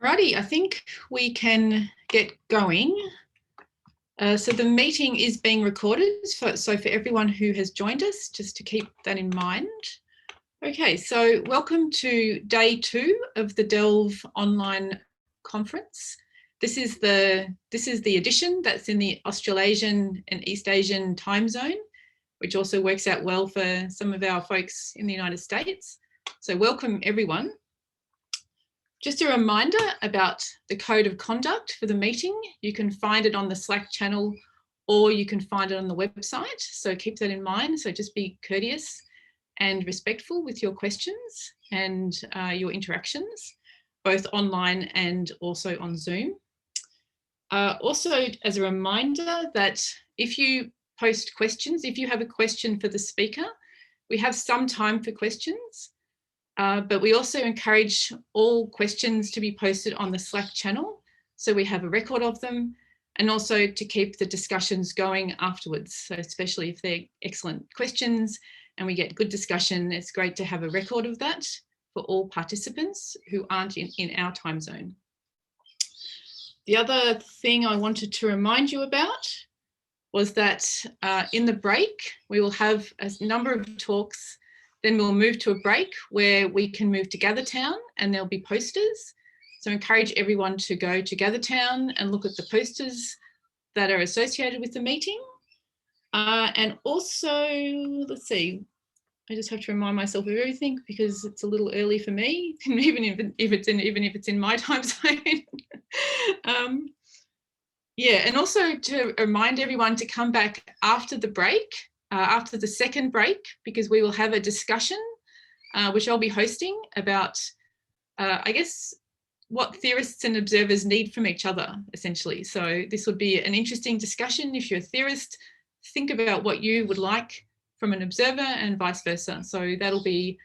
Righty, I think we can get going. So the meeting is being recorded, so for everyone who has joined us, just to keep that in mind. Okay, so welcome to day 2 of the Delve online conference. This is the edition that's in the Australasian and East Asian time zone, which also works out well for some of our folks in the United States. So welcome everyone. Just a reminder about the code of conduct for the meeting. You can find it on the Slack channel or you can find it on the website. So keep that in mind. So just be courteous and respectful with your questions and your interactions, both online and also on Zoom. Also, as a reminder that if you post questions, if you have a question for the speaker, we have some time for questions. But we also encourage all questions to be posted on the Slack channel, so we have a record of them, and also to keep the discussions going afterwards. So especially if they're excellent questions and we get good discussion, it's great to have a record of that for all participants who aren't in our time zone. The other thing I wanted to remind you about was that in the break, we will have a number of talks. Then we'll move to a break where we can move to GatherTown and there'll be posters. So encourage everyone to go to GatherTown and look at the posters that are associated with the meeting. And also, let's see, I just have to remind myself of everything because it's a little early for me, even if it's in my time zone. Yeah, and also to remind everyone to come back after the break. After the second break, because we will have a discussion, which I'll be hosting about, I guess, what theorists and observers need from each other, essentially. So this would be an interesting discussion. If you're a theorist, think about what you would like from an observer and vice versa. So that'll be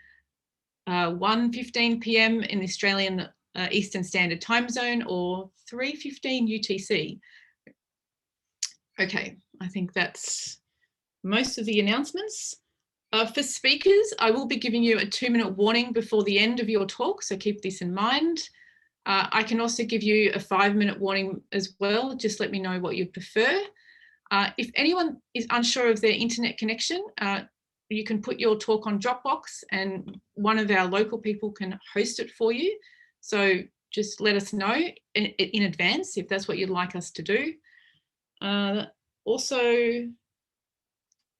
1:15 p.m. in the Australian Eastern Standard Time Zone or 3:15 UTC. Okay, I think that's most of the announcements. For speakers, I will be giving you a 2-minute warning before the end of your talk, so keep this in mind. I can also give you a 5-minute warning as well. Just let me know what you prefer. If anyone is unsure of their internet connection, you can put your talk on Dropbox and one of our local people can host it for you. So just let us know in advance if that's what you'd like us to do.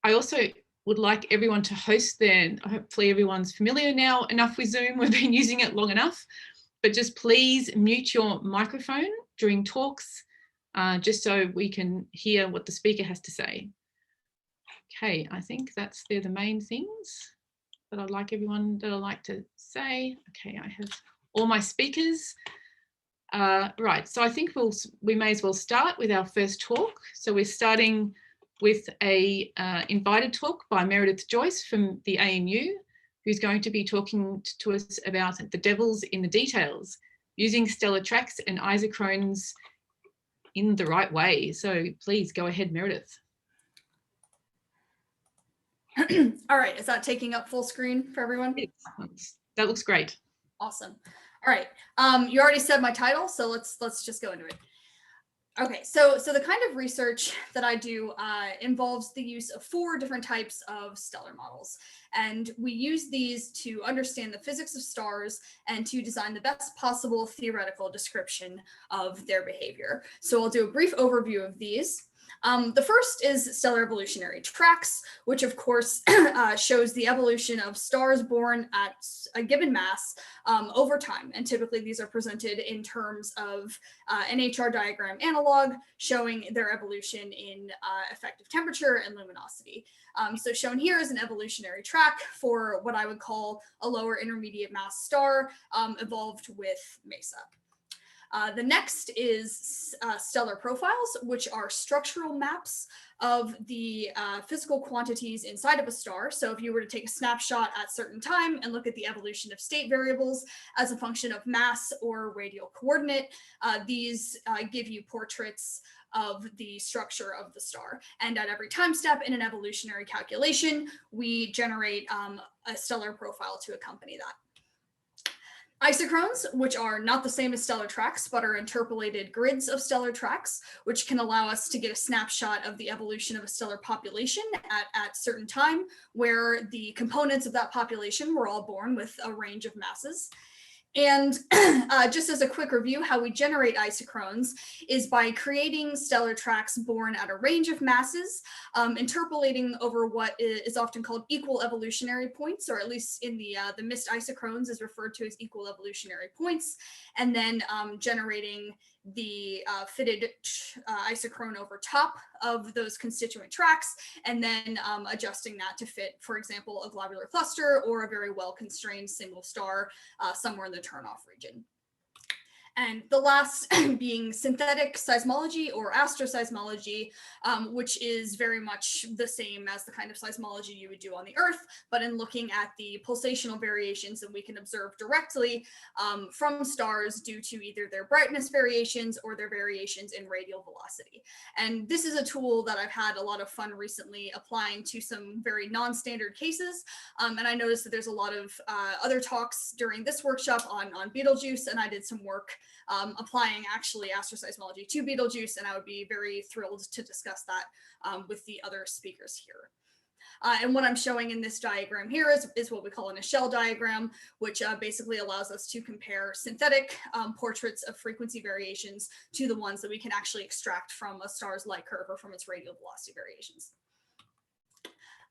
I also would like everyone to host hopefully everyone's familiar now enough with Zoom, we've been using it long enough, but just please mute your microphone during talks, just so we can hear what the speaker has to say. Okay, I think they're the main things that I'd like to say. Okay, I have all my speakers. Right, so I think we may as well start with our first talk. So we're starting with a invited talk by Meridith Joyce from the ANU, who's going to be talking to us about the devils in the details, using stellar tracks and isochrones in the right way. So please go ahead, Meridith. All right, is that taking up full screen for everyone? That looks great. Awesome. All right, you already said my title, so let's just go into it. Okay, so the kind of research that I do involves the use of 4 different types of stellar models. And we use these to understand the physics of stars and to design the best possible theoretical description of their behavior. So I'll do a brief overview of these. The first is stellar evolutionary tracks, which of course shows the evolution of stars born at a given mass over time. And typically these are presented in terms of an HR diagram analog showing their evolution in effective temperature and luminosity. So shown here is an evolutionary track for what I would call a lower intermediate mass star evolved with Mesa. The next is stellar profiles, which are structural maps of the physical quantities inside of a star. So if you were to take a snapshot at a certain time and look at the evolution of state variables as a function of mass or radial coordinate, these give you portraits of the structure of the star. And at every time step in an evolutionary calculation, we generate a stellar profile to accompany that. Isochrones, which are not the same as stellar tracks, but are interpolated grids of stellar tracks, which can allow us to get a snapshot of the evolution of a stellar population at certain time, where the components of that population were all born with a range of masses. And just as a quick review, how we generate isochrones is by creating stellar tracks born at a range of masses, interpolating over what is often called equal evolutionary points, or at least in the missed isochrones is referred to as equal evolutionary points, and then generating the fitted isochrone over top of those constituent tracks, and then adjusting that to fit, for example, a globular cluster or a very well-constrained single star somewhere in the turn-off region. And the last being synthetic seismology or astroseismology, which is very much the same as the kind of seismology you would do on the Earth, but in looking at the pulsational variations that we can observe directly from stars due to either their brightness variations or their variations in radial velocity. And this is a tool that I've had a lot of fun recently applying to some very non-standard cases. And I noticed that there's a lot of other talks during this workshop on Betelgeuse, and I did some work applying actually astroseismology to Betelgeuse, and I would be very thrilled to discuss that with the other speakers here. And what I'm showing in this diagram here is what we call an Echelle diagram, which basically allows us to compare synthetic portraits of frequency variations to the ones that we can actually extract from a star's light curve or from its radial velocity variations.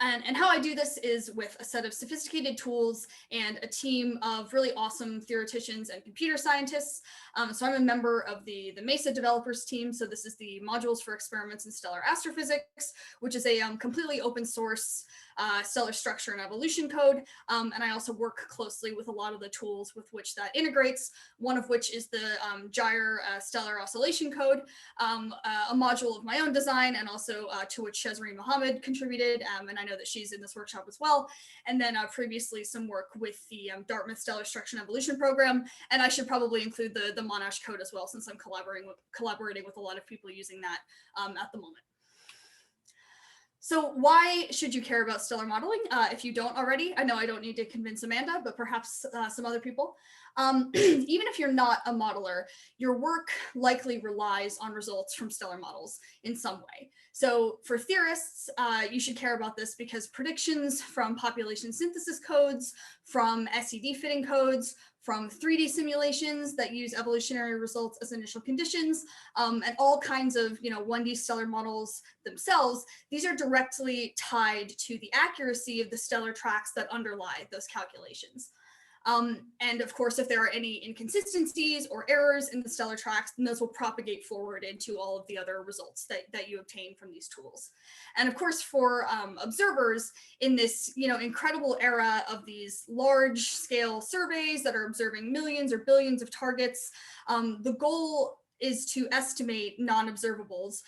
And how I do this is with a set of sophisticated tools and a team of really awesome theoreticians and computer scientists. So I'm a member of the MESA developers team. So this is the Modules for Experiments in Stellar Astrophysics, which is a completely open source stellar structure and evolution code. And I also work closely with a lot of the tools with which that integrates, one of which is the Gyre Stellar Oscillation Code, a module of my own design, and also to which Shazreen Mohammed contributed. And I know that she's in this workshop as well. And then previously some work with the Dartmouth Stellar Structure and Evolution program. And I should probably include the Monash code as well, since I'm collaborating with a lot of people using that at the moment. So why should you care about stellar modeling? If you don't already, I know I don't need to convince Amanda, but perhaps some other people. Even if you're not a modeler, your work likely relies on results from stellar models in some way. So for theorists, you should care about this because predictions from population synthesis codes, from SED fitting codes, from 3D simulations that use evolutionary results as initial conditions, and all kinds of 1D stellar models themselves, these are directly tied to the accuracy of the stellar tracks that underlie those calculations. And of course, if there are any inconsistencies or errors in the stellar tracks, then those will propagate forward into all of the other results that you obtain from these tools. And of course, for observers in this incredible era of these large scale surveys that are observing millions or billions of targets, the goal is to estimate non-observables,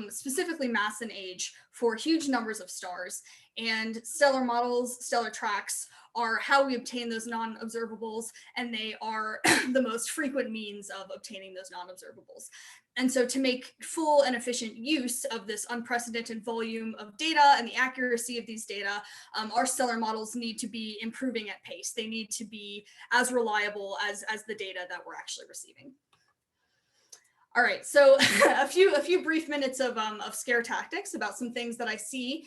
specifically mass and age, for huge numbers of stars. And stellar models, stellar tracks, are how we obtain those non-observables, and they are the most frequent means of obtaining those non-observables. And so to make full and efficient use of this unprecedented volume of data and the accuracy of these data, our stellar models need to be improving at pace. They need to be as reliable as the data that we're actually receiving. All right, so a few brief minutes of scare tactics about some things that I see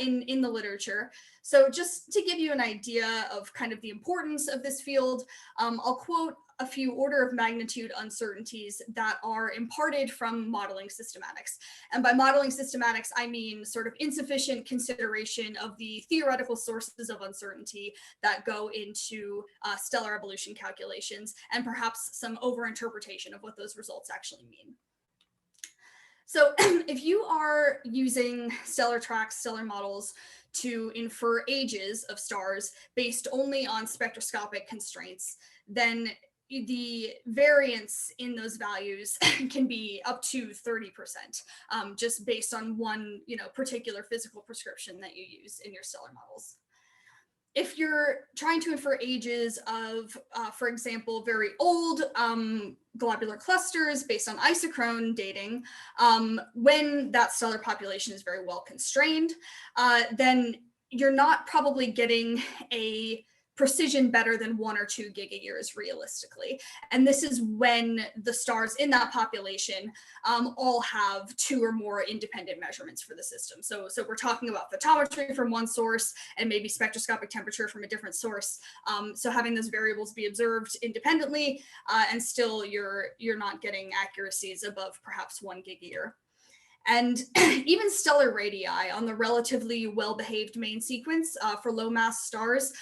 in the literature. So just to give you an idea of kind of the importance of this field, I'll quote a few order of magnitude uncertainties that are imparted from modeling systematics. And by modeling systematics, I mean sort of insufficient consideration of the theoretical sources of uncertainty that go into stellar evolution calculations, and perhaps some overinterpretation of what those results actually mean. So if you are using stellar tracks, stellar models to infer ages of stars based only on spectroscopic constraints, then the variance in those values can be up to 30%, just based on one particular physical prescription that you use in your stellar models. If you're trying to infer ages of, for example, very old globular clusters based on isochrone dating, when that stellar population is very well constrained, then you're not probably getting a precision better than 1 or 2 gigayears realistically. And this is when the stars in that population all have 2 or more independent measurements for the system. So we're talking about photometry from one source and maybe spectroscopic temperature from a different source. So having those variables be observed independently, and still you're not getting accuracies above perhaps 1 gigayear. And even stellar radii on the relatively well-behaved main sequence for low mass stars,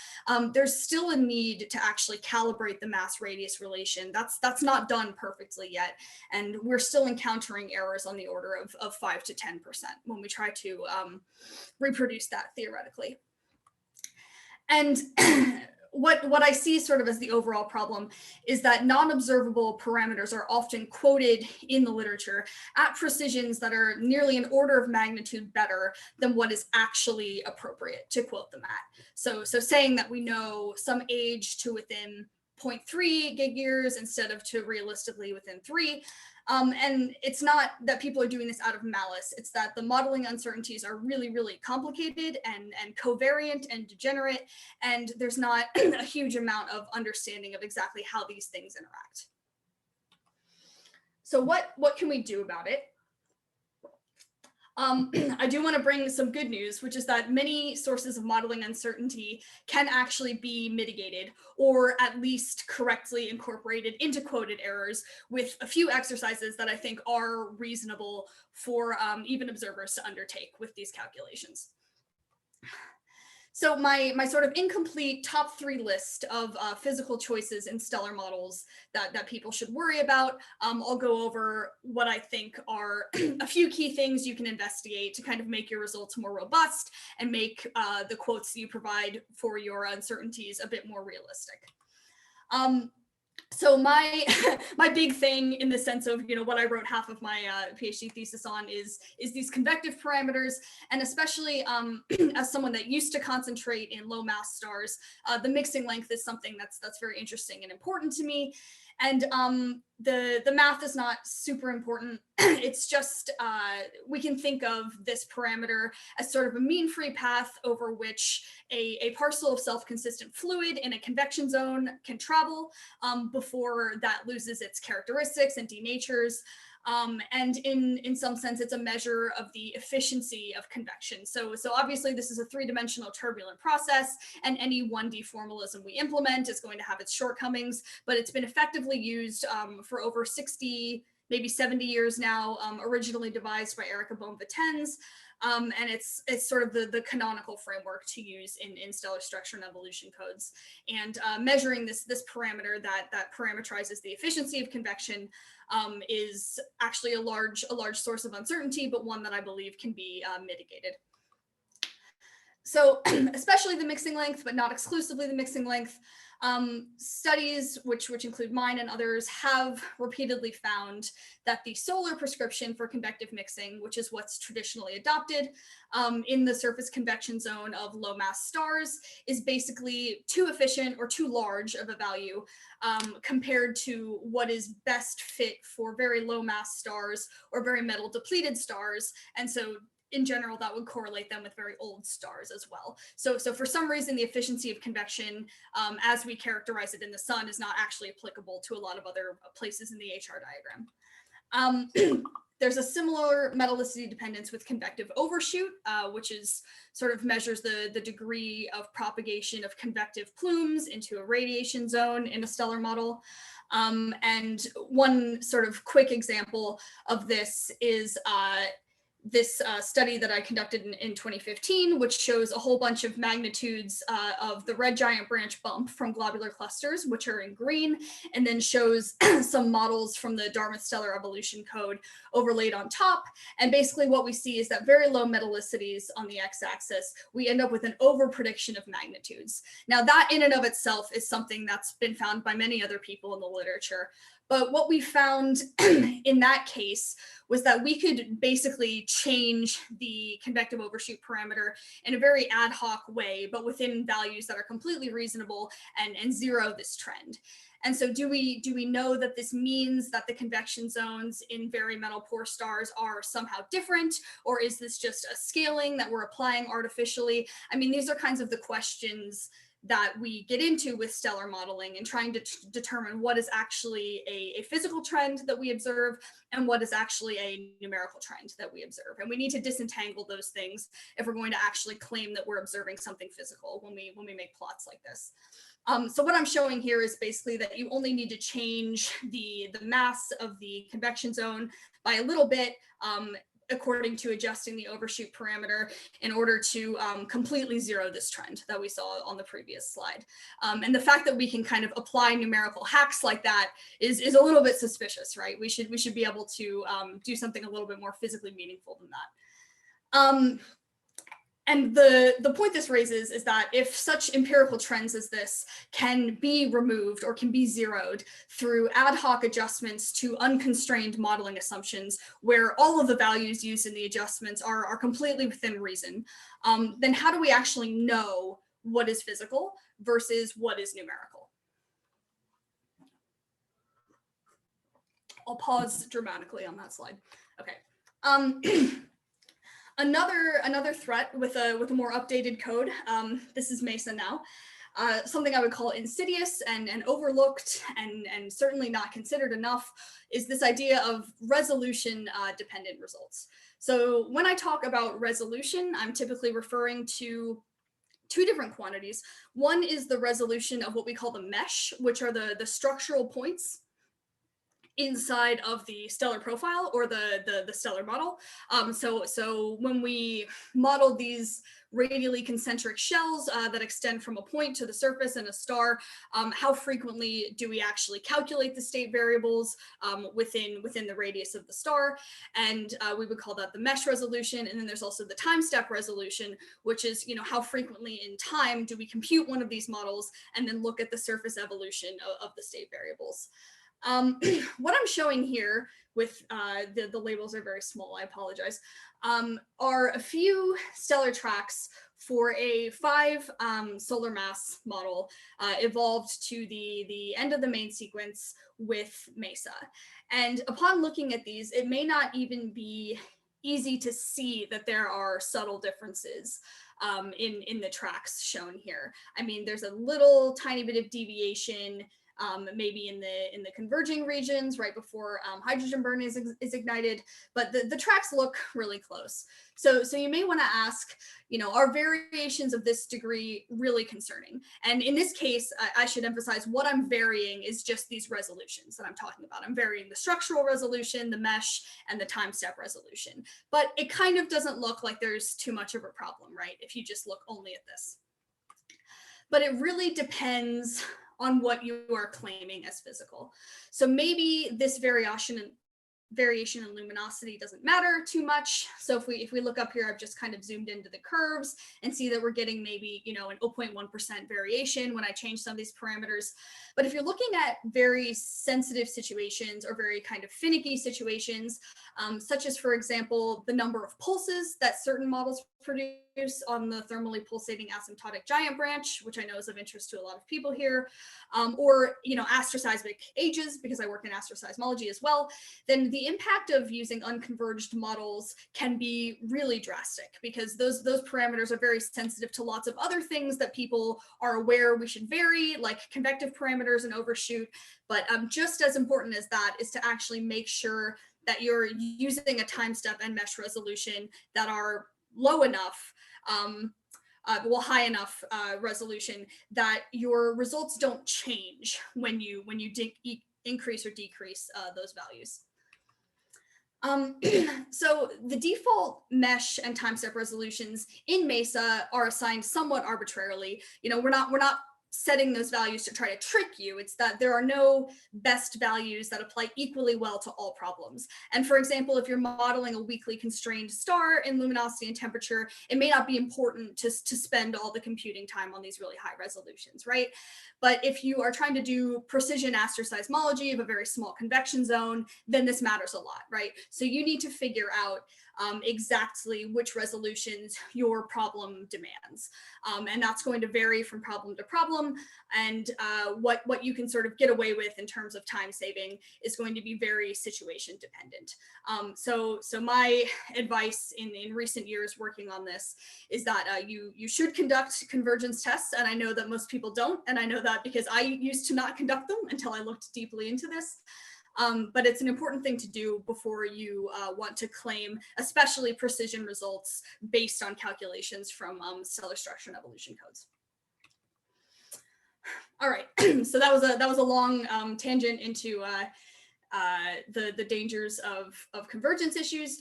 there's still a need to actually calibrate the mass radius relation. That's not done perfectly yet. And we're still encountering errors on the order of 5 to 10% when we try to reproduce that theoretically. And what I see sort of as the overall problem is that non-observable parameters are often quoted in the literature at precisions that are nearly an order of magnitude better than what is actually appropriate to quote them at. So saying that we know some age to within 0.3 gig years instead of to realistically within 3. And it's not that people are doing this out of malice. It's that the modeling uncertainties are really, really complicated and covariant and degenerate, and there's not a huge amount of understanding of exactly how these things interact. So what can we do about it? I do want to bring some good news, which is that many sources of modeling uncertainty can actually be mitigated or at least correctly incorporated into quoted errors with a few exercises that I think are reasonable for even observers to undertake with these calculations. So my sort of incomplete top 3 list of physical choices in stellar models that people should worry about. I'll go over what I think are a few key things you can investigate to kind of make your results more robust and make the quotes you provide for your uncertainties a bit more realistic. So my big thing in the sense of, what I wrote half of my PhD thesis on is these convective parameters, and especially as someone that used to concentrate in low mass stars, the mixing length is something that's very interesting and important to me. And the math is not super important. It's just, we can think of this parameter as sort of a mean-free path over which a parcel of self-consistent fluid in a convection zone can travel before that loses its characteristics and denatures. And in some sense, it's a measure of the efficiency of convection. So obviously this is a 3-dimensional turbulent process, and any 1D formalism we implement is going to have its shortcomings, but it's been effectively used for over 60, maybe 70 years now, originally devised by Erika Bohm-Vitens. And it's sort of the canonical framework to use in stellar structure and evolution codes. And measuring this parameter that parameterizes the efficiency of convection is actually a large source of uncertainty, but one that I believe can be mitigated. So especially the mixing length, but not exclusively the mixing length. Studies, which include mine and others, have repeatedly found that the solar prescription for convective mixing, which is what's traditionally adopted in the surface convection zone of low mass stars, is basically too efficient or too large of a value compared to what is best fit for very low mass stars or very metal depleted stars. And so in general, that would correlate them with very old stars as well. So for some reason, the efficiency of convection, as we characterize it in the sun, is not actually applicable to a lot of other places in the HR diagram. There's a similar metallicity dependence with convective overshoot, which is sort of measures the degree of propagation of convective plumes into a radiation zone in a stellar model. And one sort of quick example of this is this study that I conducted in 2015, which shows a whole bunch of magnitudes of the red giant branch bump from globular clusters, which are in green, and then shows some models from the Dartmouth Stellar Evolution Code overlaid on top. And basically what we see is that very low metallicities on the x-axis, we end up with an over-prediction of magnitudes. Now that in and of itself is something that's been found by many other people in the literature. But what we found in that case was that we could basically change the convective overshoot parameter in a very ad hoc way, but within values that are completely reasonable and zero this trend. And so do we know that this means that the convection zones in very metal poor stars are somehow different, or is this just a scaling that we're applying artificially? I mean, these are kinds of the questions that we get into with stellar modeling and trying to determine what is actually a physical trend that we observe and what is actually a numerical trend that we observe. And we need to disentangle those things if we're going to actually claim that we're observing something physical when we make plots like this. So what I'm showing here is basically that you only need to change the mass of the convection zone by a little bit according to adjusting the overshoot parameter in order to completely zero this trend that we saw on the previous slide. And the fact that we can kind of apply numerical hacks like that is a little bit suspicious, right? We should be able to do something a little bit more physically meaningful than that. And the point this raises is that if such empirical trends as this can be removed or can be zeroed through ad hoc adjustments to unconstrained modeling assumptions, where all of the values used in the adjustments are completely within reason, then how do we actually know what is physical versus what is numerical? I'll pause dramatically on that slide. Okay. Another threat with a more updated code, this is Mesa now, something I would call insidious and overlooked and certainly not considered enough is this idea of resolution dependent results. So when I talk about resolution, I'm typically referring to two different quantities. One is the resolution of what we call the mesh, which are the structural points inside of the stellar profile or the stellar model. So when we model these radially concentric shells that extend from a point to the surface in a star, how frequently do we actually calculate the state variables within the radius of the star? And we would call that the mesh resolution. And then there's also the time step resolution, which is, how frequently in time do we compute one of these models and then look at the surface evolution of the state variables. What I'm showing here with the labels are very small, I apologize, are a few stellar tracks for a 5 solar mass model evolved to the end of the main sequence with Mesa. And upon looking at these, it may not even be easy to see that there are subtle differences in the tracks shown here. I mean, there's a little tiny bit of deviation maybe in the converging regions right before hydrogen burn is ignited, but the tracks look really close. So you may want to ask, are variations of this degree really concerning? And in this case, I should emphasize what I'm varying is just these resolutions that I'm talking about. I'm varying the structural resolution, the mesh, and the time step resolution. But it kind of doesn't look like there's too much of a problem, right? If you just look only at this. But it really depends on what you are claiming as physical. So maybe this variation in luminosity doesn't matter too much. So if we look up here, I've just kind of zoomed into the curves and see that we're getting maybe, an 0.1% variation when I change some of these parameters. But if you're looking at very sensitive situations or very kind of finicky situations, such as, for example, the number of pulses that certain models produce on the thermally pulsating asymptotic giant branch, which I know is of interest to a lot of people here, or astroseismic ages, because I work in astroseismology as well, then the impact of using unconverged models can be really drastic because those parameters are very sensitive to lots of other things that people are aware we should vary, like convective parameters and overshoot. But just as important as that is to actually make sure that you're using a time step and mesh resolution that are low enough, high enough resolution that your results don't change when you increase or decrease those values. So the default mesh and time step resolutions in Mesa are assigned somewhat arbitrarily. We're not setting those values to try to trick you. It's that there are no best values that apply equally well to all problems. And for example, if you're modeling a weakly constrained star in luminosity and temperature, it may not be important to spend all the computing time on these really high resolutions, right? But if you are trying to do precision astroseismology of a very small convection zone, then this matters a lot, right? So you need to figure out exactly which resolutions your problem demands. And that's going to vary from problem to problem. problem, and what you can sort of get away with in terms of time saving is going to be very situation dependent. So my advice in recent years working on this is that you should conduct convergence tests, and I know that most people don't, and I know that because I used to not conduct them until I looked deeply into this. But it's an important thing to do before you want to claim, especially precision results based on calculations from stellar structure and evolution codes. All right, so that was a long tangent into the dangers of convergence issues.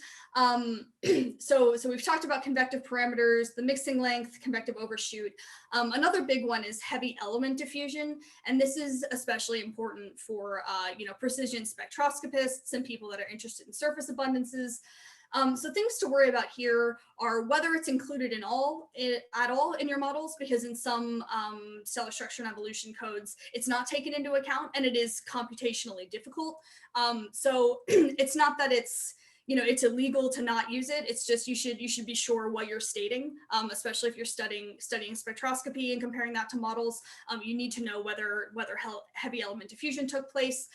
So we've talked about convective parameters, the mixing length, convective overshoot. Another big one is heavy element diffusion, and this is especially important for precision spectroscopists and people that are interested in surface abundances. So things to worry about here are whether it's included at all in your models, because in some stellar structure and evolution codes, it's not taken into account and it is computationally difficult. So it's not that it's illegal to not use it. It's just you should be sure what you're stating, especially if you're studying spectroscopy and comparing that to models. You need to know whether heavy element diffusion took place.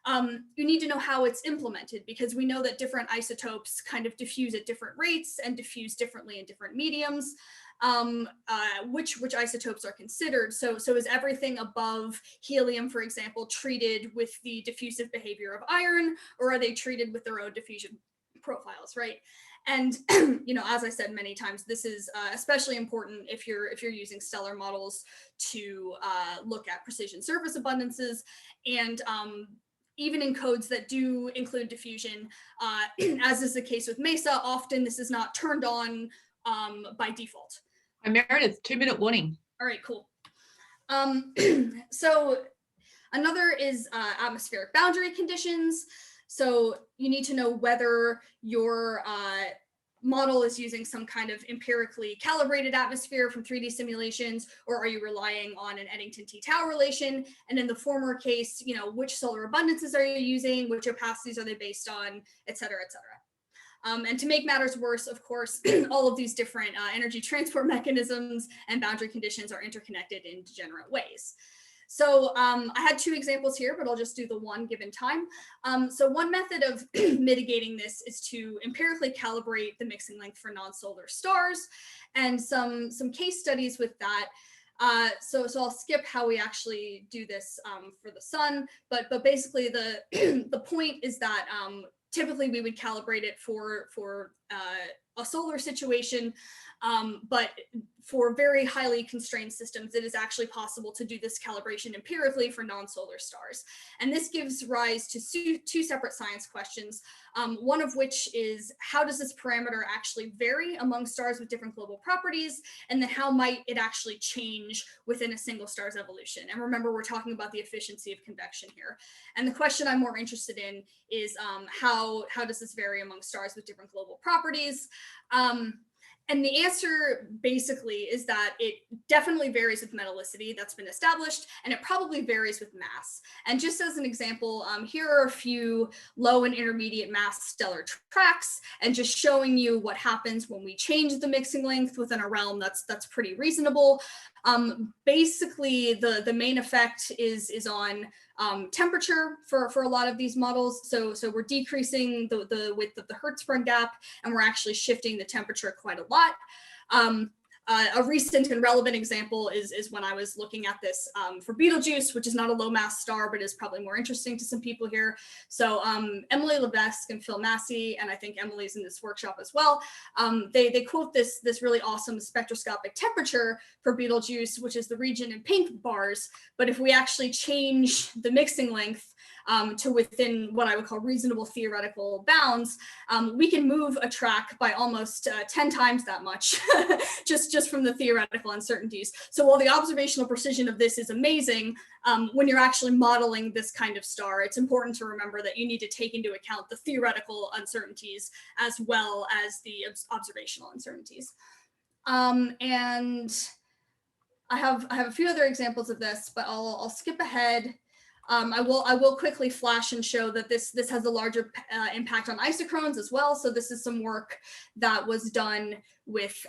You need to know how it's implemented, because we know that different isotopes kind of diffuse at different rates and diffuse differently in different mediums. Which isotopes are considered. So is everything above helium, for example, treated with the diffusive behavior of iron, or are they treated with their own diffusion profiles, right? And as I said many times, this is especially important if you're using stellar models to look at precision surface abundances, and even in codes that do include diffusion, as is the case with MESA, often this is not turned on by default. Hi, Meridith, 2-minute warning. All right, cool. So another is atmospheric boundary conditions. So you need to know whether your model is using some kind of empirically calibrated atmosphere from 3D simulations, or are you relying on an Eddington T-tau relation? And in the former case, which solar abundances are you using? Which opacities are they based on, et cetera, et cetera. And to make matters worse, of course, all of these different energy transport mechanisms and boundary conditions are interconnected in degenerate ways. So I had 2 examples here, but I'll just do the one given time. So one method of mitigating this is to empirically calibrate the mixing length for non-solar stars, and some case studies with that. So I'll skip how we actually do this for the sun, but basically the point is that typically we would calibrate it for a solar situation, but for very highly constrained systems, it is actually possible to do this calibration empirically for non-solar stars. And this gives rise to 2 separate science questions, one of which is, how does this parameter actually vary among stars with different global properties? And then how might it actually change within a single star's evolution? And remember, we're talking about the efficiency of convection here. And the question I'm more interested in is how does this vary among stars with different global properties? And the answer basically is that it definitely varies with metallicity, that's been established, and it probably varies with mass. And just as an example, here are a few low and intermediate mass stellar tracks, and just showing you what happens when we change the mixing length within a realm that's pretty reasonable. Basically, the main effect is on temperature for a lot of these models. So we're decreasing the width of the Hertzsprung gap, and we're actually shifting the temperature quite a lot. A recent and relevant example is when I was looking at this for Betelgeuse, which is not a low mass star, but is probably more interesting to some people here. So Emily Levesque and Phil Massey, and I think Emily's in this workshop as well, they quote this really awesome spectroscopic temperature for Betelgeuse, which is the region in pink bars. But if we actually change the mixing length to within what I would call reasonable theoretical bounds, we can move a track by almost 10 times that much, just from the theoretical uncertainties. So while the observational precision of this is amazing, when you're actually modeling this kind of star, it's important to remember that you need to take into account the theoretical uncertainties as well as the observational uncertainties. And I have a few other examples of this, but I'll skip ahead. I will quickly flash and show that this has a larger impact on isochrones as well. So this is some work that was done with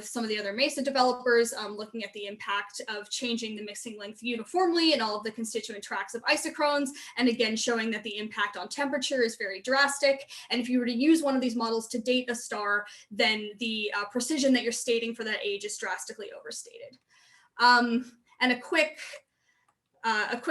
some of the other MESA developers, looking at the impact of changing the mixing length uniformly in all of the constituent tracks of isochrones, and again showing that the impact on temperature is very drastic. And if you were to use one of these models to date a star, then the precision that you're stating for that age is drastically overstated. And a quick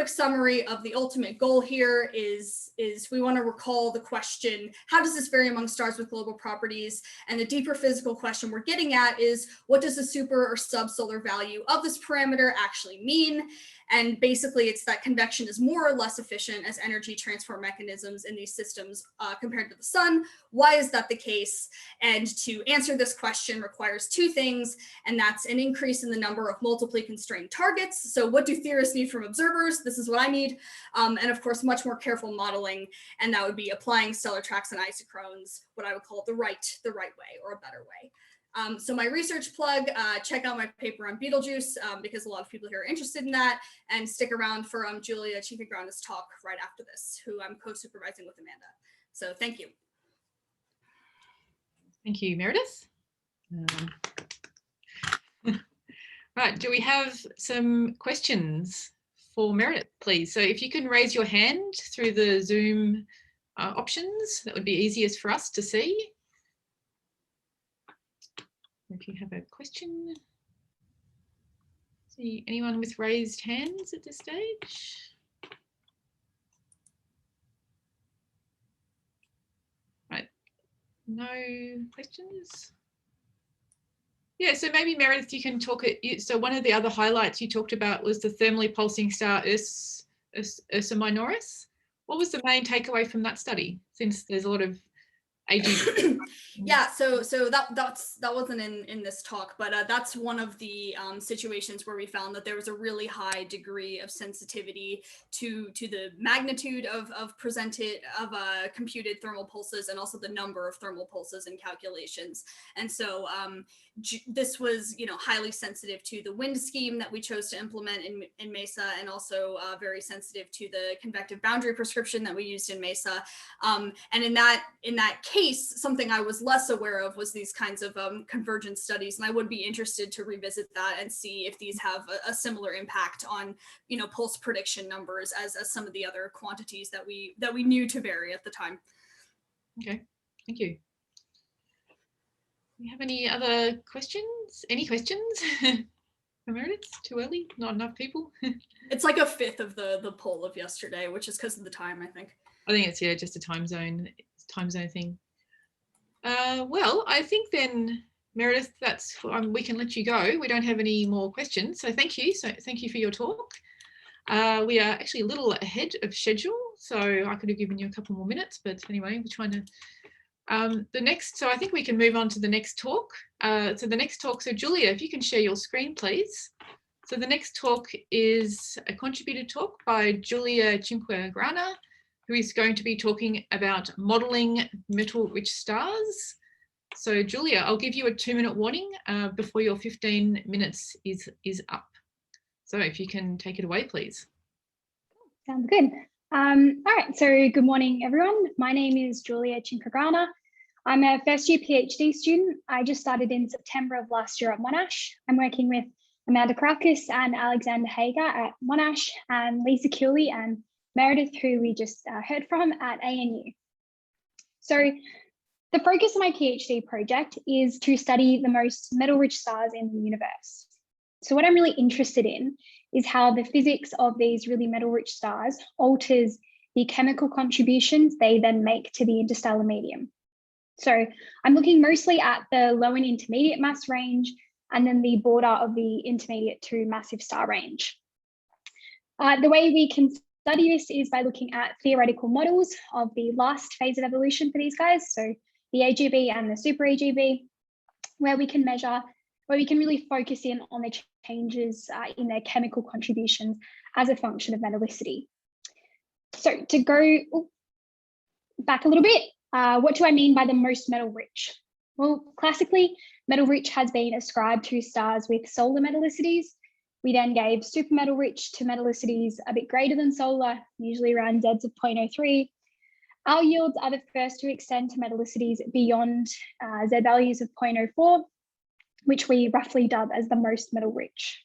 summary of the ultimate goal here is we want to recall the question, how does this vary among stars with global properties? And the deeper physical question we're getting at is, what does the super or subsolar value of this parameter actually mean? And basically it's that convection is more or less efficient as energy transfer mechanisms in these systems compared to the sun. Why is that the case? And to answer this question requires two things, and that's an increase in the number of multiply constrained targets. So what do theorists need from observers? This is what I need. And of course, much more careful modeling, and that would be applying stellar tracks and isochrones, what I would call the right way or a better way. So my research plug, check out my paper on Betelgeuse because a lot of people here are interested in that, and stick around for Giulia Cinquegrana's talk right after this, who I'm co-supervising with Amanda. So thank you. Thank you, Meredith. Right, do we have some questions for Meredith, please? So if you can raise your hand through the Zoom options, that would be easiest for us to see. If you have a question. See anyone with raised hands at this stage? Right, no questions. Yeah, so maybe Meredith, you can talk. So one of the other highlights you talked about was the thermally pulsing star Ursa Minoris. What was the main takeaway from that study, since there's a lot of AG? Yeah, so that wasn't in this talk, but that's one of the situations where we found that there was a really high degree of sensitivity to the magnitude of computed thermal pulses, and also the number of thermal pulses in calculations. And so this was, highly sensitive to the wind scheme that we chose to implement in MESA, and also very sensitive to the convective boundary prescription that we used in MESA. And in that case, something I was less aware of was these kinds of convergence studies, and I would be interested to revisit that and see if these have a similar impact on, pulse prediction numbers as some of the other quantities that we knew to vary at the time. Okay, thank you. Do you have any other questions? Any questions? Meredith, it's too early, not enough people. It's like a fifth of the poll of yesterday, which is because of the time, I think. I think it's, yeah, just a time zone thing. Well, I think then, Meredith, that's we can let you go. We don't have any more questions, so thank you. So thank you for your talk. We are actually a little ahead of schedule, so I could have given you a couple more minutes, but anyway, we're trying to. So I think we can move on to the next talk. So Giulia, if you can share your screen, please. So the next talk is a contributed talk by Giulia Cinquegrana, who is going to be talking about modelling metal-rich stars. So Giulia, I'll give you a 2-minute warning before your 15 minutes is up. So if you can take it away, please. Sounds good. All right, so good morning, everyone. My name is Giulia Cinquegrana. I'm a first-year PhD student. I just started in September of last year at Monash. I'm working with Amanda Karakis and Alexander Hager at Monash, and Lisa Cooley and Meredith, who we just heard from at ANU. So the focus of my PhD project is to study the most metal-rich stars in the universe. So what I'm really interested in is how the physics of these really metal-rich stars alters the chemical contributions they then make to the interstellar medium. So I'm looking mostly at the low and intermediate mass range, and then the border of the intermediate to massive star range. The way we can study this is by looking at theoretical models of the last phase of evolution for these guys, so the AGB and the super AGB, where we can really focus in on the changes in their chemical contributions as a function of metallicity. So to go back a little bit, what do I mean by the most metal rich? Well, classically, metal rich has been ascribed to stars with solar metallicities. We then gave supermetal rich to metallicities a bit greater than solar, usually around Zs of 0.03. Our yields are the first to extend to metallicities beyond Z values of 0.04, which we roughly dub as the most metal rich.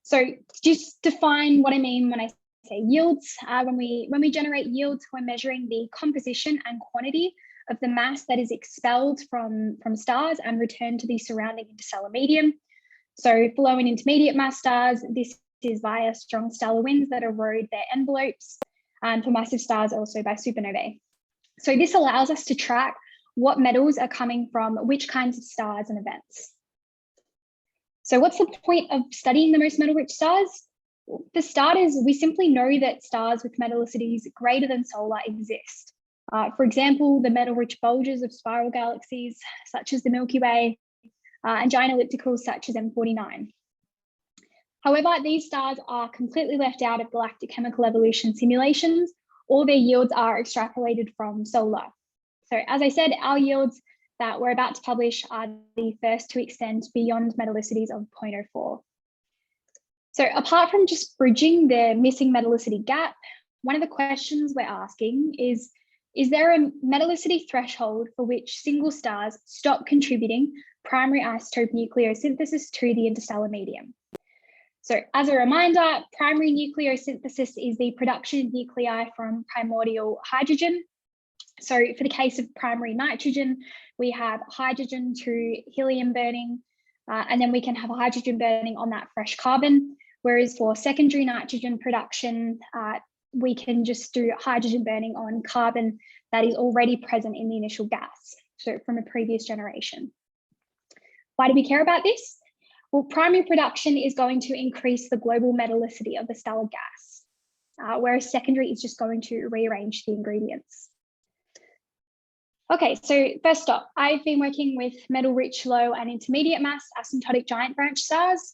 So just define what I mean when I say yields. When we generate yields, we're measuring the composition and quantity of the mass that is expelled from stars and returned to the surrounding interstellar medium. So for low and intermediate mass stars, this is via strong stellar winds that erode their envelopes, and for massive stars also by supernovae. So this allows us to track what metals are coming from which kinds of stars and events. So what's the point of studying the most metal rich stars? For starters, we simply know that stars with metallicities greater than solar exist. For example, the metal rich bulges of spiral galaxies, such as the Milky Way, and giant ellipticals such as M49. However, these stars are completely left out of galactic chemical evolution simulations. All their yields are extrapolated from solar. So as I said, our yields that we're about to publish are the first to extend beyond metallicities of 0.04. So apart from just bridging the missing metallicity gap, one of the questions we're asking is there a metallicity threshold for which single stars stop contributing primary isotope nucleosynthesis to the interstellar medium? So as a reminder, primary nucleosynthesis is the production of nuclei from primordial hydrogen. So for the case of primary nitrogen, we have hydrogen through helium burning, and then we can have hydrogen burning on that fresh carbon. Whereas for secondary nitrogen production, we can just do hydrogen burning on carbon that is already present in the initial gas, so from a previous generation. Why do we care about this? Well, primary production is going to increase the global metallicity of the stellar gas, whereas secondary is just going to rearrange the ingredients. Okay, so first up, I've been working with metal-rich, low and intermediate mass asymptotic giant branch stars.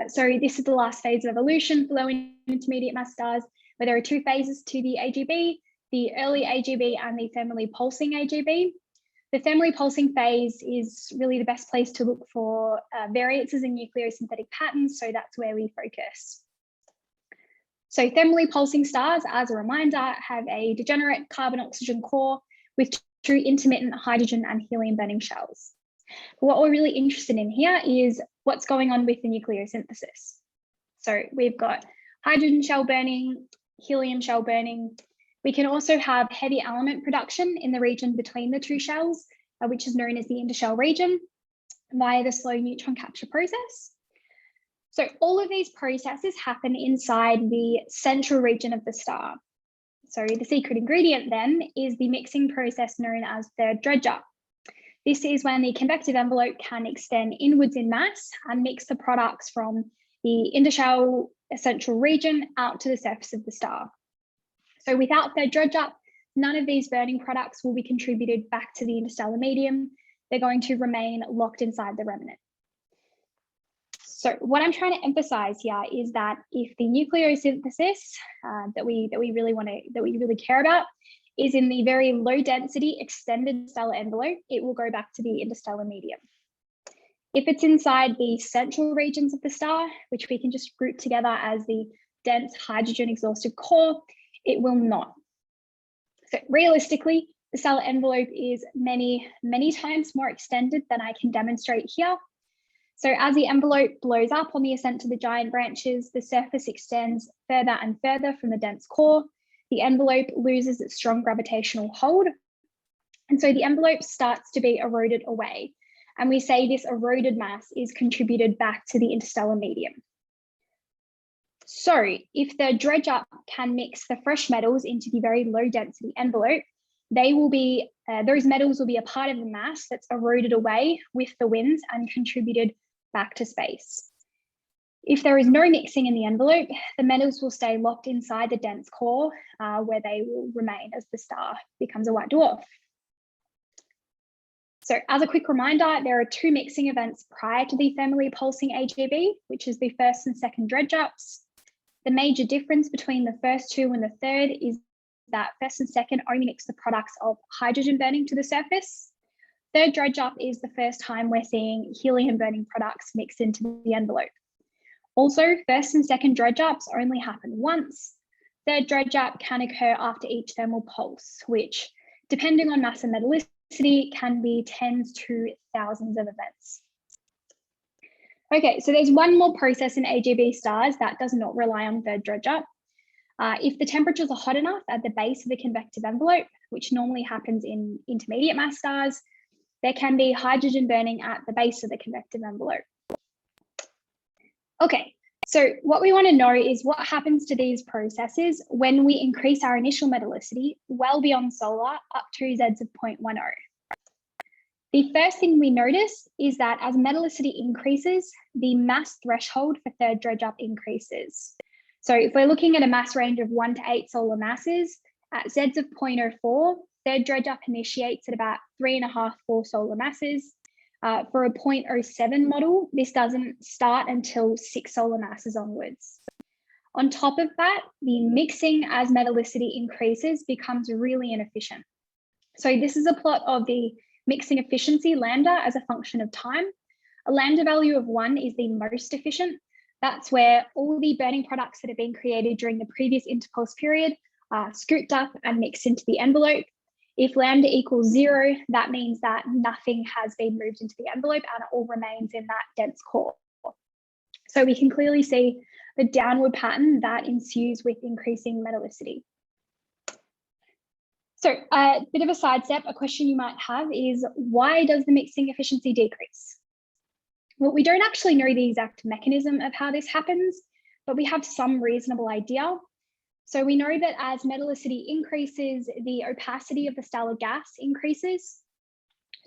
So this is the last phase of evolution for low and intermediate mass stars, where there are two phases to the AGB, the early AGB and the thermally pulsing AGB. The thermally pulsing phase is really the best place to look for variances in nucleosynthetic patterns, so that's where we focus. So thermally pulsing stars, as a reminder, have a degenerate carbon-oxygen core with two intermittent hydrogen and helium burning shells. But what we're really interested in here is what's going on with the nucleosynthesis. So we've got hydrogen shell burning, helium shell burning. We can also have heavy element production in the region between the two shells, which is known as the intershell region, via the slow neutron capture process. So all of these processes happen inside the central region of the star. So the secret ingredient then is the mixing process known as the dredge-up. This is when the convective envelope can extend inwards in mass and mix the products from the intershell central region out to the surface of the star. So without the dredge-up, none of these burning products will be contributed back to the interstellar medium. They're going to remain locked inside the remnant. So what I'm trying to emphasize here is that if the nucleosynthesis that we really care about is in the very low density extended stellar envelope, it will go back to the interstellar medium. If it's inside the central regions of the star, which we can just group together as the dense hydrogen exhausted core, it will not. So realistically, the stellar envelope is many, many times more extended than I can demonstrate here. So as the envelope blows up on the ascent to the giant branches, the surface extends further and further from the dense core. The envelope loses its strong gravitational hold. And so the envelope starts to be eroded away. And we say this eroded mass is contributed back to the interstellar medium. So if the dredge-up can mix the fresh metals into the very low density envelope, they will be, those metals will be a part of the mass that's eroded away with the winds and contributed back to space. If there is no mixing in the envelope, the metals will stay locked inside the dense core where they will remain as the star becomes a white dwarf. So as a quick reminder, there are two mixing events prior to the thermally pulsing AGB, which is the first and second dredge-ups. The major difference between the first two and the third is that first and second only mix the products of hydrogen burning to the surface. Third dredge-up is the first time we're seeing helium burning products mixed into the envelope. Also, first and second dredge ups only happen once. Third dredge up can occur after each thermal pulse, which, depending on mass and metallicity, can be tens to thousands of events. Okay, so there's one more process in AGB stars that does not rely on third dredge up. If the temperatures are hot enough at the base of the convective envelope, which normally happens in intermediate mass stars, there can be hydrogen burning at the base of the convective envelope. Okay, so what we want to know is what happens to these processes when we increase our initial metallicity well beyond solar up to Zs of 0.10. The first thing we notice is that as metallicity increases, the mass threshold for third dredge up increases. So if we're looking at a mass range of 1 to 8 solar masses, at Zs of 0.04, third dredge up initiates at about 3.5, 4 solar masses. For a 0.07 model, this doesn't start until 6 solar masses onwards. On top of that, the mixing as metallicity increases becomes really inefficient. So this is a plot of the mixing efficiency lambda as a function of time. A lambda value of 1 is the most efficient. That's where all the burning products that have been created during the previous interpulse period are scooped up and mixed into the envelope. If lambda equals 0, that means that nothing has been moved into the envelope and it all remains in that dense core. So we can clearly see the downward pattern that ensues with increasing metallicity. So a bit of a sidestep, a question you might have is, why does the mixing efficiency decrease? Well, we don't actually know the exact mechanism of how this happens, but we have some reasonable idea. So we know that as metallicity increases, the opacity of the stellar gas increases.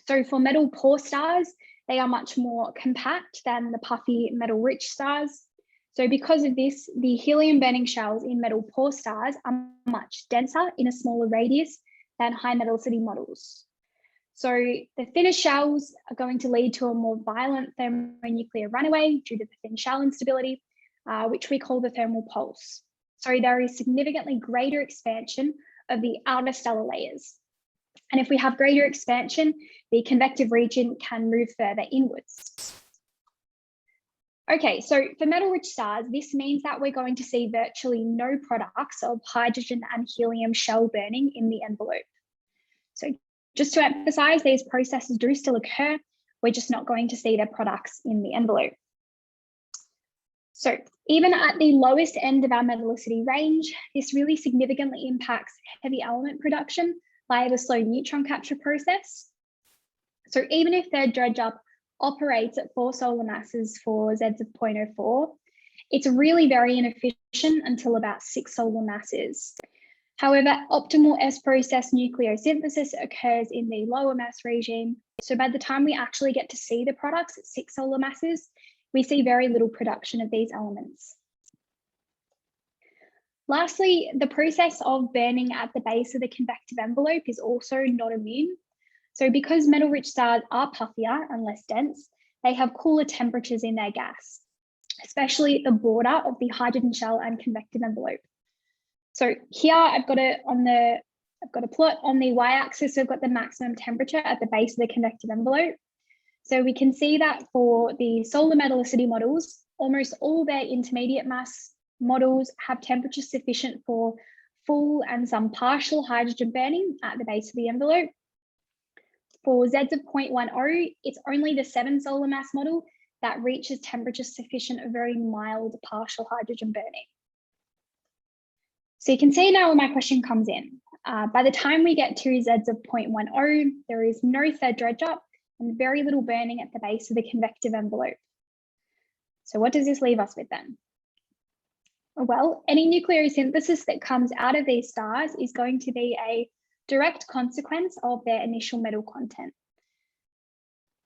So for metal poor stars, they are much more compact than the puffy metal rich stars. So because of this, the helium burning shells in metal poor stars are much denser in a smaller radius than high metallicity models. So the thinner shells are going to lead to a more violent thermonuclear runaway due to the thin shell instability, which we call the thermal pulse. So there is significantly greater expansion of the outer stellar layers. And if we have greater expansion, the convective region can move further inwards. Okay, so for metal-rich stars, this means that we're going to see virtually no products of hydrogen and helium shell burning in the envelope. So just to emphasize, these processes do still occur. We're just not going to see their products in the envelope. So even at the lowest end of our metallicity range, this really significantly impacts heavy element production via the slow neutron capture process. So even if third dredge up operates at 4 solar masses for Zs of 0.04, it's really very inefficient until about 6 solar masses. However, optimal S-process nucleosynthesis occurs in the lower mass regime. So by the time we actually get to see the products at 6 solar masses, we see very little production of these elements. Lastly, the process of burning at the base of the convective envelope is also not immune. So because metal-rich stars are puffier and less dense, they have cooler temperatures in their gas, especially at the border of the hydrogen shell and convective envelope. So here I've got a plot on the y-axis. So I've got the maximum temperature at the base of the convective envelope. So we can see that for the solar metallicity models, almost all their intermediate mass models have temperatures sufficient for full and some partial hydrogen burning at the base of the envelope. For Zs of 0.10, it's only the 7 solar mass model that reaches temperatures sufficient for very mild partial hydrogen burning. So you can see now where my question comes in. By the time we get to Zs of 0.10, there is no third dredge up and very little burning at the base of the convective envelope. So what does this leave us with then? Well, any nucleosynthesis that comes out of these stars is going to be a direct consequence of their initial metal content.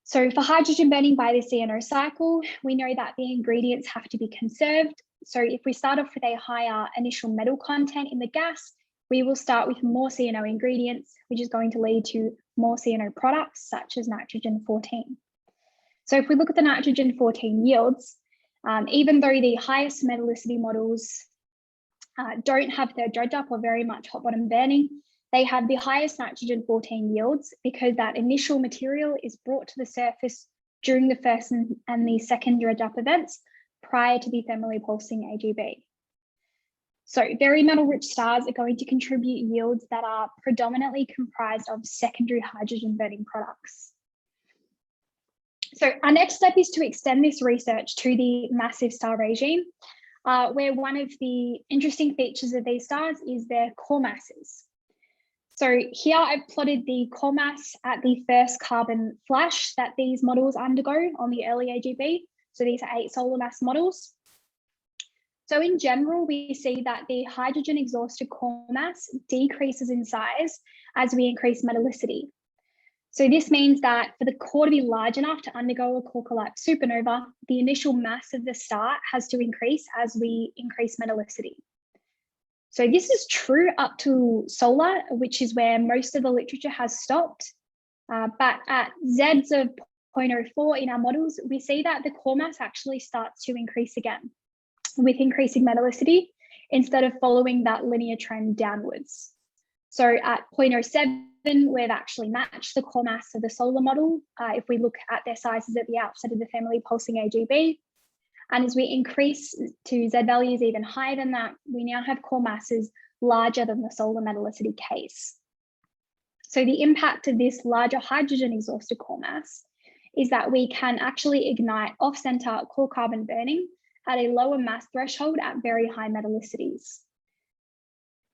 So for hydrogen burning by the CNO cycle, we know that the ingredients have to be conserved. So if we start off with a higher initial metal content in the gas, we will start with more CNO ingredients, which is going to lead to more CNO products, such as nitrogen-14. So if we look at the nitrogen-14 yields, even though the highest metallicity models don't have third dredge up or very much hot bottom burning, they have the highest nitrogen-14 yields because that initial material is brought to the surface during the first and the second dredge up events prior to the thermally pulsing AGB. So very metal-rich stars are going to contribute yields that are predominantly comprised of secondary hydrogen-burning products. So our next step is to extend this research to the massive star regime, where one of the interesting features of these stars is their core masses. So here I've plotted the core mass at the first carbon flash that these models undergo on the early AGB. So these are 8 solar mass models. So in general, we see that the hydrogen exhausted core mass decreases in size as we increase metallicity. So this means that for the core to be large enough to undergo a core collapse supernova, the initial mass of the star has to increase as we increase metallicity. So this is true up to solar, which is where most of the literature has stopped. But at Zs of 0.04 in our models, we see that the core mass actually starts to increase again with increasing metallicity instead of following that linear trend downwards. So at 0.07, we've actually matched the core mass of the solar model if we look at their sizes at the outset of the thermally pulsing AGB. And as we increase to Z values even higher than that, we now have core masses larger than the solar metallicity case. So the impact of this larger hydrogen exhausted core mass is that we can actually ignite off-center core carbon burning at a lower mass threshold at very high metallicities.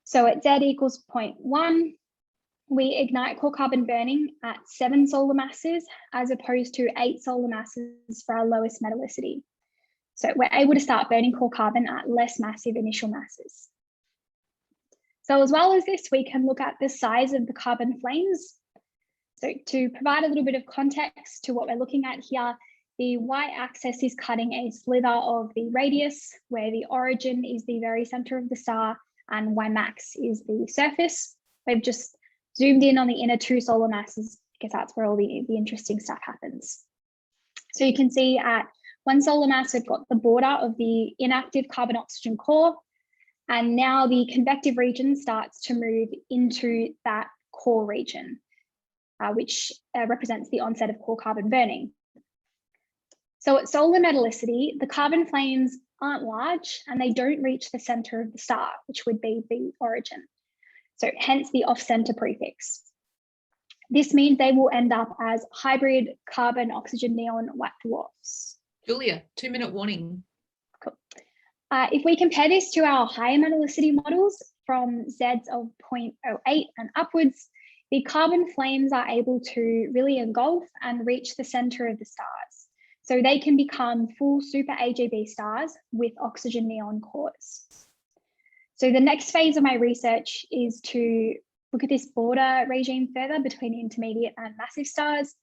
So at Z equals 0.1, we ignite core carbon burning at 7 solar masses as opposed to 8 solar masses for our lowest metallicity. So we're able to start burning core carbon at less massive initial masses. So as well as this, we can look at the size of the carbon flames. So to provide a little bit of context to what we're looking at here, the y-axis is cutting a slither of the radius, where the origin is the very center of the star and y max is the surface. We've just zoomed in on the inner 2 solar masses because that's where all the interesting stuff happens. So you can see at 1 solar mass, we've got the border of the inactive carbon oxygen core, and now the convective region starts to move into that core region, which represents the onset of core carbon burning. So at solar metallicity, the carbon flames aren't large and they don't reach the center of the star, which would be the origin. So hence the off-center prefix. This means they will end up as hybrid carbon oxygen neon white dwarfs. Giulia, 2-minute warning. Cool. If we compare this to our higher metallicity models from Zs of 0.08 and upwards, the carbon flames are able to really engulf and reach the center of the stars. So they can become full super AGB stars with oxygen neon cores. So the next phase of my research is to look at this border regime further between intermediate and massive stars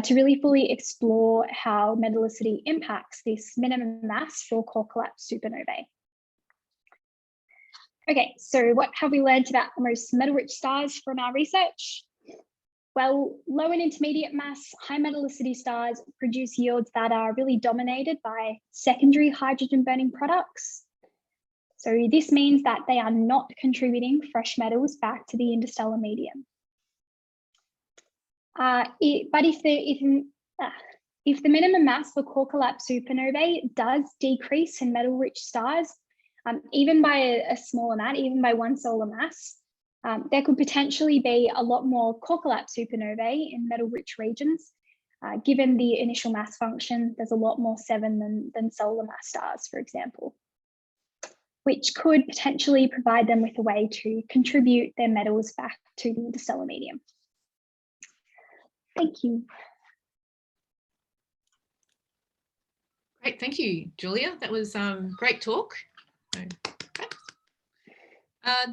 to really fully explore how metallicity impacts this minimum mass for core collapse supernovae. Okay, so what have we learned about the most metal-rich stars from our research? Well, low and intermediate mass, high metallicity stars produce yields that are really dominated by secondary hydrogen burning products. So this means that they are not contributing fresh metals back to the interstellar medium. But if the minimum mass for core collapse supernovae does decrease in metal-rich stars, even by a small amount, even by 1 solar mass, there could potentially be a lot more core collapse supernovae in metal-rich regions. Given the initial mass function, there's a lot more 7 than solar mass stars, for example, which could potentially provide them with a way to contribute their metals back to the interstellar medium. Thank you. Great, thank you, Giulia. That was great talk.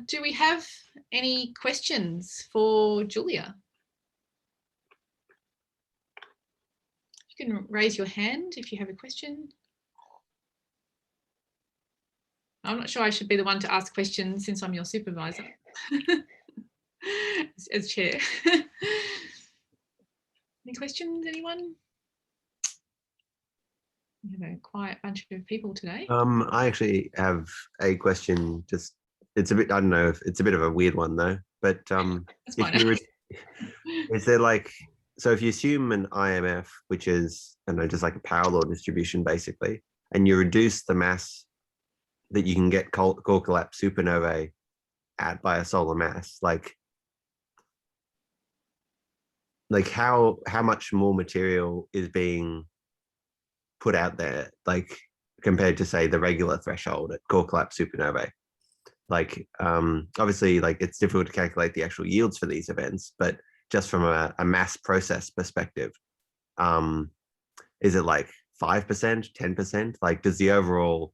Do we have any questions for Giulia? You can raise your hand if you have a question. I'm not sure I should be the one to ask questions since I'm your supervisor as chair. Any questions, anyone? We have a quiet bunch of people today. I actually have a question. Just it's a bit, I don't know if it's a bit of a weird one though, but is there like, so if you assume an IMF, which is, I don't know, just like a power law distribution basically, and you reduce the mass that you can get core collapse supernovae at by a solar mass, like how much more material is being put out there, like compared to say the regular threshold at core collapse supernovae? Like obviously, like it's difficult to calculate the actual yields for these events, but just from a mass process perspective, is it like 5%, 10%? Like, does the overall,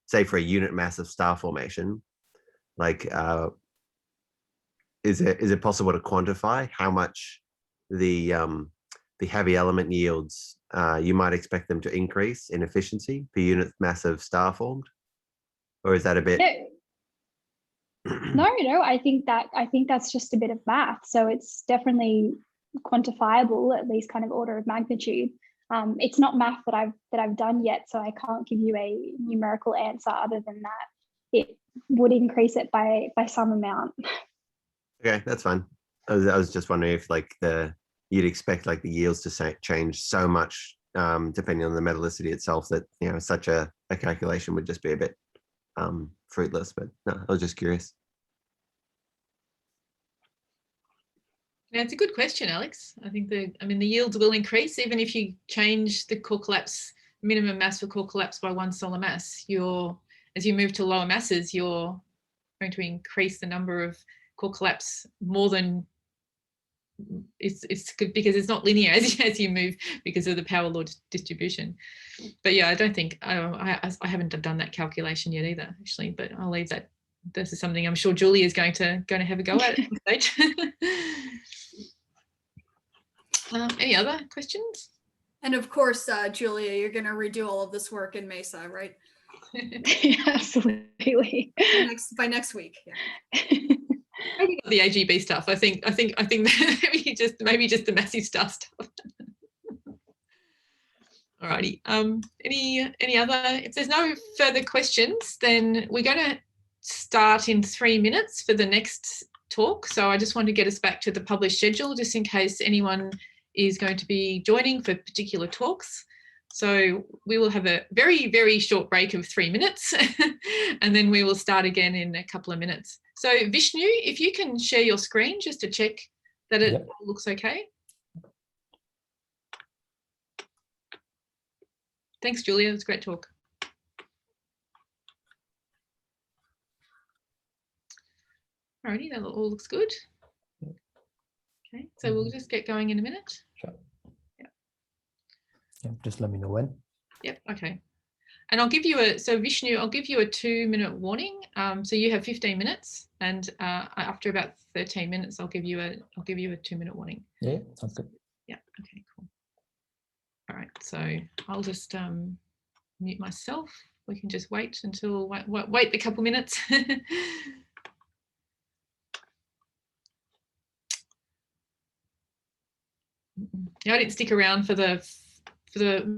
say for a unit mass of star formation, like is it possible to quantify how much the heavy element yields you might expect them to increase in efficiency per unit mass of star formed? Or is that a bit? No, I think that's just a bit of math. So it's definitely quantifiable, at least kind of order of magnitude. It's not math that I've done yet, so I can't give you a numerical answer other than that it would increase it by some amount. Okay, that's fine. I was just wondering if like you'd expect like the yields to change so much depending on the metallicity itself that, you know, such a calculation would just be a bit fruitless. But no, I was just curious. Yeah, it's a good question, Alex. I think the yields will increase even if you change the core collapse minimum mass for core collapse by 1 solar mass. As you move to lower masses, you're going to increase the number of core collapse more than it's good, because it's not linear as you move because of the power law distribution. But yeah, I don't think I haven't done that calculation yet either, actually. But I'll leave that. This is something I'm sure Julia is going to have a go at some stage. Any other questions? And of course, Julia, you're going to redo all of this work in Mesa, right? Absolutely. By next week. Yeah. Maybe not the AGB stuff. I think maybe just the massive star stuff. Alrighty. Any other? If there's no further questions, then we're going to start in 3 minutes for the next talk. So I just want to get us back to the published schedule, just in case anyone is going to be joining for particular talks. So we will have a very, very short break of 3 minutes and then we will start again in a couple of minutes. So Vishnu, if you can share your screen just to check that it all looks okay. Thanks, Julia. It was a great talk. Alrighty, that all looks good. Okay, so we'll just get going in a minute. Sure. Yeah, just let me know when. Yep, okay. And I'll give you Vishnu, I'll give you a 2-minute warning. So you have 15 minutes, and after about 13 minutes, I'll give you a 2-minute warning. Yeah, sounds good. Yeah, okay, cool. All right, so I'll just mute myself. We can just wait until wait a couple minutes. Yeah, I didn't stick around for the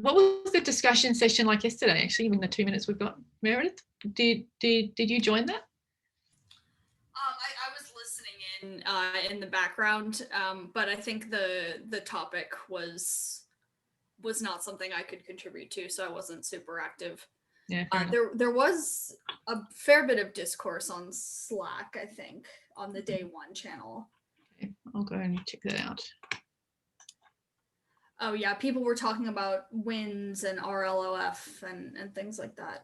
what was the discussion session like yesterday, actually, in the 2 minutes we've got? Meredith, did you join that? I was listening in the background, but I think the topic was not something I could contribute to, so I wasn't super active. Yeah, there was a fair bit of discourse on Slack, I think, on the day 1 channel. Okay, I'll go and check that out. Oh yeah, people were talking about wins and RLOF and things like that.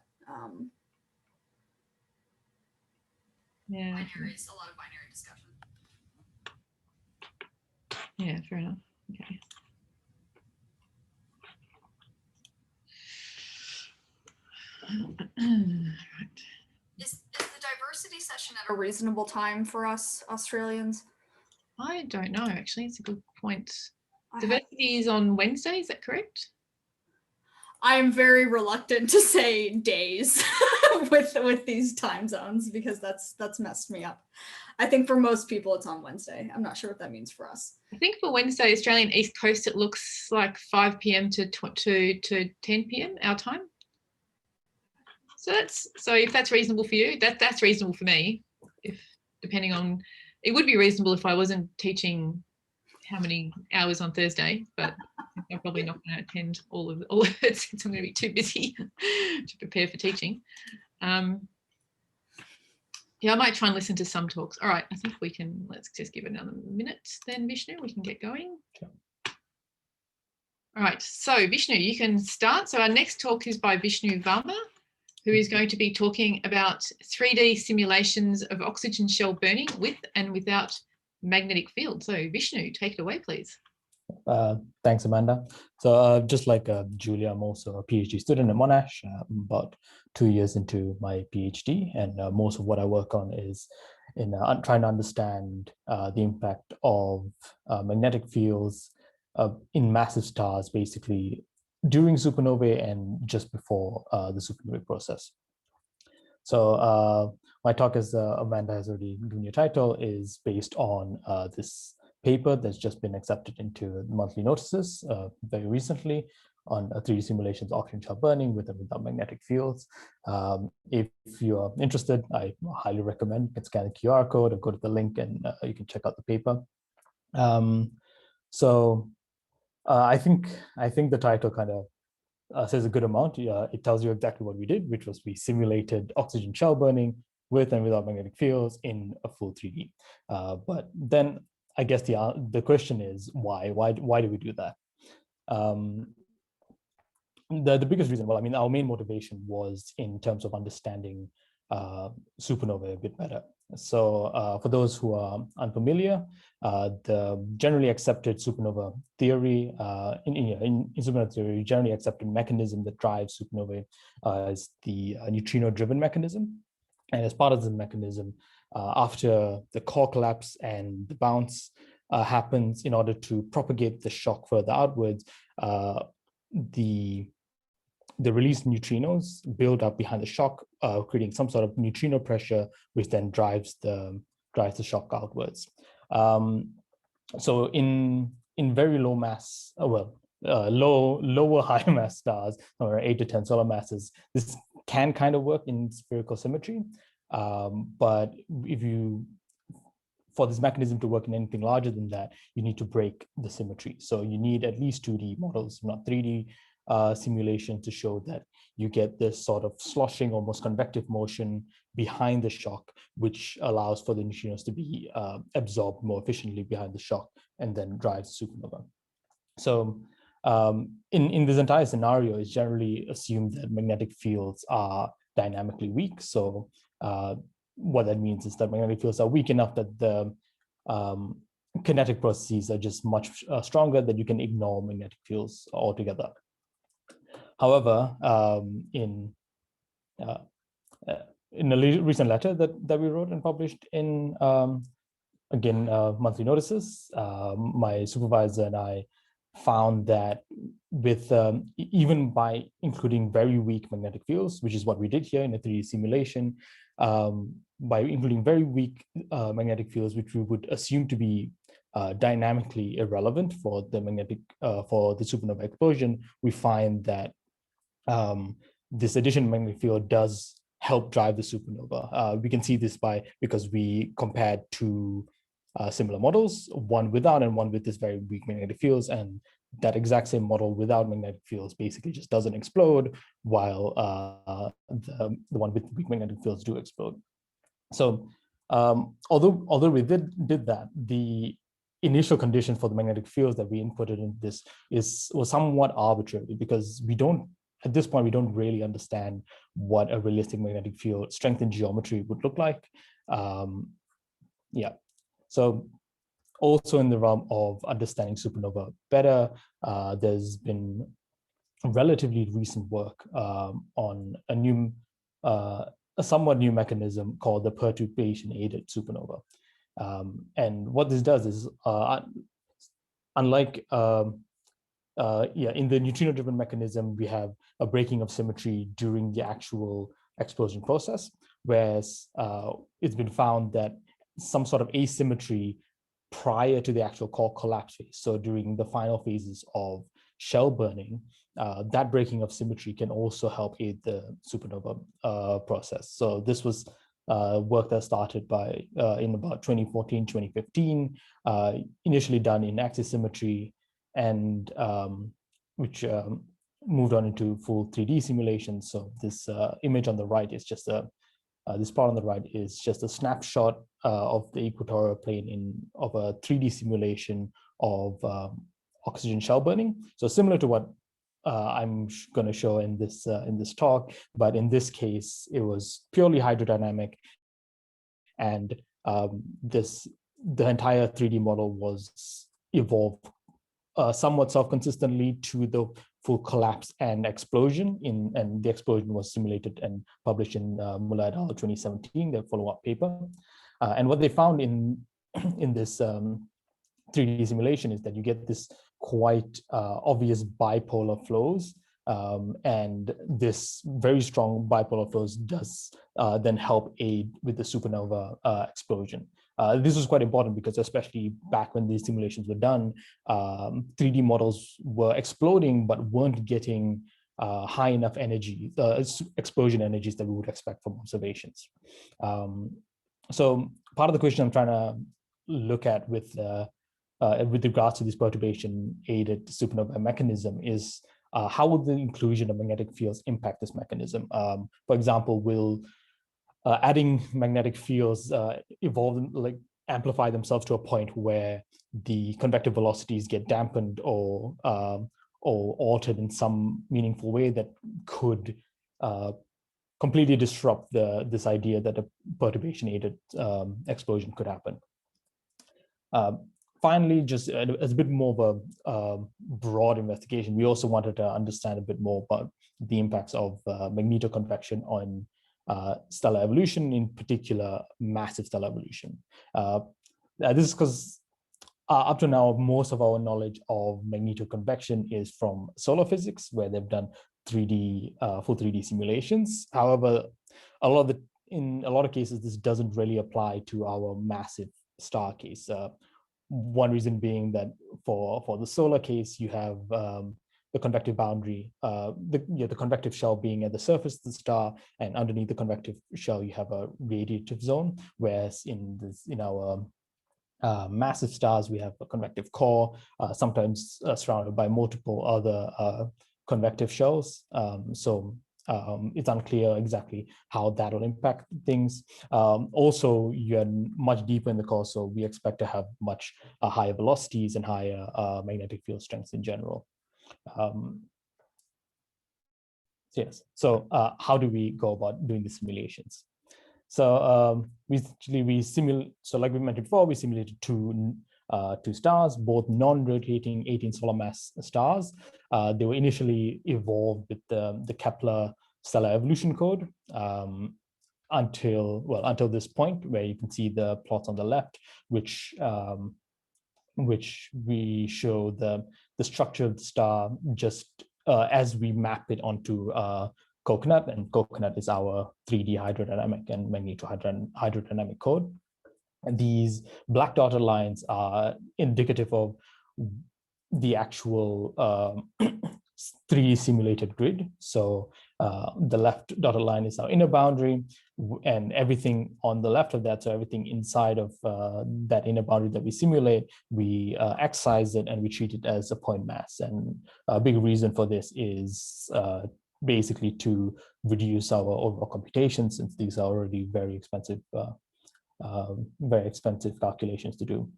Yeah. Binaries, a lot of binary discussion. Yeah, fair enough. Okay. Right. Is the diversity session at a reasonable time for us Australians? I don't know, actually. It's a good point. Diversity is on Wednesday, is that correct? I am very reluctant to say days with these time zones because that's messed me up. I think for most people it's on Wednesday. I'm not sure what that means for us. I think for Wednesday, Australian East Coast, it looks like 5 p.m. to 10 p.m. our time. So if that's reasonable for you, that's reasonable for me. If depending on, it would be reasonable if I wasn't teaching how many hours on Thursday, but I'm probably not going to attend all of it since I'm going to be too busy to prepare for teaching. Yeah, I might try and listen to some talks. All right, I think we can, let's just give it another minute then, Vishnu, we can get going. Sure. All right, so Vishnu, you can start. So our next talk is by Vishnu Varma, who is going to be talking about 3D simulations of oxygen shell burning with and without magnetic field. So Vishnu, take it away, please. Thanks, Amanda. So just like Giulia, I'm also a PhD student at Monash, about 2 years into my PhD, and most of what I work on is in trying to understand the impact of magnetic fields in massive stars, basically during supernovae and just before the supernovae process. So my talk, as Amanda has already given you a title, is based on this paper that's just been accepted into monthly notices very recently on 3D simulations of oxygen shell burning with and without magnetic fields. If you are interested, I highly recommend you can scan the QR code or go to the link and you can check out the paper. I think the title kind of says a good amount. It tells you exactly what we did, which was we simulated oxygen shell burning with and without magnetic fields in a full 3D. But then I guess the question is why do we do that? The biggest reason, well, I mean, our main motivation was in terms of understanding supernovae a bit better. So for those who are unfamiliar, the generally accepted supernova theory, in supernova theory, generally accepted mechanism that drives supernovae is the neutrino-driven mechanism. And as part of the mechanism, after the core collapse and the bounce happens, in order to propagate the shock further outwards, the released neutrinos build up behind the shock, creating some sort of neutrino pressure, which then drives the shock outwards. So in very low mass, lower high mass stars, or 8 to 10 solar masses, this can kind of work in spherical symmetry. But for this mechanism to work in anything larger than that, you need to break the symmetry. So you need at least 2D models, not 3D simulation, to show that you get this sort of sloshing, almost convective motion behind the shock, which allows for the neutrinos to be absorbed more efficiently behind the shock and then drives supernova. So in this entire scenario, it's generally assumed that magnetic fields are dynamically weak. So what that means is that magnetic fields are weak enough that the kinetic processes are just much stronger, that you can ignore magnetic fields altogether. However, in a recent letter that we wrote and published in, again, monthly notices, my supervisor and I found that with even by including very weak magnetic fields, which is what we did here in a 3D simulation, by including very weak magnetic fields, which we would assume to be dynamically irrelevant for the supernova explosion, we find that this additional magnetic field does help drive the supernova. We can see this because we compared two similar models, one without and one with this very weak magnetic fields, and that exact same model without magnetic fields basically just doesn't explode, while the one with weak magnetic fields do explode. So although we did that, the initial condition for the magnetic fields that we inputted in this was somewhat arbitrary, because at this point we don't really understand what a realistic magnetic field strength and geometry would look like. So also in the realm of understanding supernova better, there's been relatively recent work on a somewhat new mechanism called the perturbation-aided supernova. And what this does is, unlike in the neutrino-driven mechanism, we have a breaking of symmetry during the actual explosion process, whereas it's been found that some sort of asymmetry prior to the actual core collapse phase, so during the final phases of shell burning, that breaking of symmetry can also help aid the supernova process. So this was work that started by in about 2014, 2015, initially done in axis symmetry, and which moved on into full 3D simulations. So this image on the right is just this part on the right is just a snapshot of the equatorial plane of a 3D simulation of oxygen shell burning. So similar to what I'm going to show in this talk, but in this case, it was purely hydrodynamic, and the entire 3D model was evolved somewhat self-consistently to the full collapse and explosion and the explosion was simulated and published in Muller et al. 2017, their follow-up paper. And what they found in this 3D simulation is that you get this quite obvious bipolar flows, and this very strong bipolar flows does then help aid with the supernova explosion. This was quite important because especially back when these simulations were done, 3D models were exploding but weren't getting high enough energy, explosion energies that we would expect from observations. So part of the question I'm trying to look at with regards to this perturbation-aided supernova mechanism is how would the inclusion of magnetic fields impact this mechanism? For example, will adding magnetic fields amplify themselves to a point where the convective velocities get dampened or altered in some meaningful way that could completely disrupt this idea that a perturbation-aided explosion could happen. Finally, just as a bit more of a broad investigation, we also wanted to understand a bit more about the impacts of magnetoconvection on stellar evolution, in particular massive stellar evolution. This is because up to now, most of our knowledge of magnetoconvection is from solar physics, where they've done full 3D simulations. However, in a lot of cases, this doesn't really apply to our massive star case. One reason being that for the solar case, you have the convective boundary, the convective shell being at the surface of the star, and underneath the convective shell, you have a radiative zone. Whereas in our massive stars, we have a convective core, sometimes surrounded by multiple other convective shells. It's unclear exactly how that will impact things. Also, you're much deeper in the core, so we expect to have much higher velocities and higher magnetic field strengths in general. Yes. So how do we go about doing the simulations? So so like we mentioned before, we simulated two stars, both non-rotating 18 solar mass stars. They were initially evolved with the Kepler stellar evolution code until this point, where you can see the plots on the left, which we show the structure of the star just as we map it onto Coconut, and Coconut is our 3D hydrodynamic and magnetohydrodynamic code. And these black dotted lines are indicative of the actual 3D simulated grid. So the left dotted line is our inner boundary, and everything on the left of that, so everything inside of that inner boundary that we simulate, we excise it and we treat it as a point mass. And a big reason for this is basically to reduce our overall computation, since these are already very expensive calculations to do.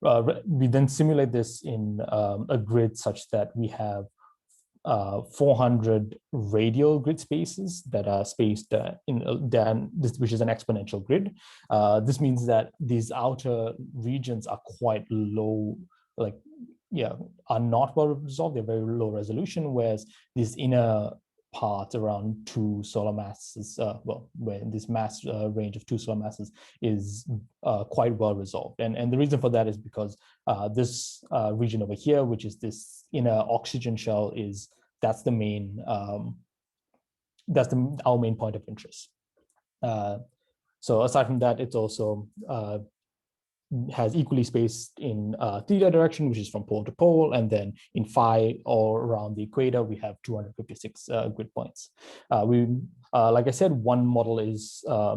We then simulate this in a grid such that we have 400 radial grid spaces that are spaced which is an exponential grid. This means that these outer regions are quite low, are not well resolved. They're very low resolution, whereas these inner parts around two solar masses, where this mass range of two solar masses is quite well resolved. And the reason for that is because this region over here, which is this inner oxygen shell, that's our main point of interest. So aside from that, it's also has equally spaced in theta direction, which is from pole to pole, and then in phi or around the equator, we have 256 grid points. Like I said, one model is, I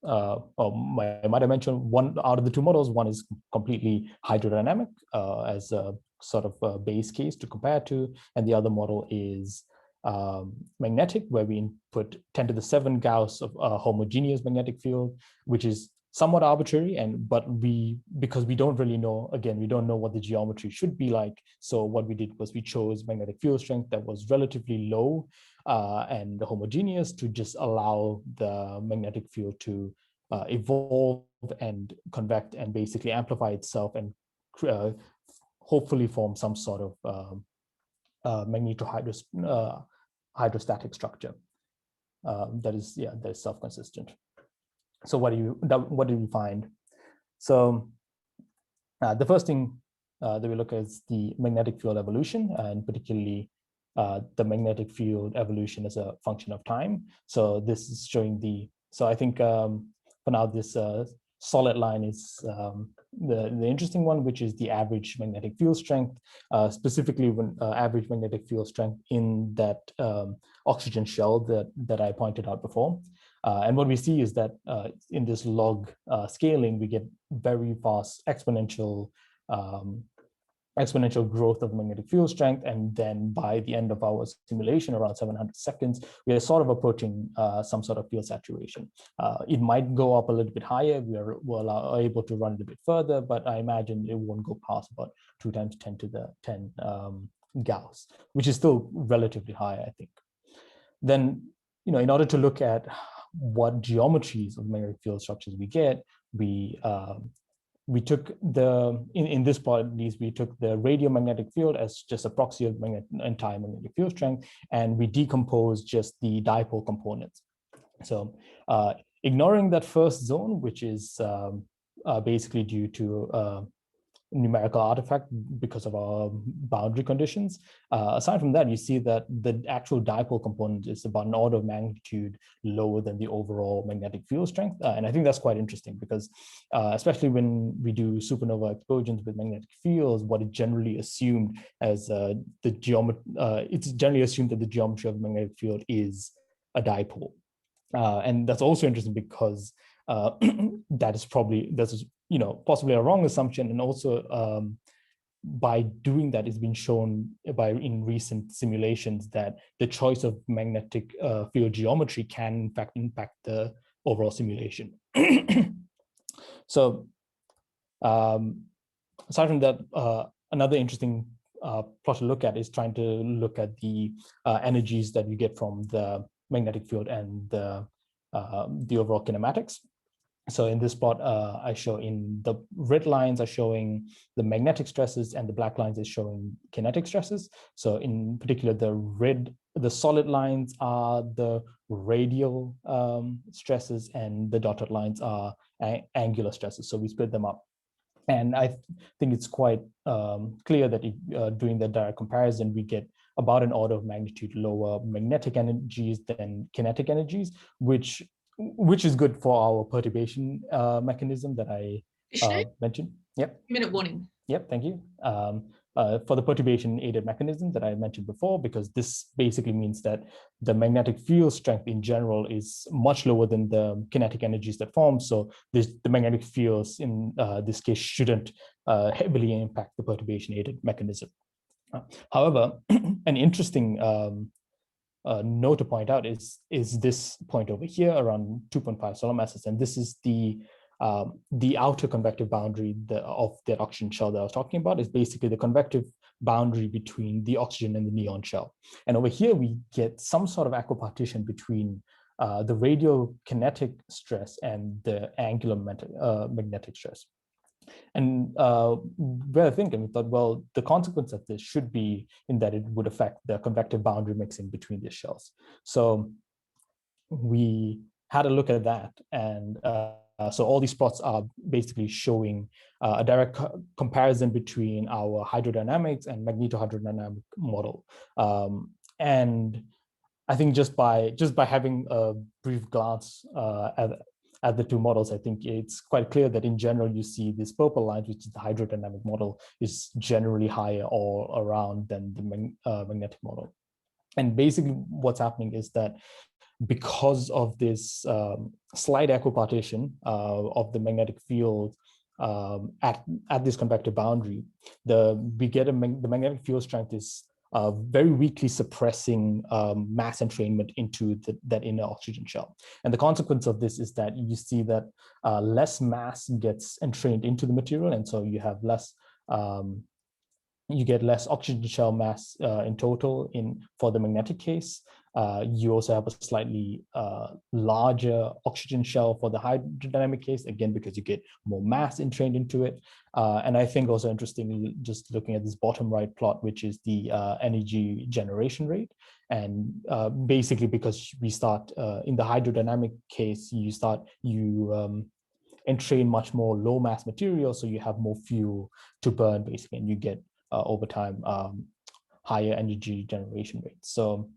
might have mentioned, one out of the two models, one is completely hydrodynamic as a sort of a base case to compare to, and the other model is magnetic, where we input 10 to the 7 Gauss of a homogeneous magnetic field, which is somewhat arbitrary, but because we don't really know, again, we don't know what the geometry should be like. So what we did was we chose magnetic field strength that was relatively low and homogeneous to just allow the magnetic field to evolve and convect and basically amplify itself and hopefully form some sort of hydrostatic structure that is self-consistent. So what do we find? So the first thing that we look at is the magnetic field evolution, and particularly the magnetic field evolution as a function of time. So this is showing so I think for now this solid line is the interesting one, which is the average magnetic field strength, specifically when average magnetic field strength in that oxygen shell that I pointed out before. And what we see is that in this log scaling, we get very fast exponential growth of magnetic field strength. And then by the end of our simulation, around 700 seconds, we are sort of approaching some sort of field saturation. It might go up a little bit higher. We're able to run it a bit further, but I imagine it won't go past about 2 times 10 to the 10 Gauss, which is still relatively high, I think. Then, in order to look at what geometries of magnetic field structures we get, we took in this part at least, we took the radiomagnetic field as just a proxy of entire magnetic field strength, and we decomposed just the dipole components. So ignoring that first zone, which is basically due to numerical artifact because of our boundary conditions. Aside from that, you see that the actual dipole component is about an order of magnitude lower than the overall magnetic field strength. And I think that's quite interesting because especially when we do supernova explosions with magnetic fields, what is generally assumed as it's generally assumed that the geometry of the magnetic field is a dipole. And that's also interesting because that is possibly a wrong assumption, and also by doing that, it's been shown in recent simulations that the choice of magnetic field geometry can in fact impact the overall simulation. So aside from that, another interesting plot to look at is trying to look at the energies that you get from the magnetic field and the overall kinematics. So in this plot, I show in the red lines are showing the magnetic stresses and the black lines is showing kinetic stresses. So in particular, the solid lines are the radial stresses and the dotted lines are angular stresses. So we split them up. And I think it's quite clear that doing the direct comparison, we get about an order of magnitude lower magnetic energies than kinetic energies, which is good for our perturbation mechanism that I mentioned. Yep. Minute warning. Yep, thank you. For the perturbation aided mechanism that I mentioned before, because this basically means that the magnetic field strength in general is much lower than the kinetic energies that form. So the magnetic fields in this case shouldn't heavily impact the perturbation aided mechanism. However, an interesting note to point out is this point over here around 2.5 solar masses, and this is the outer convective boundary of that oxygen shell that I was talking about. Is basically the convective boundary between the oxygen and the neon shell. And over here we get some sort of equipartition between the radial kinetic stress and the angular magnetic stress. And we're thinking, we thought, well, the consequence of this should be in that it would affect the convective boundary mixing between these shells. So we had a look at that, and so all these plots are basically showing a direct comparison between our hydrodynamics and magnetohydrodynamic model. And I think just by having a brief glance at the two models, I think it's quite clear that in general, you see this purple line, which is the hydrodynamic model, is generally higher all around than the magnetic model. And basically what's happening is that because of this slight equipartition of the magnetic field at this convective boundary, the magnetic field strength is very weakly suppressing mass entrainment into that inner oxygen shell. And the consequence of this is that you see that less mass gets entrained into the material, and so you have less, you get less oxygen shell mass in total for the magnetic case. You also have a slightly larger oxygen shell for the hydrodynamic case, again, because you get more mass entrained into it. And I think also interestingly, just looking at this bottom right plot, which is the energy generation rate. And basically because we start in the hydrodynamic case, you entrain much more low mass material, so you have more fuel to burn basically, and you get over time higher energy generation rates. So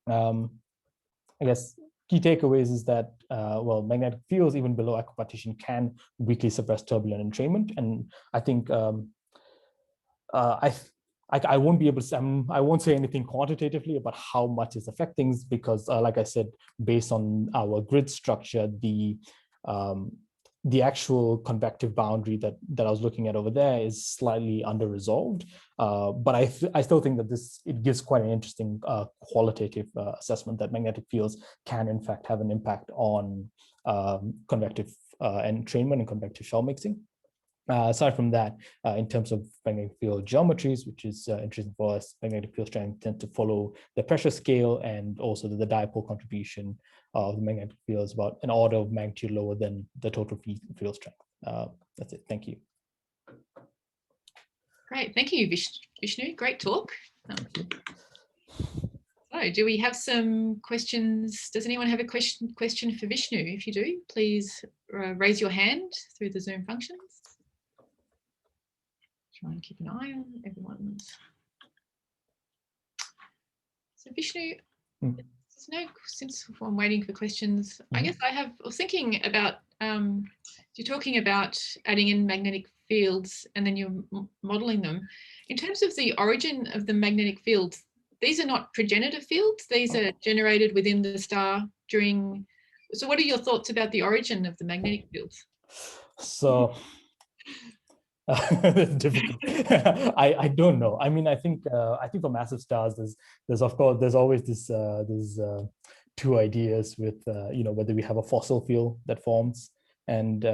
I guess key takeaways is that, well, magnetic fields, even below equipartition, can weakly suppress turbulent entrainment. And I think I won't be able to say, I won't say anything quantitatively about how much it's affecting, because like I said, based on our grid structure, the actual convective boundary that I was looking at over there is slightly under-resolved. But I still think that it gives quite an interesting qualitative assessment that magnetic fields can in fact have an impact on convective entrainment and convective shell mixing. Aside from that, in terms of magnetic field geometries, which is interesting for us, magnetic field strength tend to follow the pressure scale, and also the dipole contribution of the magnetic field is about an order of magnitude lower than the total field strength. That's it. Thank you. Great. Thank you, Vishnu. Great talk. So do we have some questions? Does anyone have a question for Vishnu? If you do, please raise your hand through the Zoom functions. Try and keep an eye on everyone's. So Vishnu, since I'm waiting for questions, I guess I was thinking about, you're talking about adding in magnetic fields and then you're modeling them. In terms of the origin of the magnetic fields, these are not progenitor fields, these are generated within the star during, so what are your thoughts about the origin of the magnetic fields? So, difficult. I don't know. I mean, I think for massive stars, there's always this two ideas with whether we have a fossil field that forms and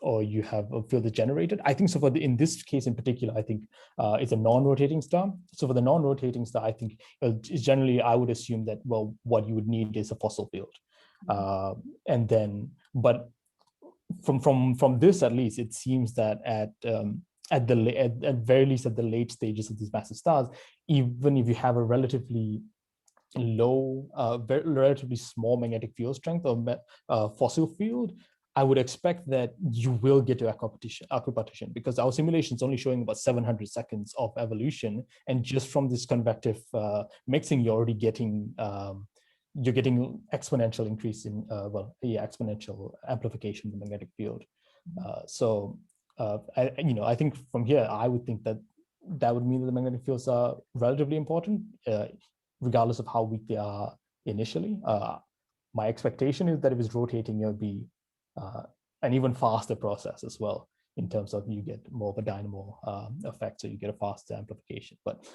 or you have a field that's generated. I think so. In this case in particular, I think it's a non-rotating star. So for the non-rotating star, I think generally I would assume that, well, what you would need is a fossil field, and then but. From this, at least, it seems that at very least at the late stages of these massive stars, even if you have a relatively low, relatively small magnetic field strength or fossil field, I would expect that you will get to equipartition, because our simulation is only showing about 700 seconds of evolution, and just from this convective mixing, you're already getting exponential increase in exponential amplification of the magnetic field. I think from here I would think that would mean that the magnetic fields are relatively important, regardless of how weak they are initially. My expectation is that if it's rotating, it would be an even faster process as well, in terms of you get more of a dynamo effect, so you get a faster amplification. But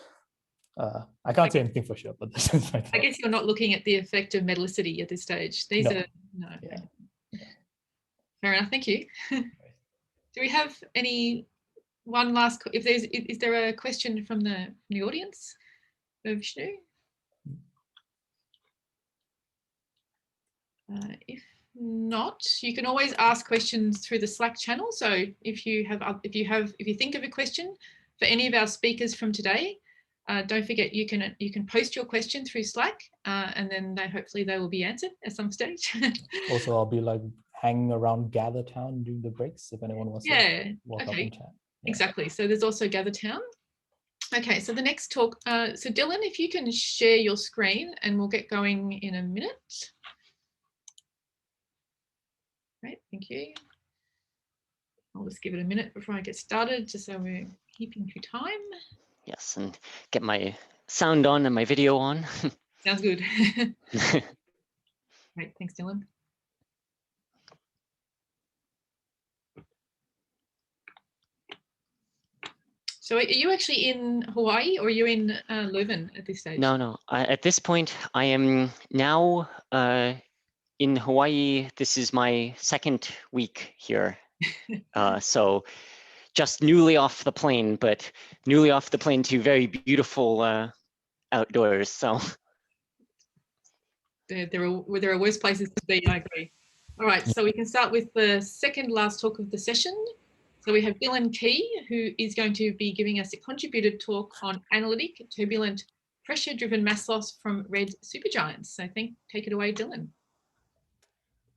I can't say anything for sure, but this is my thought. I guess you're not looking at the effect of metallicity at this stage. These are no. Yeah. Fair enough. Thank you. Do we have one last? Is there a question from the audience for Vishnu? If not, you can always ask questions through the Slack channel. So if you think of a question for any of our speakers from today, don't forget you can post your question through Slack, and then hopefully they will be answered at some stage. Also, I'll be like hanging around Gather Town during the breaks if anyone wants to walk up and chat. Yeah. Exactly. So there's also Gather Town. Okay, so the next talk, so Dylan, if you can share your screen and we'll get going in a minute. Thank you. I'll just give it a minute before I get started, just so we're keeping to time. Yes, and get my sound on and my video on. Sounds good. Great, thanks, Dylan. So are you actually in Hawaii or are you in Leuven at this stage? No. At this point, I am now in Hawaii. This is my second week here. So just newly off the plane, but newly off the plane to very beautiful outdoors. So there are worse places to be, I agree. All right, so we can start with the second last talk of the session. So we have Dylan Key, who is going to be giving us a contributed talk on analytic turbulent pressure-driven mass loss from red supergiants. So take it away, Dylan.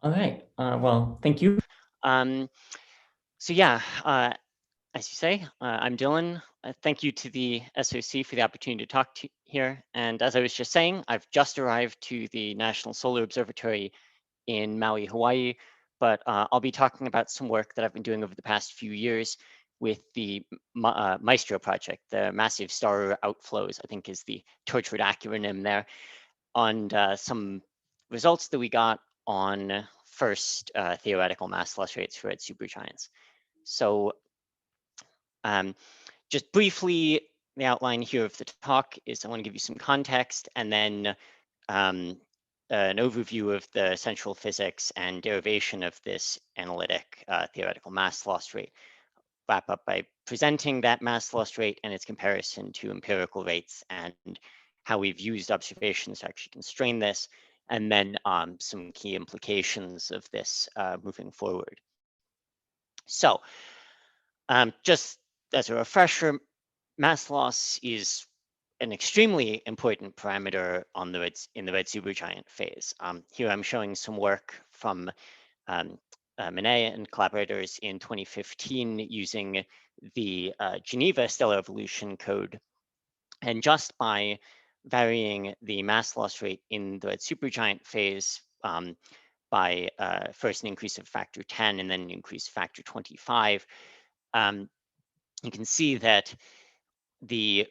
All right. Well, thank you. So yeah, as you say, I'm Dylan. Thank you to the SOC for the opportunity to talk to here. And as I was just saying, I've just arrived to the National Solar Observatory in Maui, Hawaii, but I'll be talking about some work that I've been doing over the past few years with the Maestro project, the massive star outflows, I think is the tortured acronym there, on some results that we got on first theoretical mass loss rates for red supergiants. So just briefly, the outline here of the talk is I want to give you some context and then an overview of the central physics and derivation of this analytic theoretical mass loss rate. Wrap up by presenting that mass loss rate and its comparison to empirical rates and how we've used observations to actually constrain this, and then some key implications of this moving forward. So just as a refresher, mass loss is an extremely important parameter on in the red supergiant phase. Here I'm showing some work from Manet and collaborators in 2015 using the Geneva stellar evolution code. And just by varying the mass loss rate in the red supergiant phase by first an increase of factor 10 and then an increase factor 25, you can see that the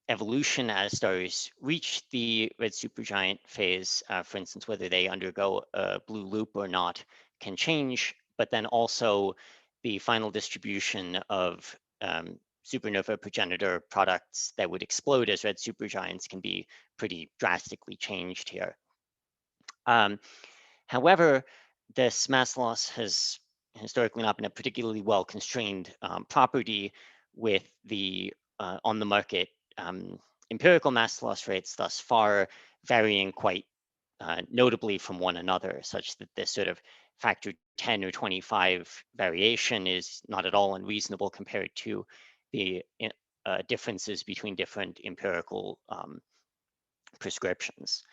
evolution as stars reach the red supergiant phase, for instance, whether they undergo a blue loop or not, can change, but then also the final distribution of supernova progenitor products that would explode as red supergiants can be pretty drastically changed here. However, this mass loss has historically not been a particularly well constrained property, with the on the market empirical mass loss rates thus far varying quite notably from one another, such that this sort of factor 10 or 25 variation is not at all unreasonable compared to the differences between different empirical prescriptions.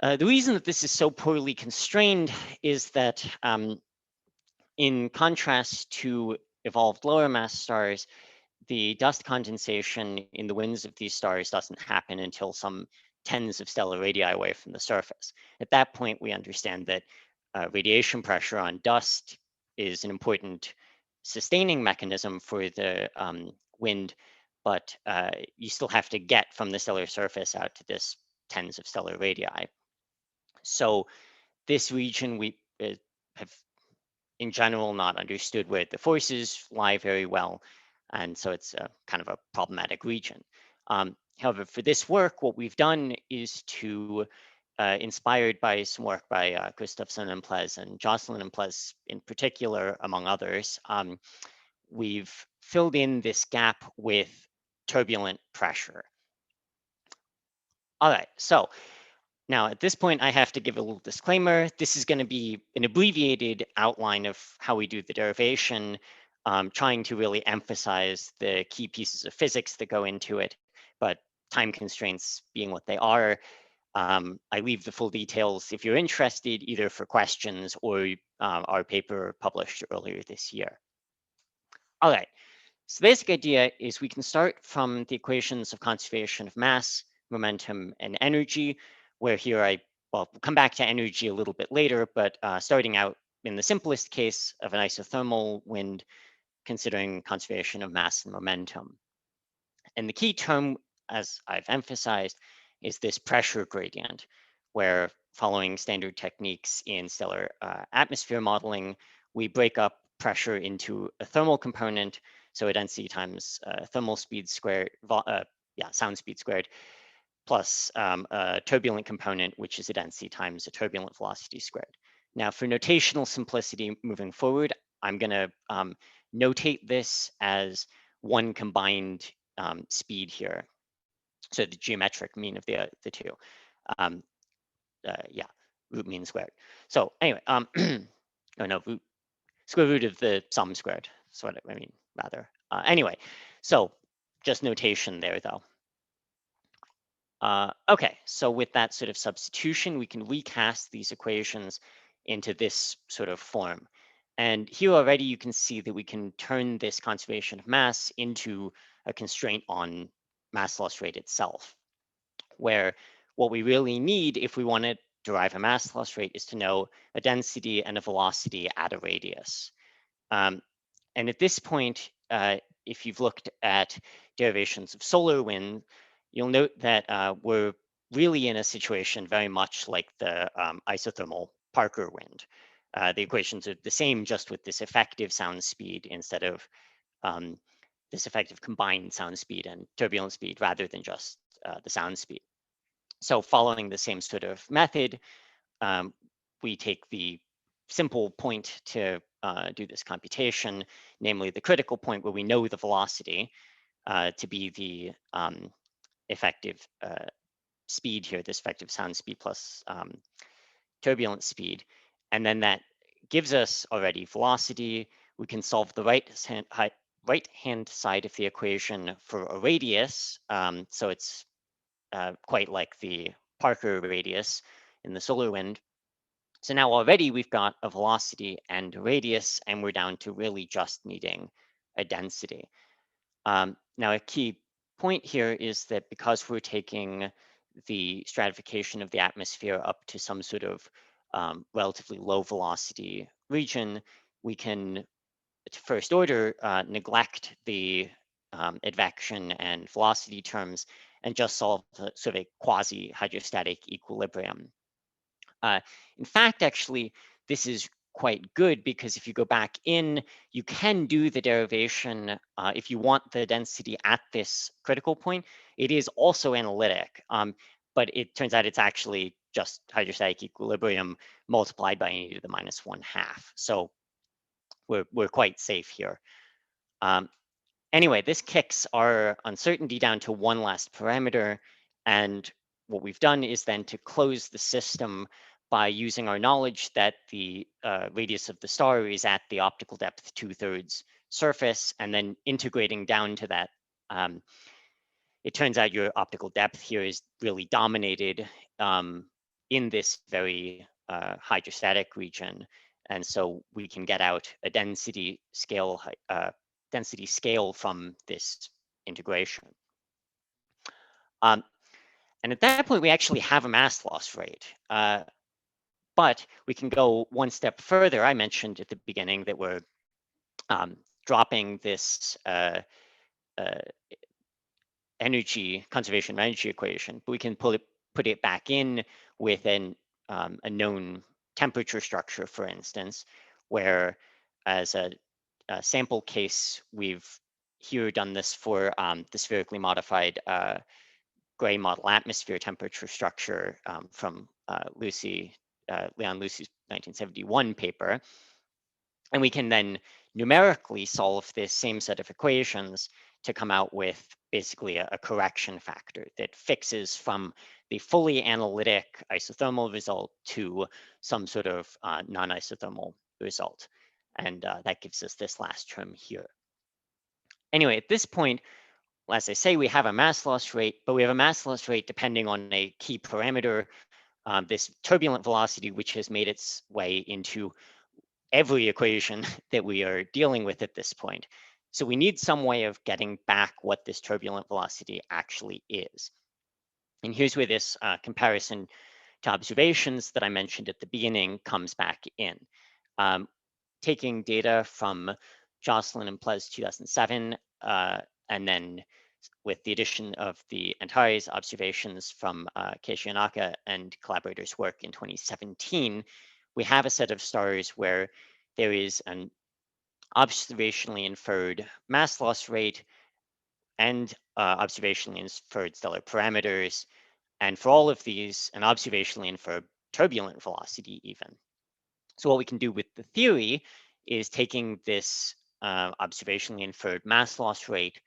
The reason that this is so poorly constrained is that in contrast to evolved lower mass stars, the dust condensation in the winds of these stars doesn't happen until some tens of stellar radii away from the surface. At that point, we understand that radiation pressure on dust is an important sustaining mechanism for the wind, but you still have to get from the stellar surface out to this tens of stellar radii. So this region we have in general not understood where the forces lie very well, and so it's kind of a problematic region. However, for this work, what we've done is to, inspired by some work by Gustafsson and Ples and Jocelyn and Ples in particular, among others, we've filled in this gap with turbulent pressure. All right, so now at this point, I have to give a little disclaimer. This is going to be an abbreviated outline of how we do the derivation, trying to really emphasize the key pieces of physics that go into it, but time constraints being what they are, I leave the full details if you're interested, either for questions or our paper published earlier this year. All right, so the basic idea is we can start from the equations of conservation of mass, momentum, and energy, where here I well, we'll come back to energy a little bit later, but starting out in the simplest case of an isothermal wind, considering conservation of mass and momentum. And the key term, as I've emphasized, is this pressure gradient, where following standard techniques in stellar atmosphere modeling, we break up pressure into a thermal component, so a density times thermal speed squared, sound speed squared, plus a turbulent component, which is a density times a turbulent velocity squared. Now, for notational simplicity moving forward, I'm going to notate this as one combined speed here. So the geometric mean of the two. Root mean squared. So anyway, square root of the sum squared. That's what I mean, rather. Anyway, so just notation there, though. Okay, so with that sort of substitution, we can recast these equations into this sort of form. And here already you can see that we can turn this conservation of mass into a constraint on mass loss rate itself, where what we really need if we want to derive a mass loss rate is to know a density and a velocity at a radius. And at this point, if you've looked at derivations of solar wind, you'll note that we're really in a situation very much like the isothermal Parker wind. The equations are the same, just with this effective sound speed instead of this effective combined sound speed and turbulent speed rather than just the sound speed. So following the same sort of method, we take the simple point to do this computation, namely the critical point where we know the velocity to be the effective speed here, this effective sound speed plus turbulent speed. And then that gives us already velocity. We can solve the right-hand side of the equation for a radius. So it's quite like the Parker radius in the solar wind. So now already we've got a velocity and a radius, and we're down to really just needing a density. Now, a key point here is that because we're taking the stratification of the atmosphere up to some sort of relatively low velocity region, we can, to first order, neglect the advection and velocity terms and just solve sort of a quasi-hydrostatic equilibrium. In fact, actually, this is quite good because if you go back in, you can do the derivation if you want the density at this critical point. It is also analytic, but it turns out it's actually just hydrostatic equilibrium multiplied by e to the -1/2. So we're quite safe here. Anyway, this kicks our uncertainty down to one last parameter. And what we've done is then to close the system by using our knowledge that the radius of the star is at the optical depth 2/3 surface, and then integrating down to that. It turns out your optical depth here is really dominated in this very hydrostatic region. And so we can get out a density scale from this integration. And at that point, we actually have a mass loss rate. But we can go one step further. I mentioned at the beginning that we're dropping this conservation of energy equation, but we can put it back in with a known temperature structure, for instance, where as a sample case, we've here done this for the spherically modified gray model atmosphere temperature structure from Leon Lucy's 1971 paper. And we can then numerically solve this same set of equations to come out with basically a correction factor that fixes from the fully analytic isothermal result to some sort of non-isothermal result. And that gives us this last term here. Anyway, at this point, as I say, we have a mass loss rate, but we have a mass loss rate depending on a key parameter, this turbulent velocity, which has made its way into every equation that we are dealing with at this point. So we need some way of getting back what this turbulent velocity actually is. And here's where this comparison to observations that I mentioned at the beginning comes back in. Taking data from Jocelyn and Plez 2007, and then with the addition of the Antares observations from Keiichi Onaka and collaborators' work in 2017, we have a set of stars where there is an observationally inferred mass loss rate and observationally inferred stellar parameters. And for all of these, an observationally inferred turbulent velocity even. So what we can do with the theory is taking this observationally inferred mass loss rate,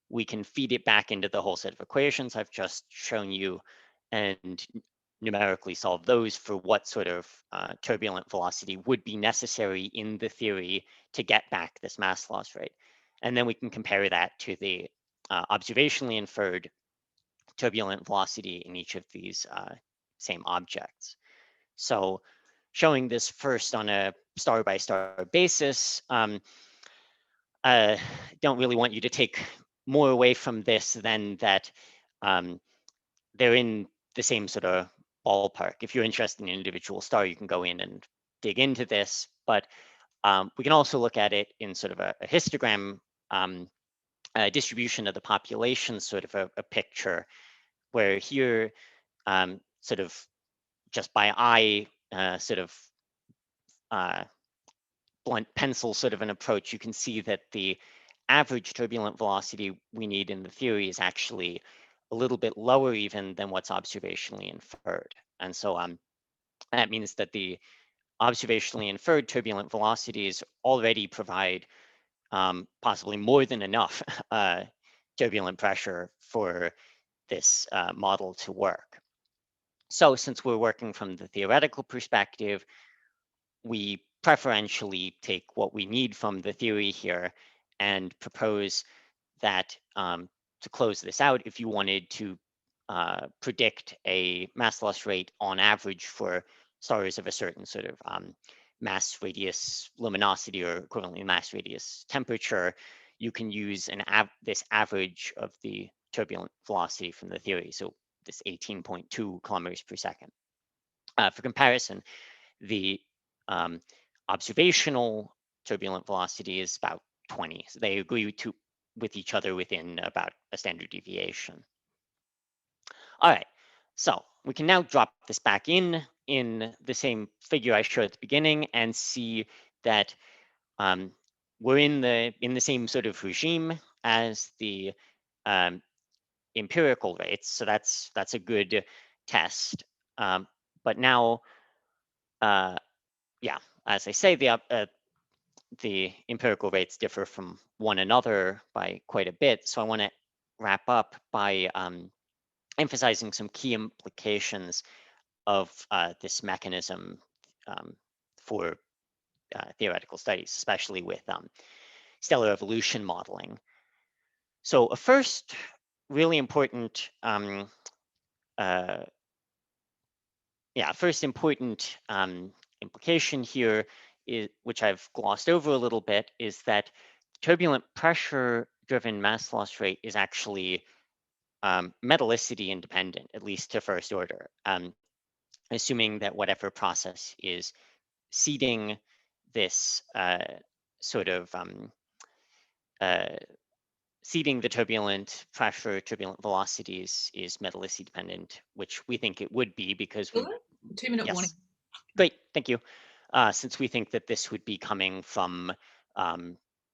we can feed it back into the whole set of equations I've just shown you and numerically solve those for what sort of turbulent velocity would be necessary in the theory to get back this mass loss rate. And then we can compare that to the observationally inferred turbulent velocity in each of these same objects. So showing this first on a star by star basis, don't really want you to take more away from this than that they're in the same sort of ballpark. If you're interested in an individual star, you can go in and dig into this, but we can also look at it in sort of a histogram distribution of the population, sort of a picture, where here sort of just by eye sort of blunt pencil sort of an approach, you can see that the average turbulent velocity we need in the theory is actually a little bit lower even than what's observationally inferred. And so that means that the observationally inferred turbulent velocities already provide possibly more than enough turbulent pressure for this model to work. So since we're working from the theoretical perspective, we preferentially take what we need from the theory here and propose that to close this out, if you wanted to predict a mass loss rate on average for stars of a certain sort of mass radius luminosity or equivalently mass radius temperature, you can use this average of the turbulent velocity from the theory. So this 18.2 kilometers per second. For comparison, the observational turbulent velocity is about 20. So they agree with each other within about a standard deviation. All right, so we can now drop this back in the same figure I showed at the beginning and see that we're in the same sort of regime as the empirical rates. So that's a good test. But now, yeah, as I say, the empirical rates differ from one another by quite a bit. So I want to wrap up by emphasizing some key implications of this mechanism for theoretical studies, especially with stellar evolution modeling. So a first really important implication here, which I've glossed over a little bit, is that turbulent pressure-driven mass loss rate is actually metallicity independent, at least to first order, assuming that whatever process is seeding this sort of seeding the turbulent pressure, turbulent velocities is metallicity dependent, which we think it would be because we. 2-minute warning. Great, thank you. Since we think that this would be coming from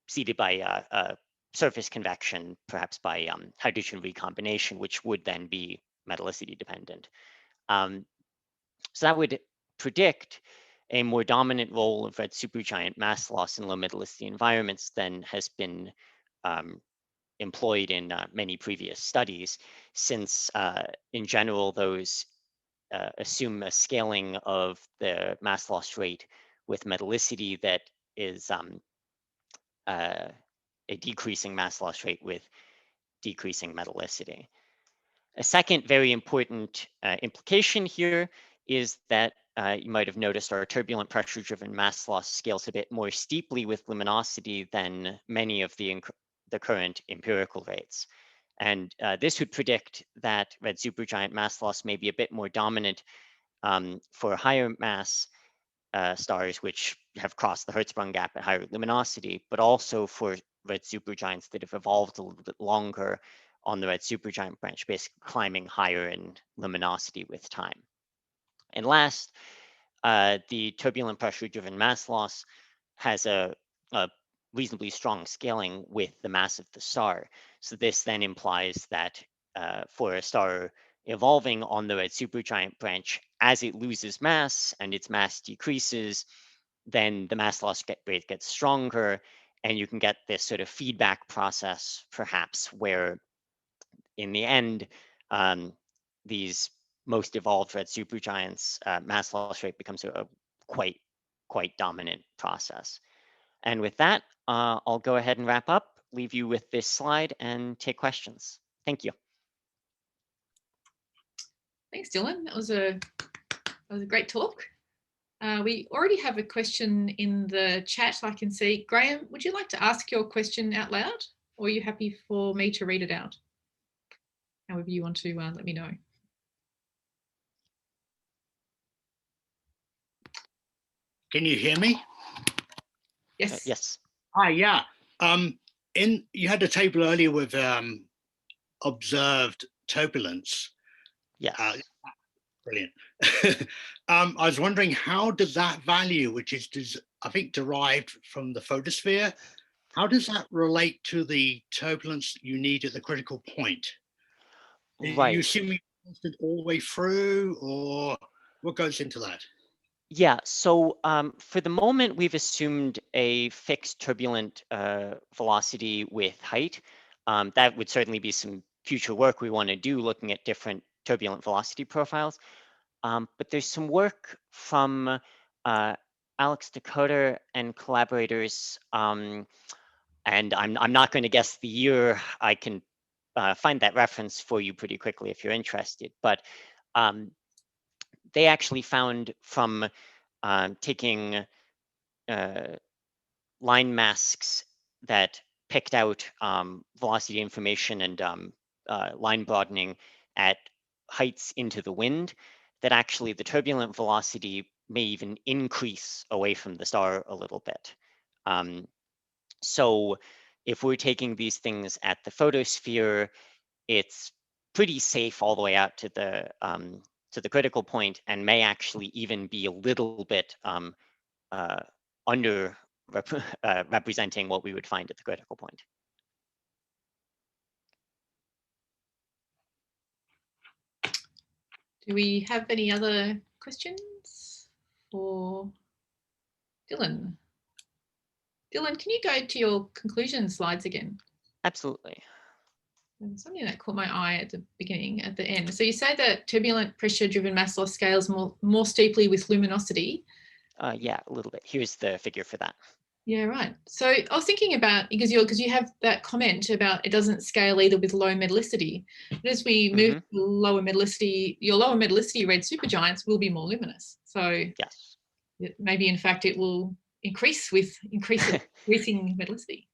seeded by surface convection, perhaps by hydrogen recombination, which would then be metallicity dependent. So that would predict a more dominant role of red supergiant mass loss in low metallicity environments than has been employed in many previous studies, since in general those assume a scaling of the mass loss rate with metallicity that is a decreasing mass loss rate with decreasing metallicity. A second very important implication here is that you might have noticed our turbulent pressure-driven mass loss scales a bit more steeply with luminosity than many of the current empirical rates. And this would predict that red supergiant mass loss may be a bit more dominant for higher mass stars, which have crossed the Hertzsprung gap at higher luminosity, but also for red supergiants that have evolved a little bit longer on the red supergiant branch, basically climbing higher in luminosity with time. And last, the turbulent pressure-driven mass loss has a reasonably strong scaling with the mass of the star. So this then implies that for a star evolving on the red supergiant branch, as it loses mass and its mass decreases, then the mass loss rate gets stronger, and you can get this sort of feedback process, perhaps, where in the end, these most evolved red supergiants, mass loss rate becomes a quite dominant process. And with that, I'll go ahead and wrap up, leave you with this slide, and take questions. Thank you. Thanks, Dylan. That was a great talk. We already have a question in the chat I can see. Graham, would you like to ask your question out loud, or are you happy for me to read it out? However you want to let me know. Can you hear me? Yes. Yes. Hi, yeah. You had a table earlier with observed turbulence. Yes. Brilliant. I was wondering, how does that value, which is I think derived from the photosphere, how does that relate to the turbulence you need at the critical point? Right. You assume you it all the way through, or what goes into that? Yeah, so for the moment, we've assumed a fixed turbulent velocity with height. That would certainly be some future work we want to do looking at different turbulent velocity profiles. But there's some work from Alex Dakota and collaborators, and I'm not going to guess the year. I can find that reference for you pretty quickly if you're interested. But they actually found from taking line masks that picked out velocity information and line broadening at heights into the wind, that actually the turbulent velocity may even increase away from the star a little bit. So if we're taking these things at the photosphere, it's pretty safe all the way out to the critical point, and may actually even be a little bit under representing what we would find at the critical point. Do we have any other questions for Dylan? Dylan, can you go to your conclusion slides again? Absolutely. There's something that caught my eye at the beginning, at the end. So you say that turbulent pressure-driven mass loss scales more steeply with luminosity. Yeah, a little bit. Here's the figure for that. Yeah, right. So I was thinking about, because you have that comment about it doesn't scale either with low metallicity. But as we move to lower metallicity, your lower metallicity red supergiants will be more luminous. So yes, maybe in fact it will increase with increasing metallicity.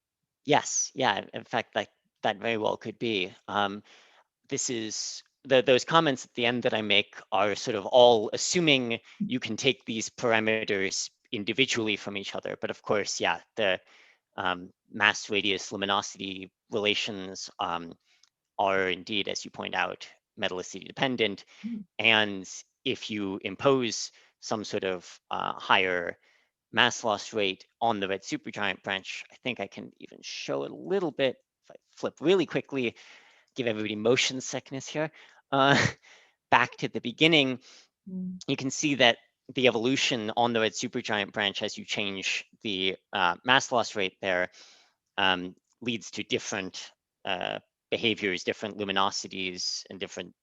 Yes, yeah. In fact, that very well could be. This is those comments at the end that I make are sort of all assuming you can take these parameters individually from each other. But of course, yeah, the mass radius luminosity relations are indeed, as you point out, metallicity dependent. And if you impose some sort of higher mass loss rate on the red supergiant branch, I think I can even show it a little bit if I flip really quickly, give everybody motion sickness here. Back to the beginning, you can see that the evolution on the red supergiant branch as you change the mass loss rate there leads to different behaviors, different luminosities, and different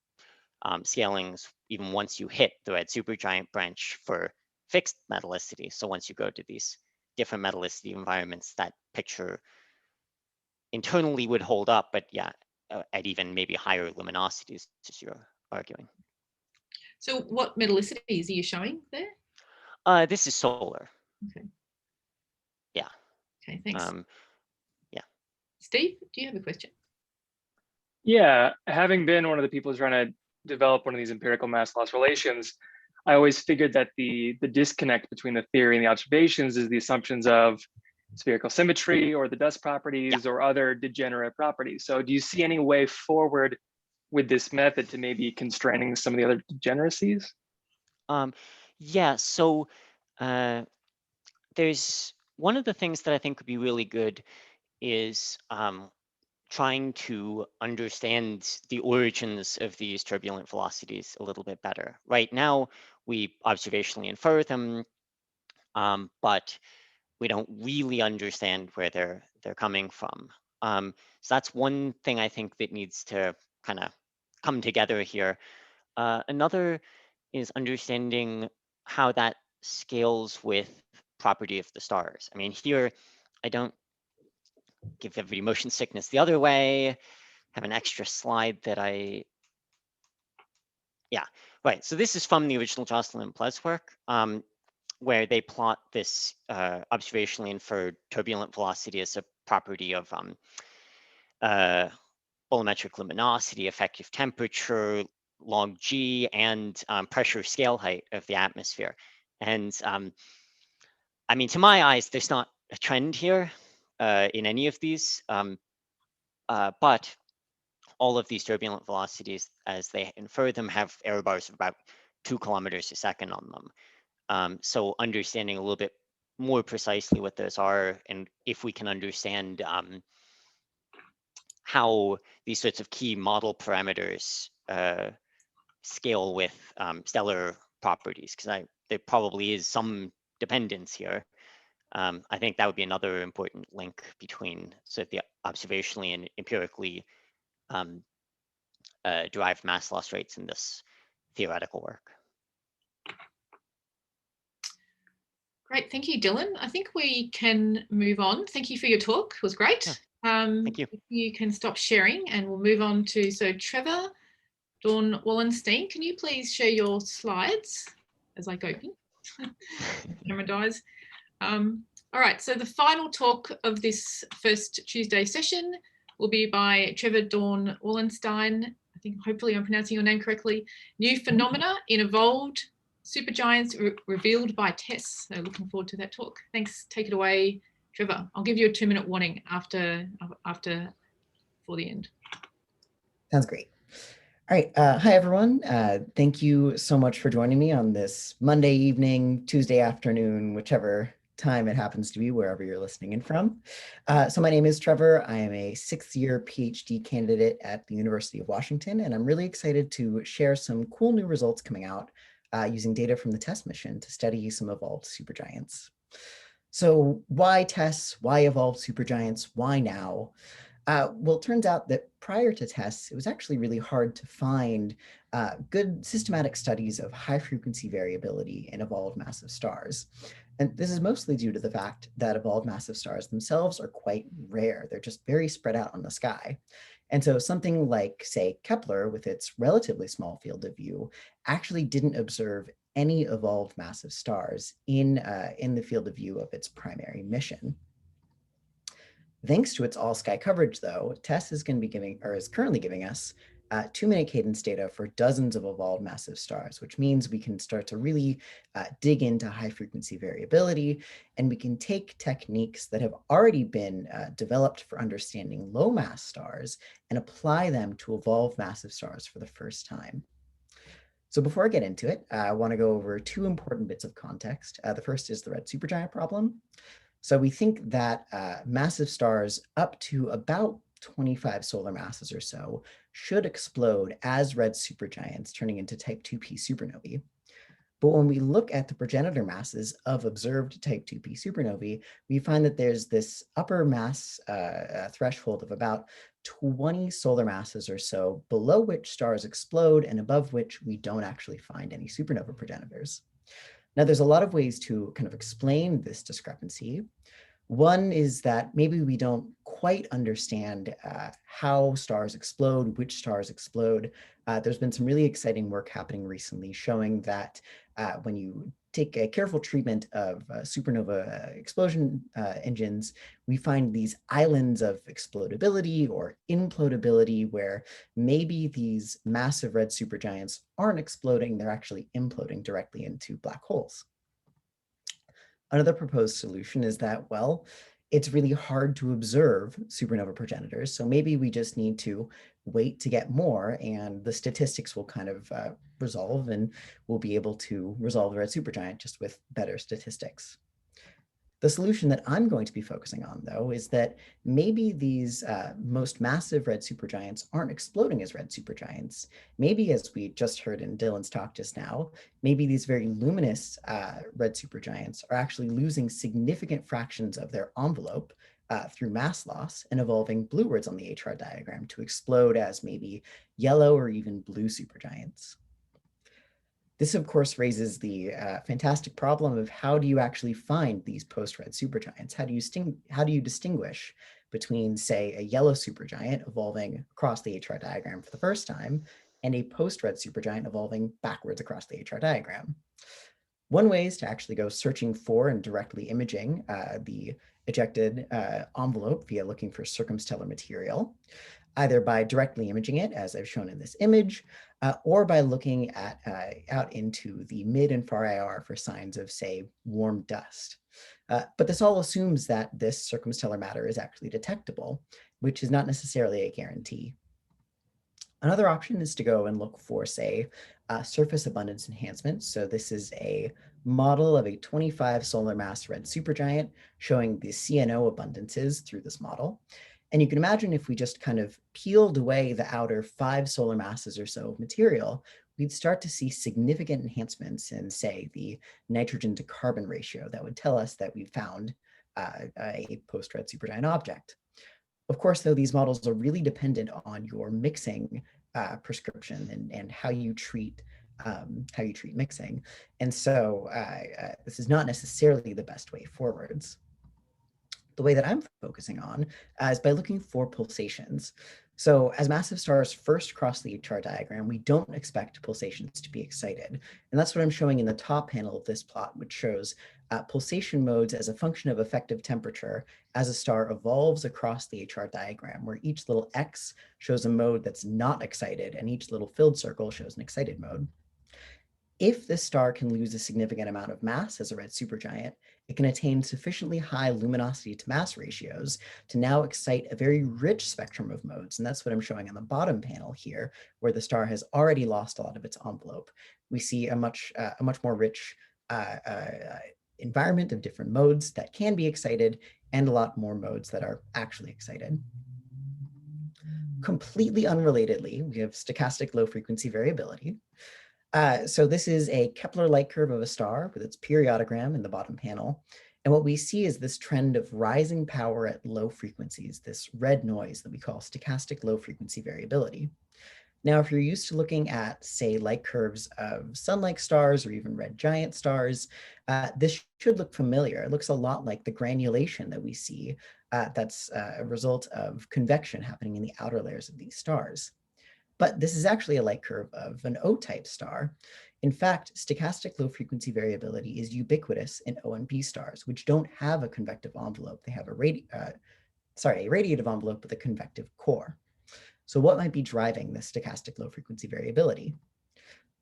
scalings, even once you hit the red supergiant branch for fixed metallicity. So once you go to these different metallicity environments, that picture internally would hold up, but yeah, at even maybe higher luminosities, as you're arguing. So what metallicities are you showing there? This is solar. Okay. Yeah. Okay, thanks. Yeah. Steve, do you have a question? Yeah, having been one of the people trying to develop one of these empirical mass loss relations, I always figured that the disconnect between the theory and the observations is the assumptions of spherical symmetry or the dust properties or other degenerate properties. So do you see any way forward with this method to maybe constraining some of the other degeneracies? Yeah, so there's one of the things that I think would be really good is trying to understand the origins of these turbulent velocities a little bit better. Right now, we observationally infer them, but we don't really understand where they're coming from. So that's one thing I think that needs to kind of come together here. Another is understanding how that scales with property of the stars. I mean, here I don't give everybody motion sickness the other way. Have an extra slide that yeah, right. So this is from the original Jocelyn and Plez work, where they plot this observationally inferred turbulent velocity as a property of bolometric luminosity, effective temperature, log G, and pressure scale height of the atmosphere. And I mean, to my eyes, there's not a trend here in any of these, but all of these turbulent velocities, as they infer them, have error bars of about 2 kilometers a second on them. So understanding a little bit more precisely what those are, and if we can understand how these sorts of key model parameters scale with stellar properties, because there probably is some dependence here. I think that would be another important link between sort of the observationally and empirically derived mass loss rates in this theoretical work. Great, thank you, Dylan. I think we can move on. Thank you for your talk, it was great. Thank you. You can stop sharing and we'll move on to, so Trevor Dorn-Wallenstein, can you please share your slides as I go? Camera dies. All right, so the final talk of this first Tuesday session will be by Trevor Dorn-Wallenstein. I think hopefully I'm pronouncing your name correctly. New phenomena in evolved supergiants revealed by TESS. So looking forward to that talk. Thanks, take it away, Trevor. I'll give you a 2-minute warning after for the end. Sounds great. All right, hi everyone. Thank you so much for joining me on this Monday evening, Tuesday afternoon, whichever time it happens to be, wherever you're listening in from. So my name is Trevor. I am a 6th-year PhD candidate at the University of Washington, and I'm really excited to share some cool new results coming out using data from the TESS mission to study some evolved supergiants. So why TESS? Why evolved supergiants? Why now? Well, it turns out that prior to TESS, it was actually really hard to find good systematic studies of high frequency variability in evolved massive stars. And this is mostly due to the fact that evolved massive stars themselves are quite rare. They're just very spread out on the sky. And so something like, say, Kepler, with its relatively small field of view, actually didn't observe any evolved massive stars in the field of view of its primary mission. Thanks to its all-sky coverage, though, TESS is going to be giving, or is currently giving us 2-minute cadence data for dozens of evolved massive stars, which means we can start to really dig into high-frequency variability, and we can take techniques that have already been developed for understanding low-mass stars and apply them to evolved massive stars for the first time. So before I get into it, I want to go over 2 important bits of context. The first is the red supergiant problem. So we think that massive stars up to about 25 solar masses or so should explode as red supergiants, turning into type 2p supernovae. But when we look at the progenitor masses of observed type 2p supernovae, we find that there's this upper mass threshold of about 20 solar masses or so, below which stars explode and above which we don't actually find any supernova progenitors. Now, there's a lot of ways to kind of explain this discrepancy. One is that maybe we don't quite understand how stars explode, which stars explode. There's been some really exciting work happening recently showing that when you take a careful treatment of supernova explosion engines, we find these islands of explodability or implodability where maybe these massive red supergiants aren't exploding, they're actually imploding directly into black holes. Another proposed solution is that, well, it's really hard to observe supernova progenitors, so maybe we just need to wait to get more and the statistics will kind of resolve and we'll be able to resolve the red supergiant just with better statistics. The solution that I'm going to be focusing on, though, is that maybe these most massive red supergiants aren't exploding as red supergiants. Maybe, as we just heard in Dylan's talk just now, maybe these very luminous red supergiants are actually losing significant fractions of their envelope through mass loss and evolving bluewards on the HR diagram to explode as maybe yellow or even blue supergiants. This, of course, raises the fantastic problem of how do you actually find these post-red supergiants? How do you distinguish between, say, a yellow supergiant evolving across the HR diagram for the first time and a post-red supergiant evolving backwards across the HR diagram? One way is to actually go searching for and directly imaging the ejected envelope via looking for circumstellar material, either by directly imaging it, as I've shown in this image, or by looking at out into the mid and far IR for signs of, say, warm dust. But this all assumes that this circumstellar matter is actually detectable, which is not necessarily a guarantee. Another option is to go and look for, say, surface abundance enhancement. So this is a model of a 25 solar mass red supergiant showing the CNO abundances through this model. And you can imagine if we just kind of peeled away the outer 5 solar masses or so of material, we'd start to see significant enhancements in, say, the nitrogen to carbon ratio that would tell us that we found a post-red supergiant object. Of course, though, these models are really dependent on your mixing prescription and how you treat mixing. And so this is not necessarily the best way forwards. The way that I'm focusing on is by looking for pulsations. So as massive stars first cross the HR diagram, we don't expect pulsations to be excited. And that's what I'm showing in the top panel of this plot, which shows pulsation modes as a function of effective temperature as a star evolves across the HR diagram, where each little X shows a mode that's not excited and each little filled circle shows an excited mode. If this star can lose a significant amount of mass as a red supergiant, it can attain sufficiently high luminosity to mass ratios to now excite a very rich spectrum of modes. And that's what I'm showing on the bottom panel here, where the star has already lost a lot of its envelope. We see a much more rich environment of different modes that can be excited and a lot more modes that are actually excited. Completely unrelatedly, we have stochastic low frequency variability. So this is a Kepler light curve of a star with its periodogram in the bottom panel. And what we see is this trend of rising power at low frequencies, this red noise that we call stochastic low frequency variability. Now, if you're used to looking at, say, light curves of sun-like stars or even red giant stars, this should look familiar. It looks a lot like the granulation that we see that's a result of convection happening in the outer layers of these stars. But this is actually a light curve of an O-type star. In fact, stochastic low frequency variability is ubiquitous in O and P stars, which don't have a convective envelope. They have a radiative envelope with a convective core. So what might be driving this stochastic low frequency variability?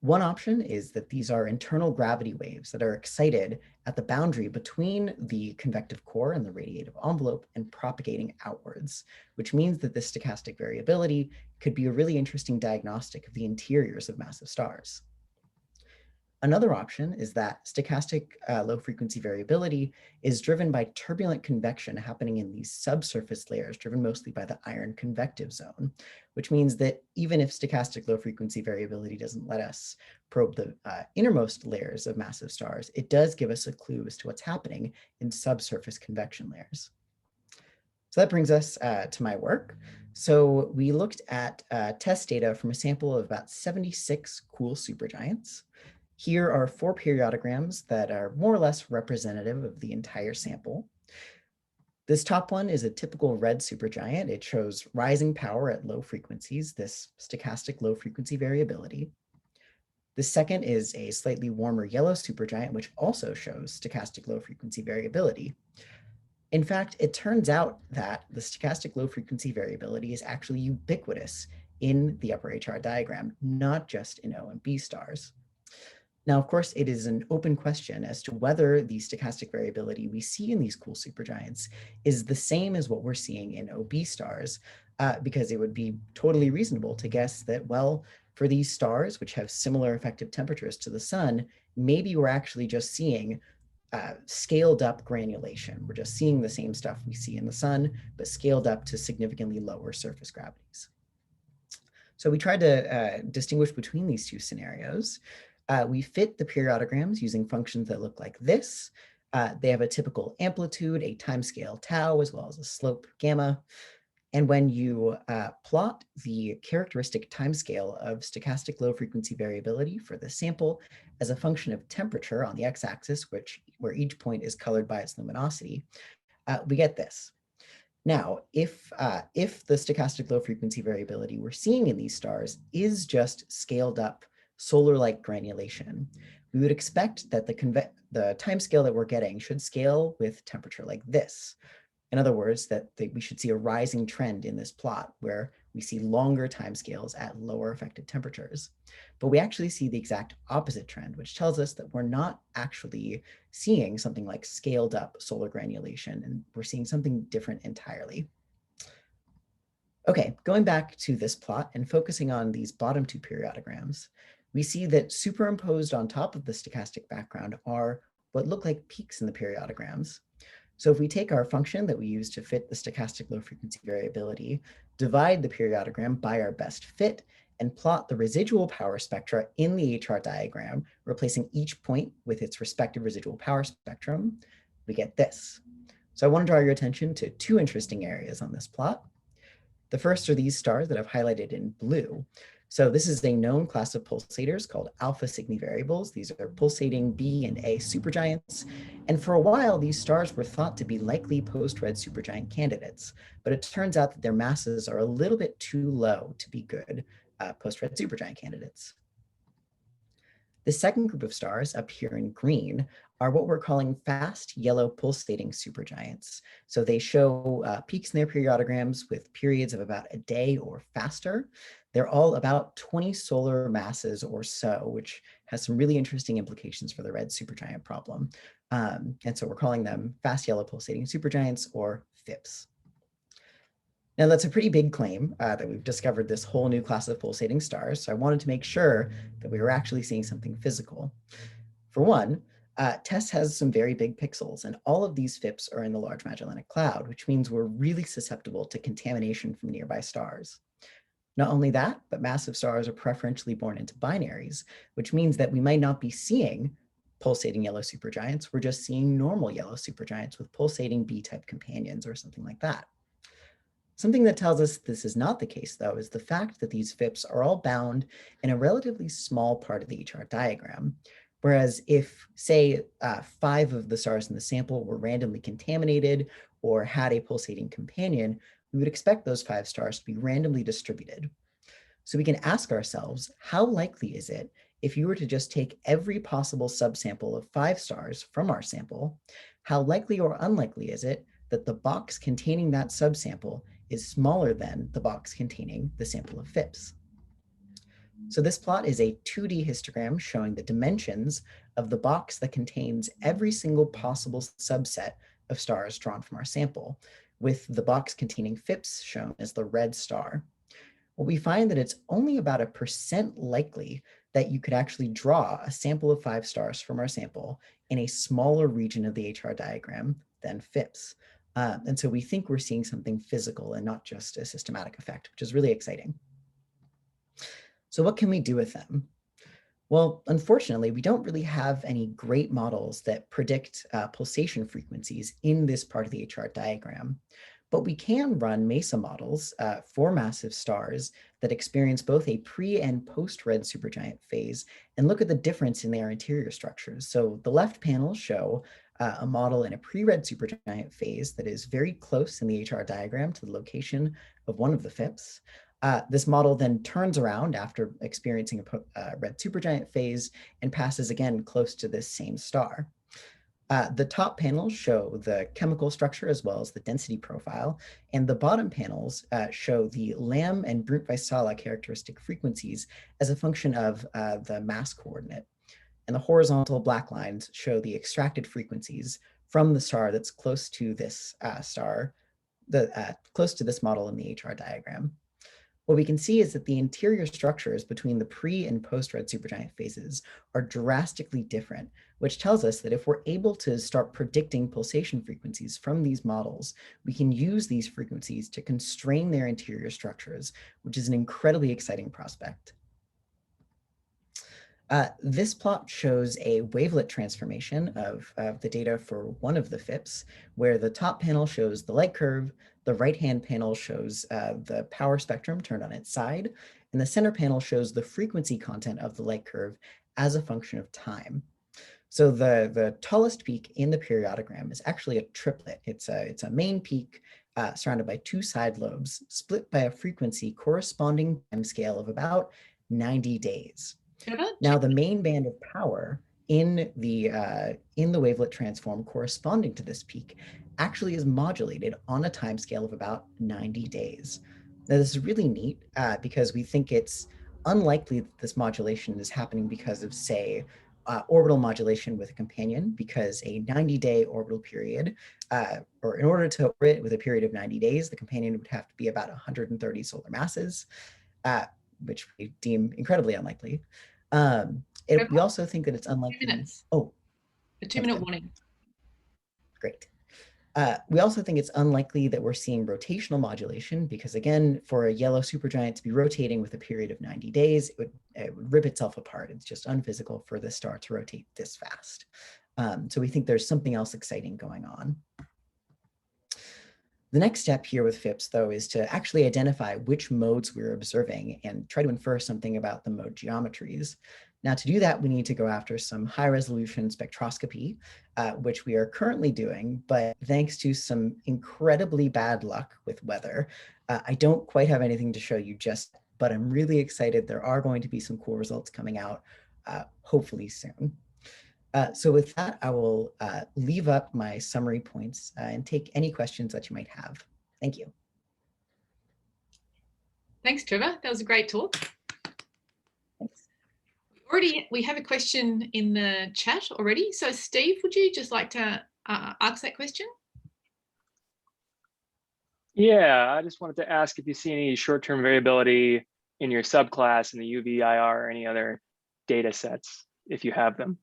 One option is that these are internal gravity waves that are excited at the boundary between the convective core and the radiative envelope and propagating outwards, which means that this stochastic variability could be a really interesting diagnostic of the interiors of massive stars. Another option is that stochastic low frequency variability is driven by turbulent convection happening in these subsurface layers, driven mostly by the iron convective zone, which means that even if stochastic low frequency variability doesn't let us probe the innermost layers of massive stars, it does give us a clue as to what's happening in subsurface convection layers. So that brings us to my work. So we looked at test data from a sample of about 76 cool supergiants. Here are 4 periodograms that are more or less representative of the entire sample. This top one is a typical red supergiant. It shows rising power at low frequencies, this stochastic low frequency variability. The second is a slightly warmer yellow supergiant, which also shows stochastic low frequency variability. In fact, it turns out that the stochastic low frequency variability is actually ubiquitous in the upper HR diagram, not just in O and B stars. Now, of course, it is an open question as to whether the stochastic variability we see in these cool supergiants is the same as what we're seeing in OB stars, because it would be totally reasonable to guess that, well, for these stars, which have similar effective temperatures to the sun, maybe we're actually just seeing scaled up granulation. We're just seeing the same stuff we see in the sun, but scaled up to significantly lower surface gravities. So we tried to distinguish between these two scenarios. We fit the periodograms using functions that look like this. They have a typical amplitude, a timescale tau, as well as a slope gamma. And when you plot the characteristic timescale of stochastic low frequency variability for the sample as a function of temperature on the x-axis, where each point is colored by its luminosity, we get this. Now, if the stochastic low frequency variability we're seeing in these stars is just scaled up solar-like granulation, we would expect that the timescale that we're getting should scale with temperature like this. In other words, that we should see a rising trend in this plot where we see longer timescales at lower effective temperatures. But we actually see the exact opposite trend, which tells us that we're not actually seeing something like scaled up solar granulation, and we're seeing something different entirely. Okay, going back to this plot and focusing on these bottom two periodograms, we see that superimposed on top of the stochastic background are what look like peaks in the periodograms. So if we take our function that we use to fit the stochastic low frequency variability, divide the periodogram by our best fit, and plot the residual power spectra in the HR diagram, replacing each point with its respective residual power spectrum, we get this. So I want to draw your attention to two interesting areas on this plot. The first are these stars that I've highlighted in blue. So this is a known class of pulsators called alpha Cygni variables. These are pulsating B and A supergiants. And for a while, these stars were thought to be likely post-red supergiant candidates, but it turns out that their masses are a little bit too low to be good post-red supergiant candidates. The second group of stars up here in green are what we're calling fast yellow pulsating supergiants. So they show peaks in their periodograms with periods of about a day or faster. They're all about 20 solar masses or so, which has some really interesting implications for the red supergiant problem. And so we're calling them fast yellow pulsating supergiants, or FYPs. Now that's a pretty big claim that we've discovered this whole new class of pulsating stars. So I wanted to make sure that we were actually seeing something physical. For one, TESS has some very big pixels, and all of these FYPs are in the Large Magellanic Cloud, which means we're really susceptible to contamination from nearby stars. Not only that, but massive stars are preferentially born into binaries, which means that we might not be seeing pulsating yellow supergiants. We're just seeing normal yellow supergiants with pulsating B-type companions or something like that. Something that tells us this is not the case, though, is the fact that these FYPs are all bound in a relatively small part of the HR diagram. Whereas if, say, 5 of the stars in the sample were randomly contaminated or had a pulsating companion, we would expect those 5 stars to be randomly distributed. So we can ask ourselves, how likely is it if you were to just take every possible subsample of 5 stars from our sample, how likely or unlikely is it that the box containing that subsample is smaller than the box containing the sample of FYPs? So this plot is a 2D histogram showing the dimensions of the box that contains every single possible subset of stars drawn from our sample, with the box containing FYPs shown as the red star. Well, we find that it's only about 1% likely that you could actually draw a sample of 5 stars from our sample in a smaller region of the HR diagram than FYPs. And so we think we're seeing something physical and not just a systematic effect, which is really exciting. So what can we do with them? Well, unfortunately, we don't really have any great models that predict pulsation frequencies in this part of the HR diagram, but we can run MESA models for massive stars that experience both a pre and post-red supergiant phase and look at the difference in their interior structures. So the left panels show a model in a pre-red supergiant phase that is very close in the HR diagram to the location of one of the FYPs. This model then turns around after experiencing a red supergiant phase and passes again close to this same star. The top panels show the chemical structure as well as the density profile, and the bottom panels show the Lamb and Brunt-Väisälä characteristic frequencies as a function of the mass coordinate. And the horizontal black lines show the extracted frequencies from the star that's close to this close to this model in the HR diagram. What we can see is that the interior structures between the pre and post red supergiant phases are drastically different, which tells us that if we're able to start predicting pulsation frequencies from these models, we can use these frequencies to constrain their interior structures, which is an incredibly exciting prospect. This plot shows a wavelet transformation of the data for one of the FIPS, where the top panel shows the light curve, the right-hand panel shows the power spectrum turned on its side, and the center panel shows the frequency content of the light curve as a function of time. So the tallest peak in the periodogram is actually a triplet. It's a main peak surrounded by two side lobes, split by a frequency corresponding time scale of about 90 days. Now, the main band of power in the wavelet transform corresponding to this peak actually is modulated on a timescale of about 90 days. Now, this is really neat because we think it's unlikely that this modulation is happening because of, say, orbital modulation with a companion, because a 90-day orbital period, or in order to orbit with a period of 90 days, the companion would have to be about 130 solar masses, which we deem incredibly unlikely. We also think that it's unlikely. 2 minutes. Oh, a 2-minute warning. Great. We also think it's unlikely that we're seeing rotational modulation because, again, for a yellow supergiant to be rotating with a period of 90 days, it would rip itself apart. It's just unphysical for the star to rotate this fast. So we think there's something else exciting going on. The next step here with FIPS, though, is to actually identify which modes we're observing and try to infer something about the mode geometries. Now, to do that, we need to go after some high-resolution spectroscopy, which we are currently doing, but thanks to some incredibly bad luck with weather, I don't quite have anything to show you just, but I'm really excited. There are going to be some cool results coming out, hopefully soon. So with that, I will leave up my summary points and take any questions that you might have. Thank you. Thanks, Trevor. That was a great talk. Thanks. We have a question in the chat already. So Steve, would you just like to ask that question? Yeah, I just wanted to ask if you see any short-term variability in your subclass in the UV, IR, or any other data sets, if you have them.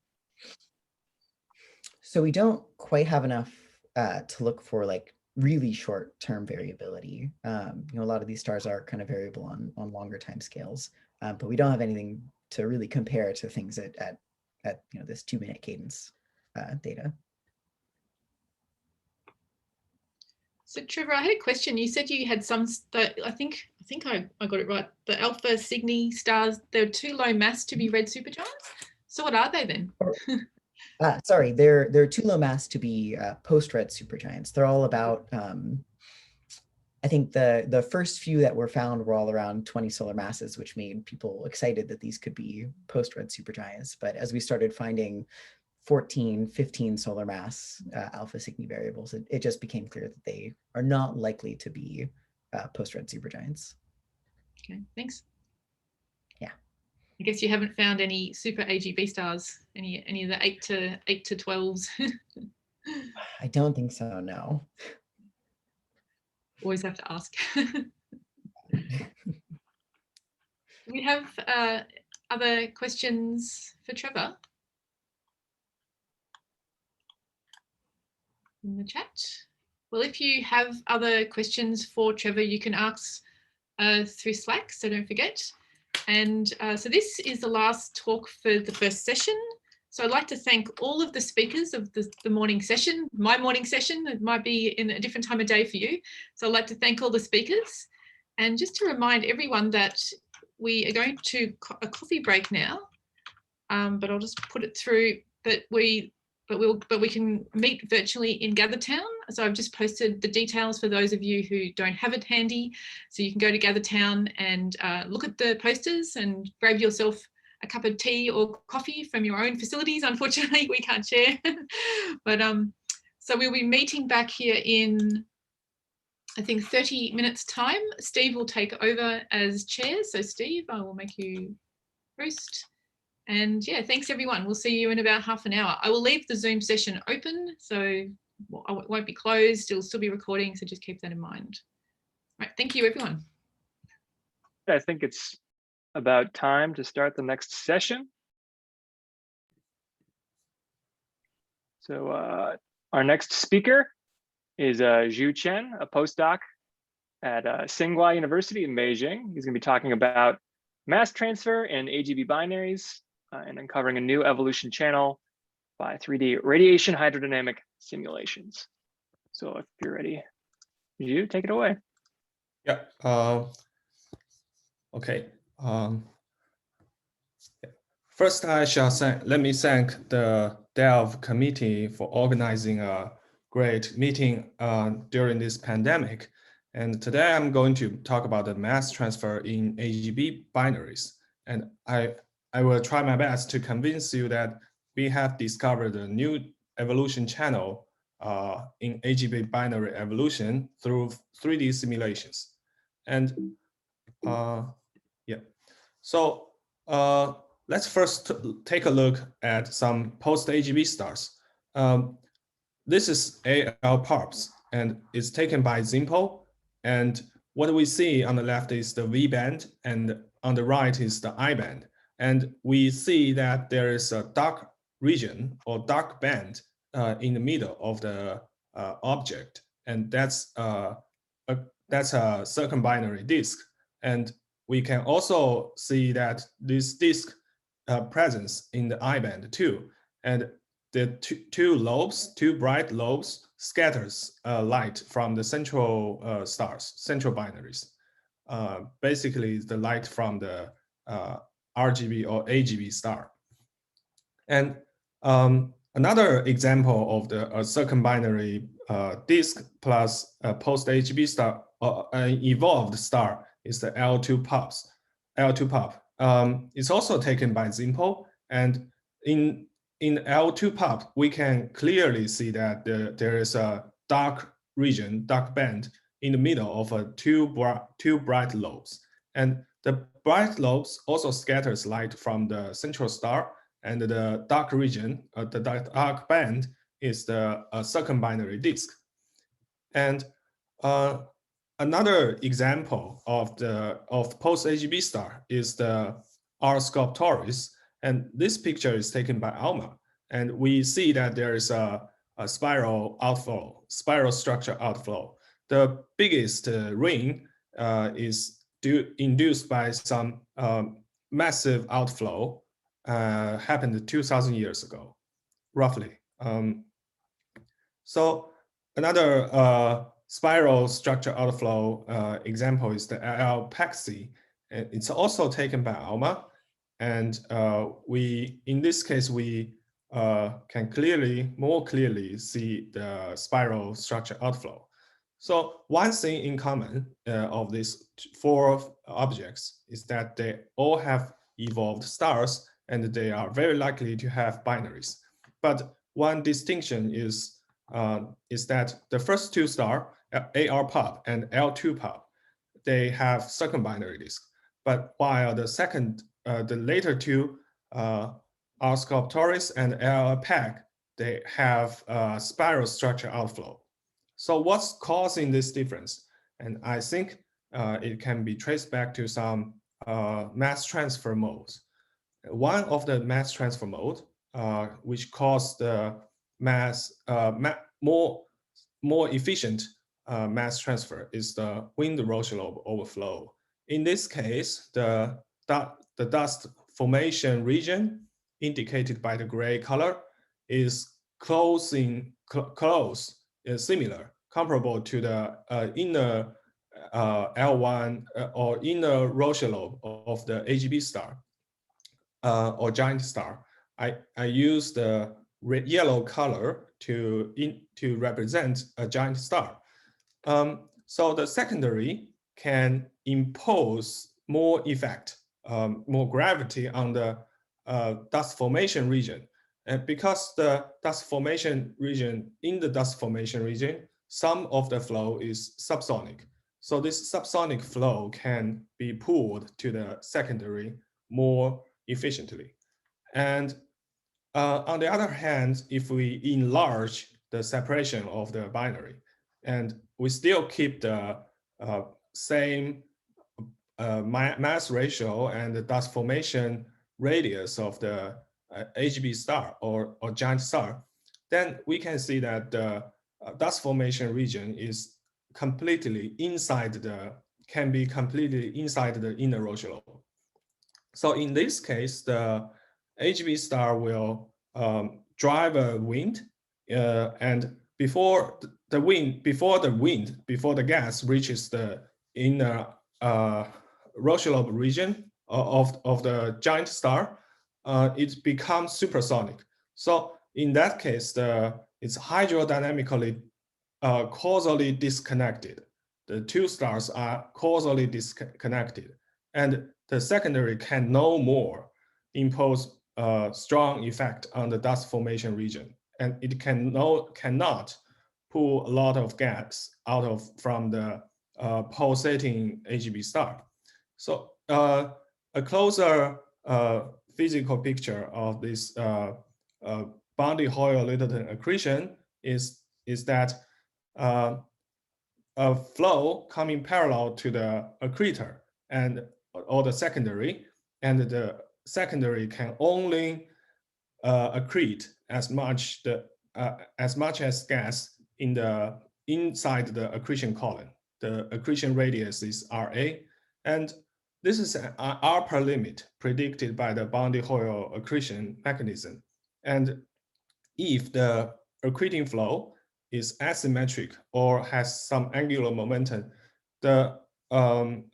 So we don't quite have enough to look for like really short-term variability. A lot of these stars are kind of variable on longer time scales, but we don't have anything to really compare to things at this 2-minute cadence data. So Trevor, I had a question. You said you had some, I think I got it right. The Alpha Cygni stars, they're too low mass to be red supergiants. So what are they then? Sorry, they're too low mass to be post-red supergiants. They're all about, I think the first few that were found were all around 20 solar masses, which made people excited that these could be post-red supergiants. But as we started finding 14, 15 solar mass Alpha Cygni variables, it just became clear that they are not likely to be post-red supergiants. Okay, thanks. Yeah. I guess you haven't found any super AGB stars, any of the 8 to 12s. I don't think so, no. Always have to ask. Do we have other questions for Trevor in the chat? Well, if you have other questions for Trevor, you can ask through Slack, so don't forget. And so this is the last talk for the first session. So I'd like to thank all of the speakers of the morning session, my morning session. It might be in a different time of day for you. So I'd like to thank all the speakers. And just to remind everyone that we are going to a coffee break now, but I'll just put it through that we can meet virtually in Gathertown So I've just posted the details for those of you who don't have it handy. So you can go to GatherTown and look at the posters and grab yourself a cup of tea or coffee from your own facilities. Unfortunately, we can't share. But so we'll be meeting back here in, I think, 30 minutes time. Steve will take over as chair. So Steve, I will make you host. And yeah, thanks everyone. We'll see you in about half an hour. I will leave the Zoom session open, so it won't be closed. It'll still be recording, so just keep that in mind. All right, thank you everyone. I think it's about time to start the next session. So our next speaker is Zhuo Chen, a postdoc at Tsinghua University in Beijing. He's going to be talking about mass transfer and AGB binaries and uncovering a new evolution channel by 3D radiation hydrodynamic simulations. So if you're ready, Zhuo, take it away. Yeah. Okay. First, let me thank the Dev committee for organizing a great meeting during this pandemic. And today I'm going to talk about the mass transfer in AGB binaries. And I will try my best to convince you that we have discovered a new evolution channel in AGB binary evolution through 3D simulations. And yeah, so let's first take a look at some post-AGB stars. This is AL Pulps, and it's taken by Zimpo. And what we see on the left is the V band, and on the right is the I band. And we see that there is a dark region or dark band in the middle of the object, and that's a circumbinary disk. And we can also see that this disk presence in the I band too. And the two bright lobes scatters light from the central stars, central binaries. Basically, the light from the RGB or AGB star. And another example of the circumbinary disk plus post-AGB star, an evolved star, is the L2 Pulps. L2 Pulp. It's also taken by Zimpo, and in L2 Pulp, we can clearly see that there is a dark region, dark band in the middle of two bright lobes. And the bright lobes also scatters light from the central star, and the dark region, the dark band, is the circumbinary disk. And another example of post-AGB star is the R Sculptoris, and this picture is taken by Alma, and we see that there is a spiral outflow, spiral structure outflow. The biggest ring is induced by some massive outflow happened 2,000 years ago, roughly. So another spiral structure outflow example is the Alpaxi. It's also taken by Alma, and in this case we can more clearly see the spiral structure outflow. So one thing in common of these four objects is that they all have evolved stars, and they are very likely to have binaries. But one distinction is that the first two stars, AR Pulp and L2 Pulp, they have circumbinary disk. But while the later two, R Sculptoris and L Alpac, they have spiral structure outflow. So what's causing this difference? And I think it can be traced back to some mass transfer modes. One of the mass transfer mode, which caused the more efficient mass transfer, is the wind-Roche lobe overflow. In this case, the dust formation region indicated by the gray color is similar, comparable to the inner L1 or inner Roche lobe of the AGB star or giant star. I use the yellow color to represent a giant star. So the secondary can impose more effect, more gravity on the dust formation region. And because the dust formation region, in the dust formation region, some of the flow is subsonic. So this subsonic flow can be pulled to the secondary more efficiently. And on the other hand, if we enlarge the separation of the binary, and we still keep the same mass ratio and the dust formation radius of the HB star or giant star, then we can see that the dust formation region is completely inside the, can be completely inside the inner Roche lobe. So in this case, the HB star will drive a wind, and before the gas reaches the inner Roche lobe region of the giant star, it becomes supersonic. So in that case, it's hydrodynamically causally disconnected. The two stars are causally disconnected, and the secondary can no more impose a strong effect on the dust formation region, and it cannot pull a lot of gas out from the pulsating HB star. So a closer physical picture of this Bondi-Hoyle-Littleton accretion is that a flow coming parallel to the accretor or the secondary, and the secondary can only accrete as much as gas inside the accretion column. The accretion radius is RA, and this is an upper limit predicted by the Bondi-Hoyle accretion mechanism. And if the accreting flow is asymmetric or has some angular momentum, the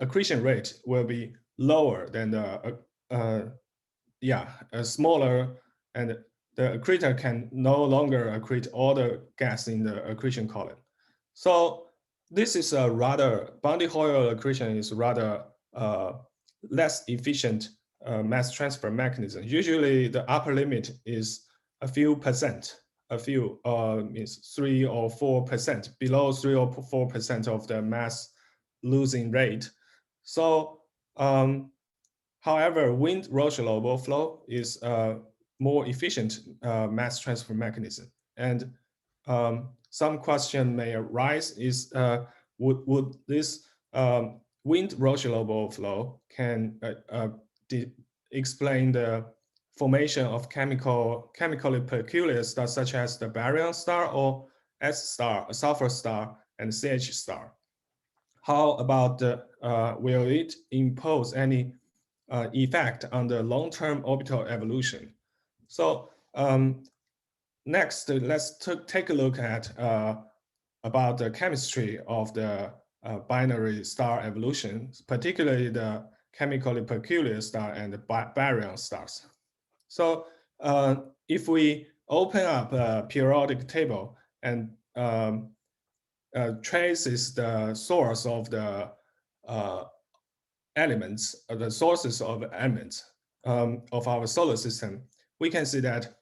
accretion rate will be lower than the smaller, and the accretor can no longer accrete all the gas in the accretion column. So this is a rather, Bondi-Hoyle accretion is rather less efficient mass transfer mechanism. Usually the upper limit is a few percent, means 3 or 4%, below 3 or 4% of the mass losing rate. So, however, wind Roche lobe flow is a more efficient mass transfer mechanism. And some question may arise is, would this wind Roche lobe flow can explain the formation of chemically peculiar stars such as the baryon star or S star, sulfur star, and CH star? How about will it impose any effect on the long-term orbital evolution? So next, let's take a look at about the chemistry of the binary star evolution, particularly the chemically peculiar star and the baryon stars. So if we open up a periodic table and traces the source of the elements, the sources of elements of our solar system, we can see that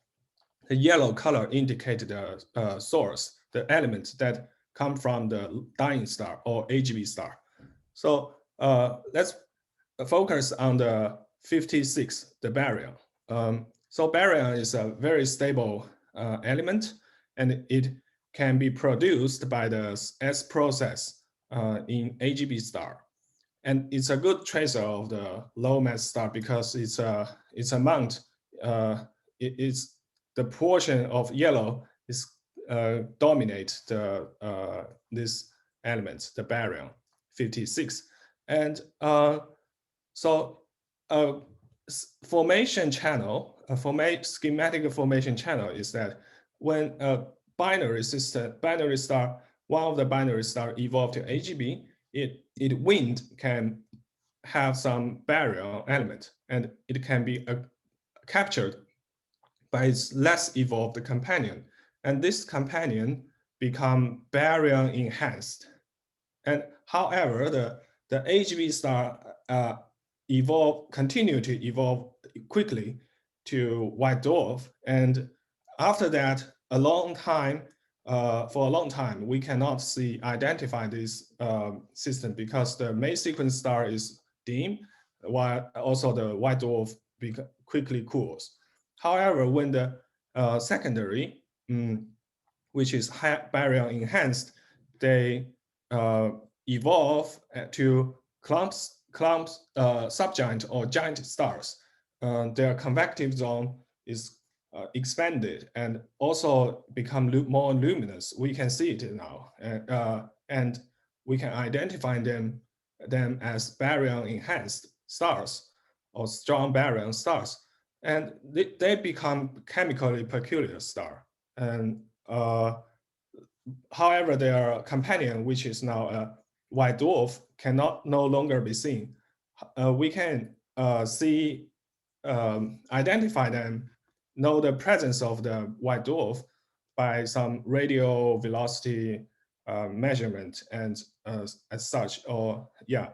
the yellow color indicates the source, the elements that come from the dying star or HB star. So let's focus on the 56, the baryon. So baryon is a very stable element, and it can be produced by the S process in HB star. And it's a good tracer of the low mass star because it's amount, it's the portion of yellow is dominate this element, the baryon 56. And so formation channel, schematic formation channel is that when a binary star, one of the binary star evolved to HB, it wind can have some baryon element, and it can be captured by its less evolved companion. and this companion become baryon enhanced. And however, the AGB star continue to evolve quickly to white dwarf. And after that, for a long time, we cannot identify this system because the main sequence star is dim, while also the white dwarf quickly cools. However, when the secondary, which is baryon enhanced, they evolve to clumps, subgiant or giant stars. Their convective zone is expanded and also become more luminous. We can see it now, and we can identify them as baryon enhanced stars or strong baryon stars, and they become chemically peculiar star. And however, their companion, which is now a white dwarf, cannot no longer be seen. We can identify them, know the presence of the white dwarf by some radio velocity measurement and as such, or yeah.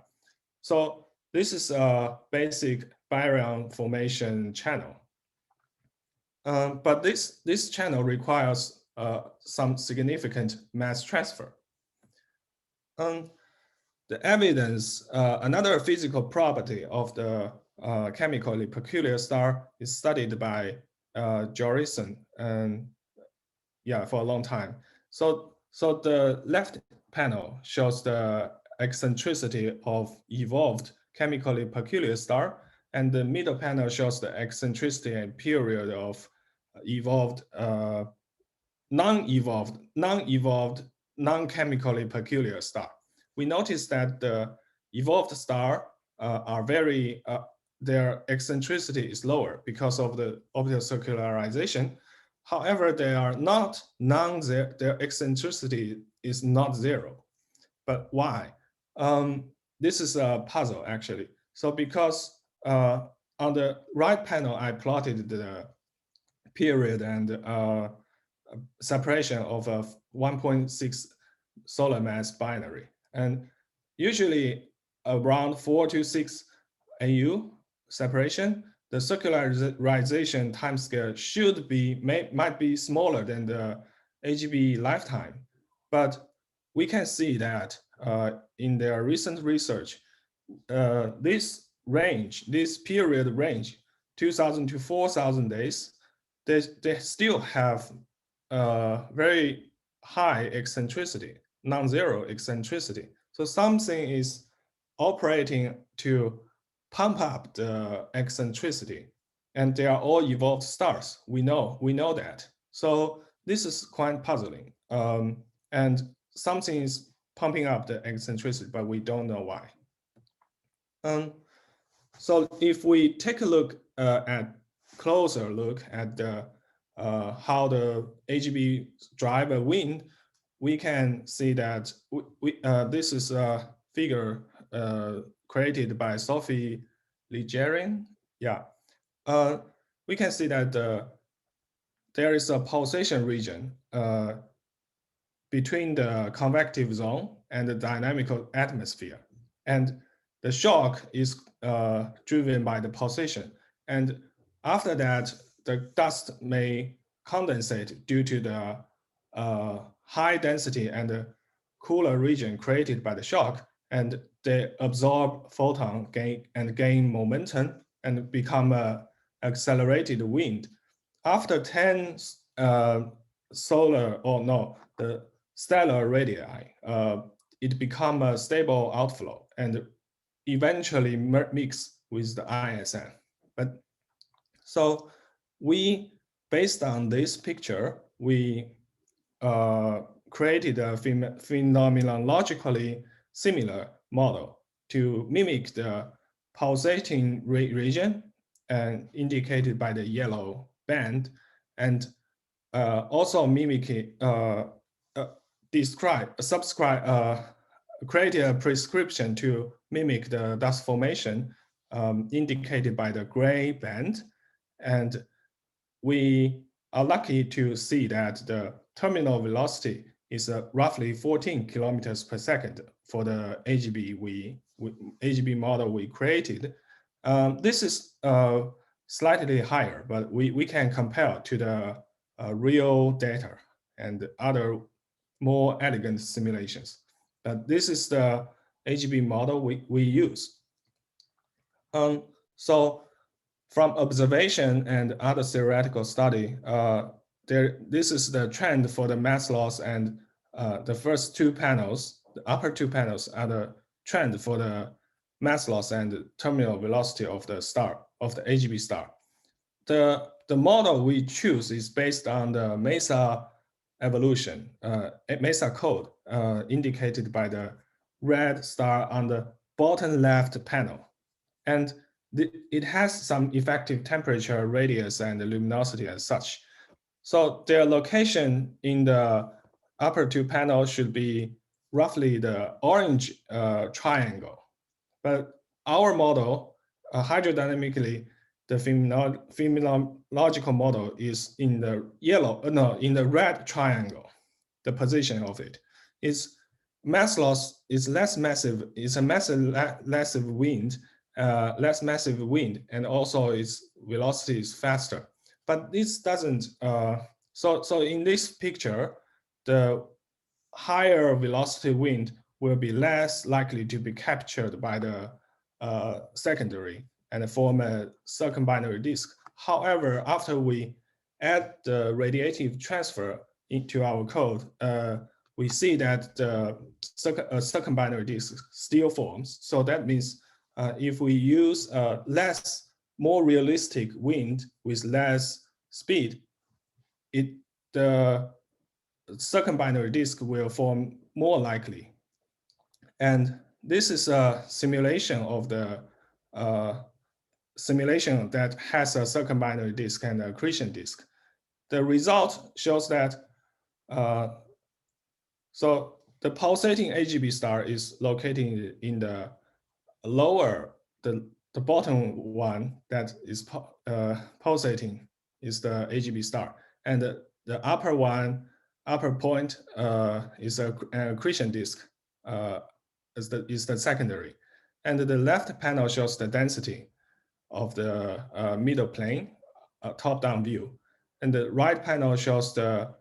So this is a basic baryon formation channel. But this channel requires some significant mass transfer. The evidence, another physical property of the chemically peculiar star is studied by Joyce and for a long time. So the left panel shows the eccentricity of evolved chemically peculiar star, and the middle panel shows the eccentricity and period of evolved, non-evolved, non-chemically peculiar star. We noticed that the evolved star are very, their eccentricity is lower because of the optical circularization. However, they are not their eccentricity is not zero. But why? This is a puzzle actually. So because on the right panel, I plotted the period and separation of a 1.6 solar mass binary. And usually around 4 to 6 AU separation, the circularization timescale should be, might be smaller than the AGB lifetime. But we can see that in their recent research, this period range, 2000 to 4000 days, they still have very high eccentricity, non-zero eccentricity. So something is operating to pump up the eccentricity, and they are all evolved stars. We know that. So this is quite puzzling, and something is pumping up the eccentricity, but we don't know why. So if we take a look closer look at the how the AGB drive a wind, we can see that this is a figure created by Sophie Ligerian. Yeah, we can see that there is a pulsation region between the convective zone and the dynamical atmosphere, and the shock is driven by the pulsation. And after that, the dust may condensate due to the high density and the cooler region created by the shock, and they absorb photon gain momentum and become a accelerated wind. After 10 the stellar radii, it becomes a stable outflow and eventually mix with the ISM. But so we, based on this picture, we created a phenomenologically similar model to mimic the pulsating region and indicated by the yellow band, and also mimic it, create a prescription to mimic the dust formation indicated by the gray band. And we are lucky to see that the terminal velocity is roughly 14 kilometers per second for the AGB model we created. This is slightly higher, but we can compare to the real data and other more elegant simulations. But this is the AGB model we use. So from observation and other theoretical study, this is the trend for the mass loss, and the first two panels, the upper two panels, are the trend for the mass loss and terminal velocity of the star, of the AGB star. The model we choose is based on the MESA evolution, MESA code, indicated by the red star on the bottom left panel. And it has some effective temperature, radius, and luminosity and such. So their location in the upper two panels should be roughly the orange triangle. But our model, hydrodynamically, the phenomenological model is in the in the red triangle. The position of it is mass loss is less massive. It's a less massive wind, and also its velocity is faster. But this doesn't. So in this picture, the higher velocity wind will be less likely to be captured by the secondary and form a circumbinary disk. However, after we add the radiative transfer into our code, we see that the circumbinary disk still forms. So that means if we use more realistic wind with less speed, the circumbinary disk will form more likely. And this is a simulation of the simulation that has a circumbinary disk and an accretion disk. The result shows that so the pulsating AGB star is located in the lower, the bottom one that is pulsating is the AGB star, and the upper one, upper point is an accretion disk, is the secondary, and the left panel shows the density of the middle plane, top-down view, and the right panel shows the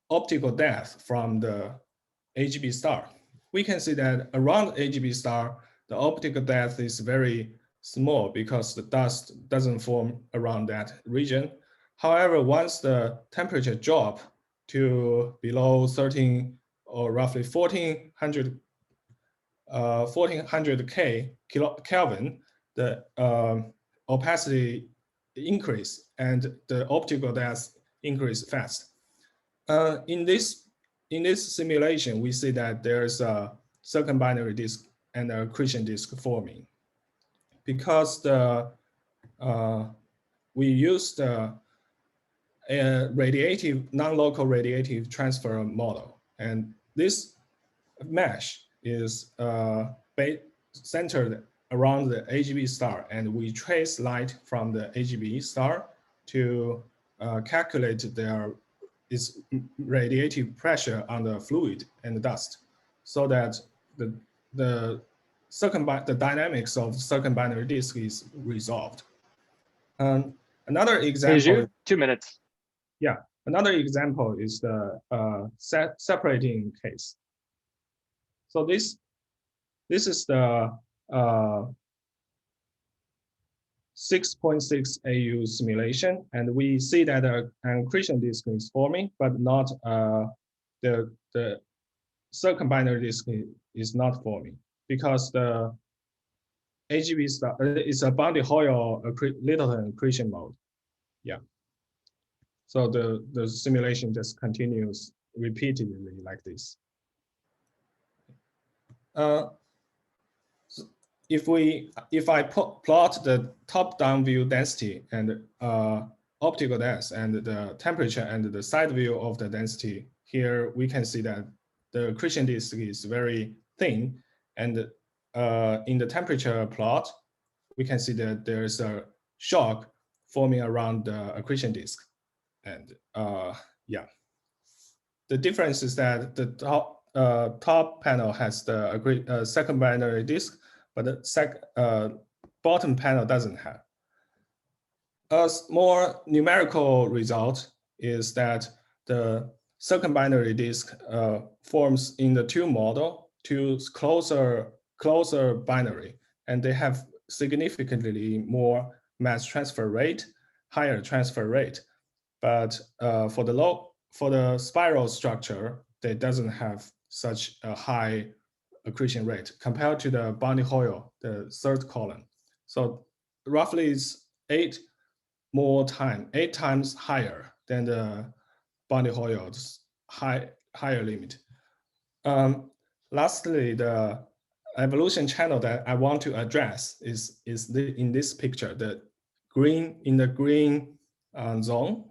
optical depth from the AGB star. We can see that around AGB star, the optical depth is very small because the dust doesn't form around that region. However, once the temperature drop to below 13 or roughly 1400 Kelvin, the opacity increase and the optical depth increase fast. In this simulation, we see that there's a circumbinary disk and an accretion disk forming, because we used a non-local radiative transfer model, and this mesh is centered around the AGB star, and we trace light from the AGB star to calculate its radiative pressure on the fluid and the dust, so that the dynamics of the circumbinary disk is resolved. Another example. 2 minutes. Yeah, another example is the separating case. So this is the 6.6 AU simulation, and we see that an accretion disk is forming, but not the circumbinary disk is not forming, because the AGB star is a boundary Hoyle-Littleton accretion mode. Yeah. So the simulation just continues repeatedly like this. If I plot the top-down view density and optical depth and the temperature and the side view of the density, here we can see that the accretion disk is very thin, and in the temperature plot, we can see that there's a shock forming around the accretion disk. And yeah, the difference is that the top panel has the second binary disk, but the bottom panel doesn't have. A more numerical result is that the second binary disk forms in the two model, two closer binary, and they have significantly more mass transfer rate, higher transfer rate. But for the spiral structure, they doesn't have such a high accretion rate compared to the Barney Hoyle, the third column. So roughly it's 8 times higher than the Barney Hoyle's higher limit. Lastly, the evolution channel that I want to address is in this picture, the green zone.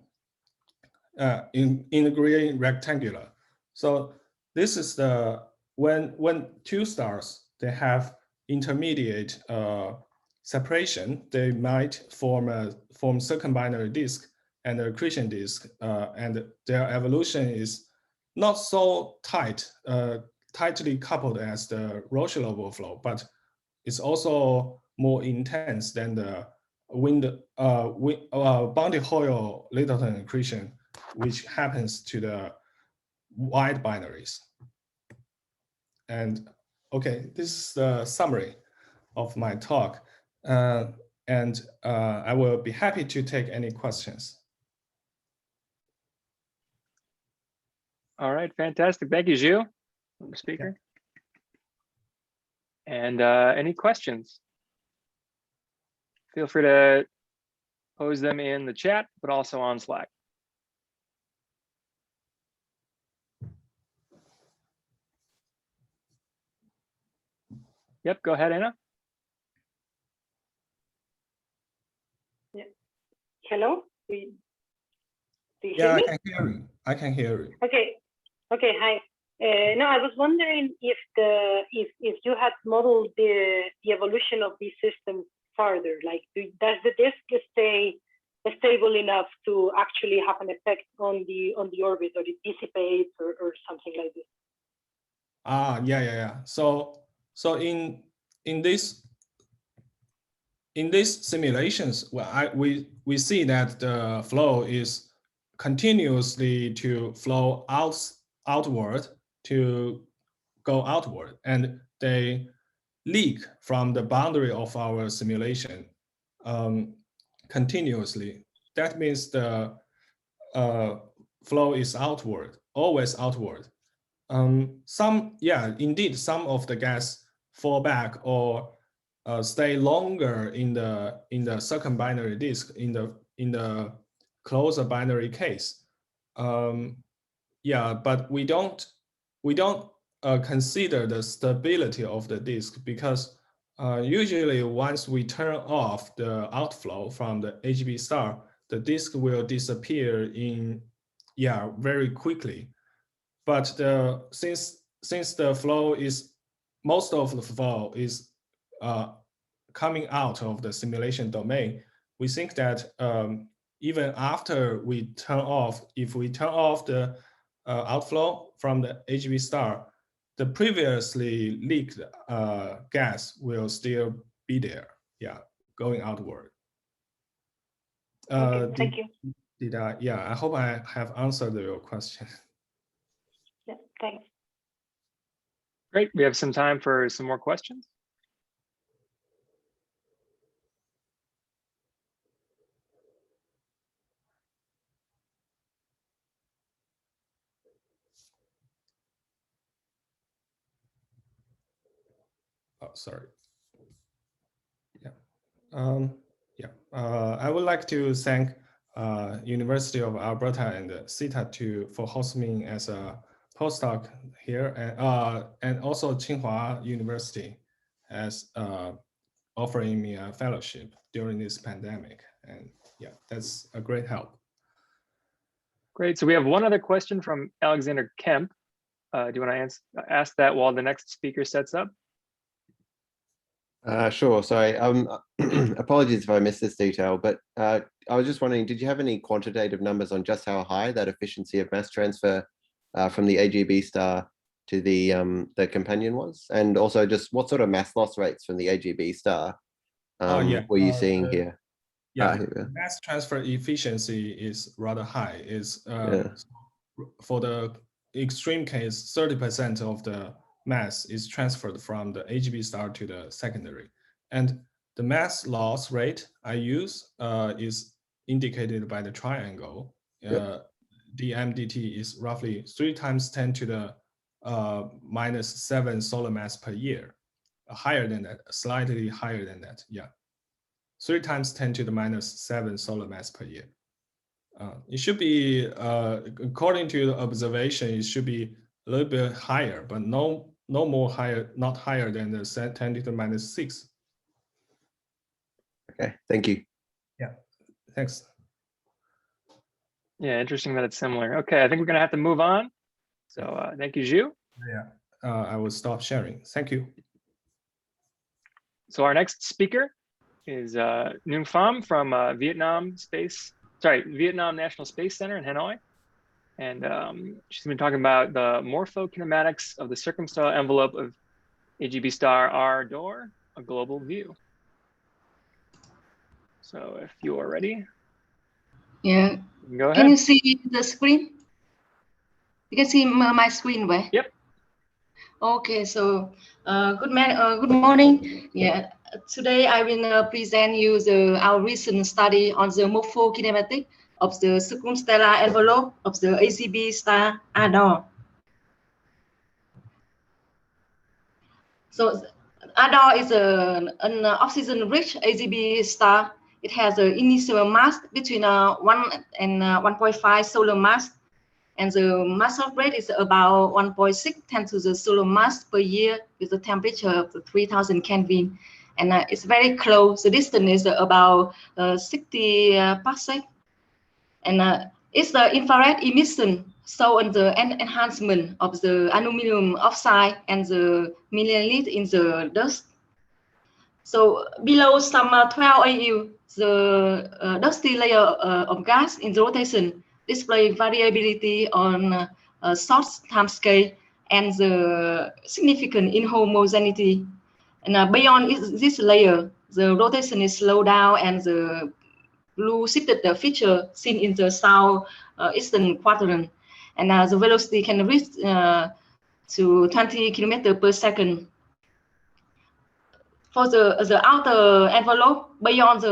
In the green rectangular. So this is the when two stars they have intermediate separation, they might form second binary disk and accretion disk, and their evolution is not so tightly coupled as the Roche-Lobo flow, but it's also more intense than the Barney Hoyle Littleton accretion, which happens to the wide binaries. And okay, this is the summary of my talk. And I will be happy to take any questions. All right, fantastic. Thank you, Zhu, speaker. Yeah. And any questions? Feel free to pose them in the chat, but also on Slack. Yep, go ahead, Anna. Yeah. Hello? Do you yeah, hear me? I can hear you. I can hear you. Okay. Okay. Hi. No, I was wondering if you had modeled the evolution of these systems further. Like, does the disk stay stable enough to actually have an effect on the orbit, or it dissipates, or something like this? Yeah. So in these simulations, well, we see that the flow is continuously to flow outward to go outward, and they leak from the boundary of our simulation continuously. That means the flow is outward, always outward. Indeed, some of the gas fall back or stay longer in the second binary disk in the closer binary case. But we don't consider the stability of the disk, because usually once we turn off the outflow from the HB star, the disk will disappear very quickly. But since the flow is, most of the flow is coming out of the simulation domain, we think that even after we turn off, if we turn off the outflow from the HV star, the previously leaked gas will still be there, going outward. Okay, thank you. I hope I have answered your question. Yeah, thanks. Great, we have some time for some more questions. Oh, sorry. I would like to thank University of Alberta and CETA for hosting me as a postdoc here, and also Tsinghua University as offering me a fellowship during this pandemic. And that's a great help. Great. So we have one other question from Alexander Kemp. Do you want to ask that while the next speaker sets up? Sure. Sorry. Apologies if I missed this detail, but I was just wondering, did you have any quantitative numbers on just how high that efficiency of mass transfer from the AGB star to the companion was, and also just what sort of mass loss rates from the AGB star were you seeing here? Yeah, mass transfer efficiency is rather high. Is for the extreme case, 30% of the mass is transferred from the AGB star to the secondary. And the mass loss rate I use is indicated by the triangle. DMDT is roughly 3 × 10 to the -7 solar mass per year. Higher than that, slightly higher than that, yeah. 3 × 10 to the -7 solar mass per year. It should be, according to the observation, it should be a little bit higher, but no more higher, not higher than the 10 to the -6. Okay, thank you. Yeah, thanks. Yeah, interesting that it's similar. Okay, I think we're gonna have to move on. So thank you, Zhu. Yeah, I will stop sharing. Thank you. So our next speaker is Nhung Pham from Vietnam National Space Center in Hanoi. And she's been talking about the morphokinematics of the circumstellar envelope of AGB star R Dor, a global view. So if you are ready. Yeah. Go ahead. Can you see the screen? You can see my screen, right? Yep. Okay, so good morning. Yeah, today I will present you our recent study on the morphokinematic of the circumstellar envelope of the AGB star R Dor. So R Dor is an oxygen-rich AGB star. It has an initial mass between 1 and 1.5 solar mass, and the mass of rate is about 1.6 10 to the solar mass per year with a temperature of 3000 Kelvin. And it's very close. The distance is about 60 parsec. And it's the infrared emission, so on the enhancement of the aluminum oxide and the mineralite in the dust. So below some 12 AU, the dusty layer of gas in the rotation display variability on a short time scale and the significant inhomogeneity. And beyond this layer, the rotation is slowed down and the blue shifted feature seen in the southeastern quadrant. And the velocity can reach to 20 km per second. For the outer envelope, beyond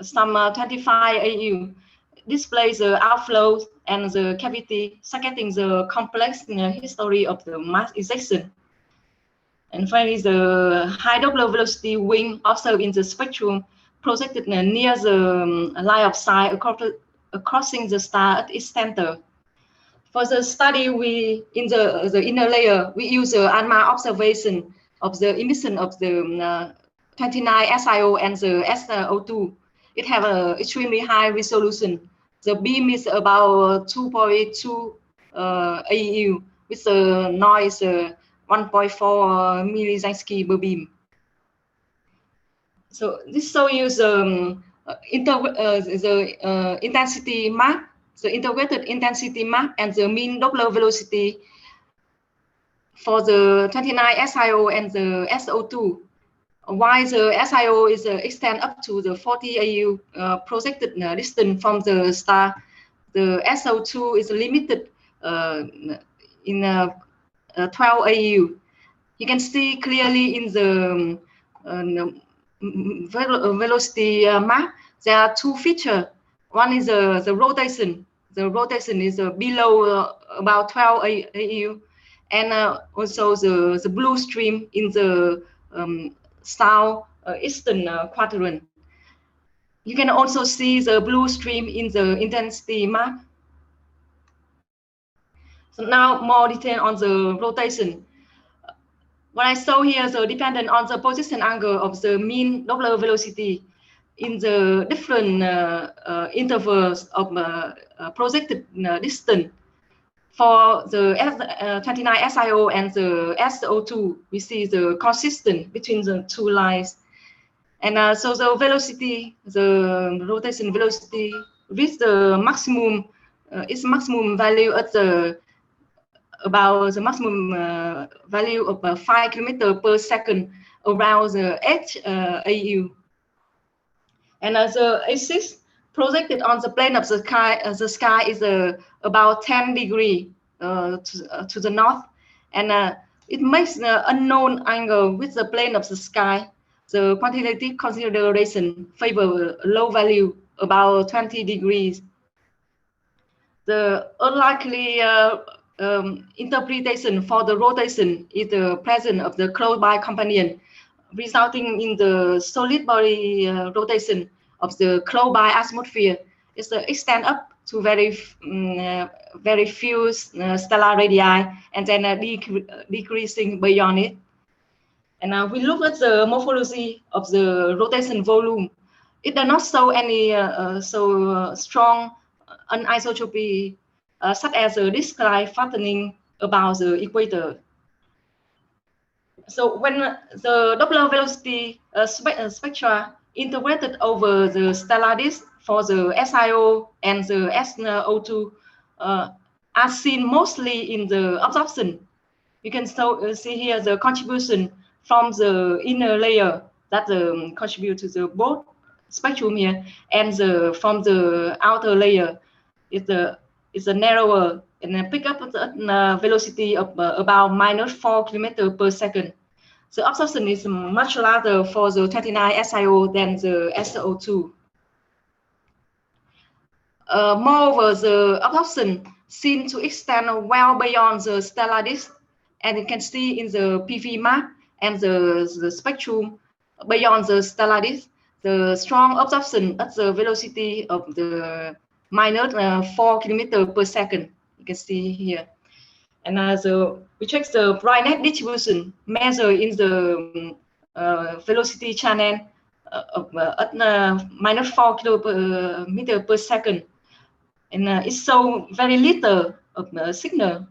some 25 AU, displays the outflow and the cavity, suggesting the complex history of the mass ejection. And finally, the high Doppler velocity wing observed in the spectrum projected near the line of sight crossing the star at its center. For the study, in the inner layer, we use the ANMA observation of the emission of the 29 SiO and the SO2. It has an extremely high resolution. The beam is about 2.2 AU with the noise 1.4 millijansky per beam. So this shows you the intensity map, the integrated intensity map, and the mean Doppler velocity for the 29 SiO and the SO2. While the SiO is extend up to the 40 AU projected distance from the star, the SO2 is limited in 12 AU. You can see clearly in the velocity map, there are two features. One is the rotation. The rotation is below about 12 AU, and also the blue stream in the southeastern quadrant. You can also see the blue stream in the intensity map. So now more detail on the rotation. What I show here is dependent on the position angle of the mean Doppler velocity in the different intervals of projected distance. For the 29 SIO and the SO2, we see the consistent between the two lines. And so the velocity, the rotation velocity, reach the maximum, its maximum value at about the maximum value of 5 kilometers per second around the edge AU. And the axis projected on the plane of the sky is about 10 degrees to the north, and it makes the unknown angle with the plane of the sky. The quantitative consideration favor a low value about 20 degrees. The unlikely interpretation for the rotation is the presence of the close-by companion, resulting in the solid body rotation of the close-by atmosphere. It's the extend up to very few stellar radii, and then decreasing beyond it. And we look at the morphology of the rotation volume. It does not show any strong anisotropy, such as the disk-like flattening about the equator. So when the Doppler velocity spectra integrated over the stellar disk for the SIO and the SO2 are seen mostly in the absorption. You can see here the contribution from the inner layer that contribute to the both spectrum here, and from the outer layer is a narrower and pick up the velocity of about -4 kilometers per second. The absorption is much larger for the 29 SIO than the SO2. Moreover, the absorption seems to extend well beyond the stellar disk, and you can see in the PV map and the spectrum beyond the stellar disk, the strong absorption at the velocity of the -4 kilometers per second. You can see here. And we check the brightness distribution measured in the velocity channel at -4 kilometers per second. And it shows very little of signal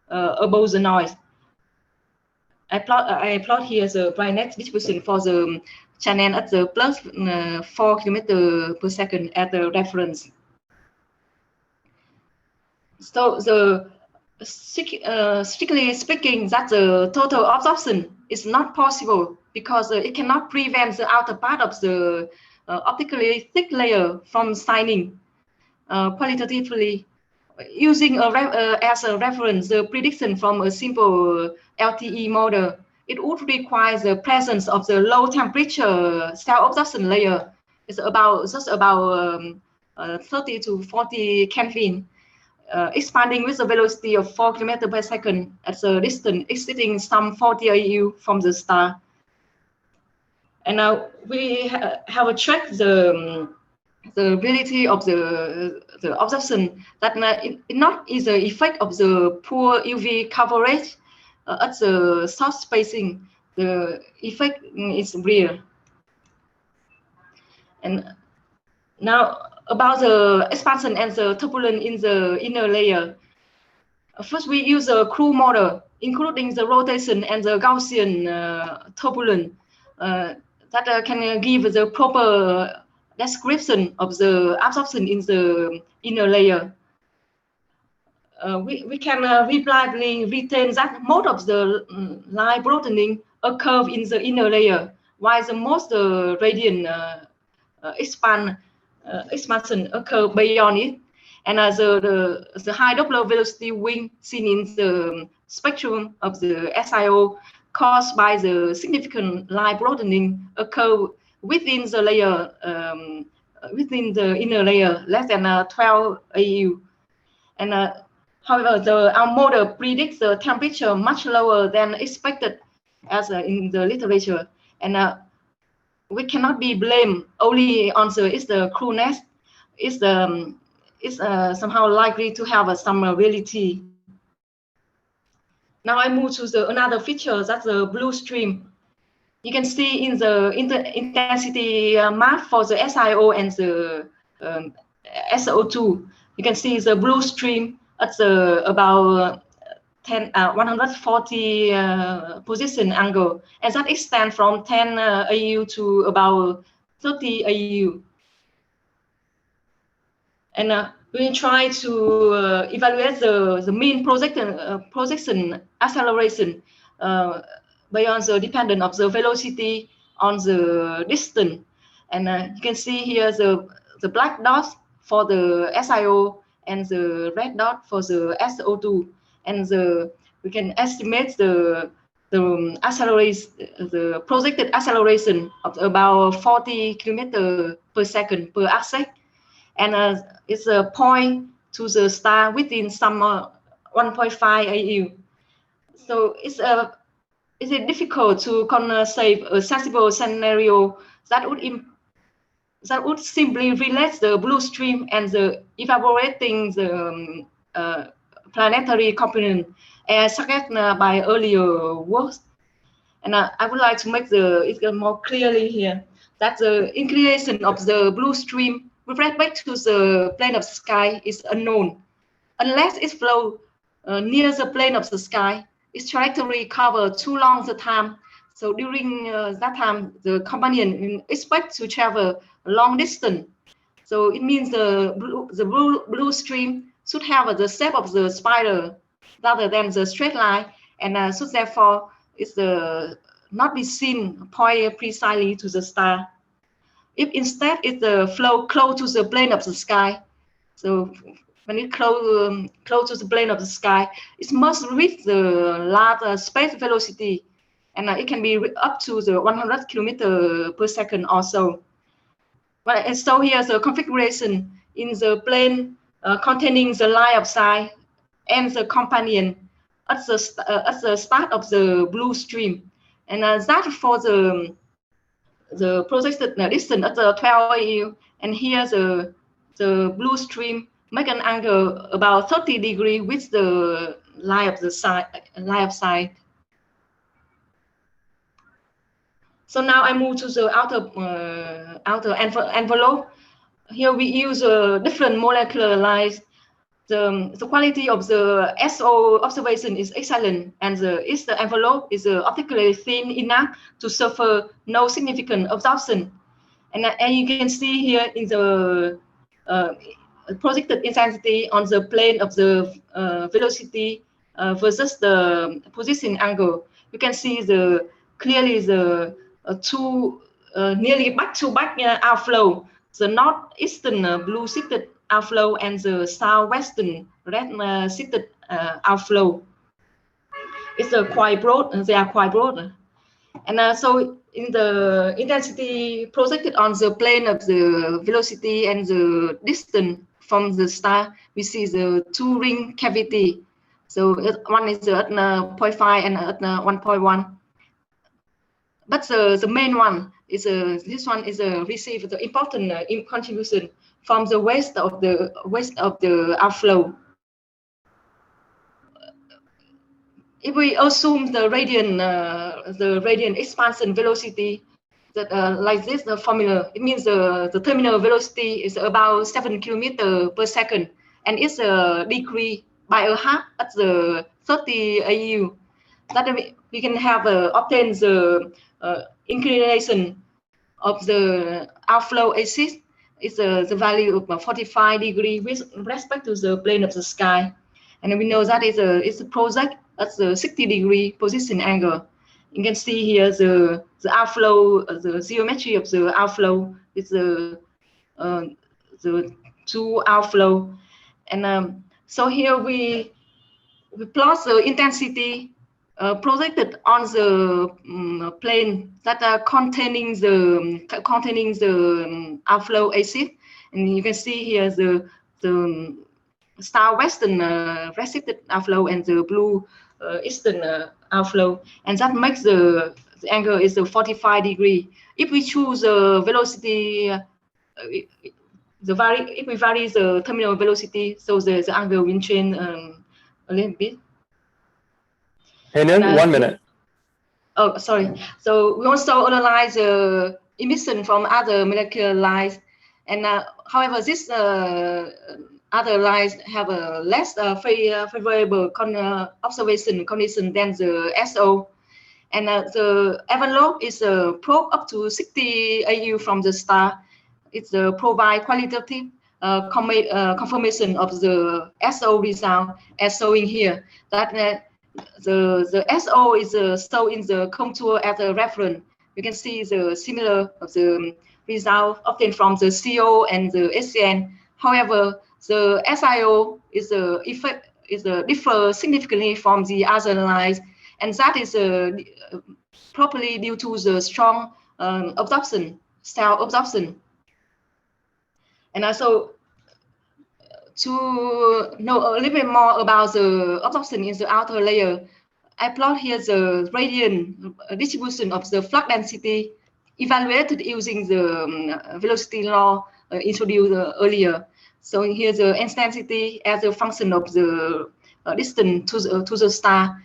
above the noise. I plot here the brightness distribution for the channel at the +4 kilometers per second as the reference. So strictly speaking, that the total absorption is not possible because it cannot prevent the outer part of the optically thick layer from shining. Qualitatively, using as a reference the prediction from a simple LTE model, it would require the presence of the low temperature cell absorption layer. It's just about 30 to 40 Kelvin. Expanding with a velocity of 4 kilometers per second at a distance exceeding some 40 AU from the star. And now we have checked the ability of the absorption that it not is the effect of the poor UV coverage at the source spacing. The effect is real. And now, about the expansion and the turbulence in the inner layer. First, we use a crude model, including the rotation and the Gaussian turbulence that can give the proper description of the absorption in the inner layer. We can reliably retain that most of the line broadening occur in the inner layer, while the most radiant expansion occur beyond it, and the high Doppler velocity wing seen in the spectrum of the SIO caused by the significant line broadening occur within the layer, within the inner layer, less than 12 AU. And however, our model predicts the temperature much lower than expected, as in the literature, and we cannot be blamed only on the crudeness. It's somehow likely to have some reality. Now I move to another feature, that's the blue stream. You can see in the intensity map for the SIO and the SO2, you can see the blue stream at about 140 position angle, and that extends from 10 AU to about 30 AU. And we try to evaluate the mean projection acceleration beyond the dependent of the velocity on the distance. And you can see here the black dot for the SIO and the red dot for the SO2. And we can estimate the projected acceleration of about 40 kilometers per second per arcsec. And it's a point to the star within some 1.5 AU. So it's difficult to conceive a sensible scenario that would simply relate the blue stream and the evaporating the planetary component as suggested by earlier works. And I would like to make it more clearly here that the inclination of the blue stream with respect to the plane of the sky is unknown. Unless it flows near the plane of the sky, its trajectory covers too long the time. So during that time, the companion expects to travel a long distance. So it means the blue stream should have the shape of the spiral rather than the straight line, and should therefore not be seen point precisely to the star. If instead it flow close to the plane of the sky, so when it close to the plane of the sky, it must reach the large space velocity, and it can be up to the 100 kilometers per second or so. And so here's the configuration in the plane containing the line of sight and the companion at the start of the blue stream, and that for the projected distance at the 12 AU, and here the blue stream make an angle about 30 degrees with the line of sight. So now I move to the outer envelope. Here we use different molecular lines. The quality of the SO observation is excellent, and the envelope is optically thin enough to suffer no significant absorption. And you can see here in the projected intensity on the plane of the velocity versus the position angle. You can see clearly the two nearly back-to-back outflow, the northeastern blue shifted outflow and the southwestern red shifted outflow. It's quite broad. They are quite broad, and so in the intensity projected on the plane of the velocity and the distance from the star, we see the two ring cavity. So one is at 0.5 and at 1.1. But the main one is this one is received the important contribution from the west of the outflow. If we assume the radiant expansion velocity that like this, the formula, it means the terminal velocity is about 7 kilometers per second, and it's decreased by a half at the 30 AU. That we can have obtain the inclination of the outflow axis is the value of 45 degrees with respect to the plane of the sky, and we know that it's a project at the 60 degree position angle. You can see here the outflow, the geometry of the outflow is the two outflow, and so here we plot the intensity projected on the plane that are containing the outflow axis, and you can see here the southwestern restricted outflow and the blue eastern outflow, and that makes the angle is 45 degree. If we choose the velocity, if we vary the terminal velocity, so the angle will change a little bit. Nhung, 1 minute. Oh, sorry. So we also analyze the emission from other molecular lines, and however, this other lines have a less favorable observation condition than the SO. And the EvoLved is a probe up to 60 AU from the star. It's provide qualitative confirmation of the SO result as showing here. That the SO is shown in the contour as a reference. You can see the similar of the result obtained from the CO and the SCN. However, the SIO is differ significantly from the other lines, and that is probably due to the strong absorption, cell absorption. And also, to know a little bit more about the absorption in the outer layer, I plot here the gradient distribution of the flux density evaluated using the velocity law introduced earlier. So here the intensity as a function of the distance to the star,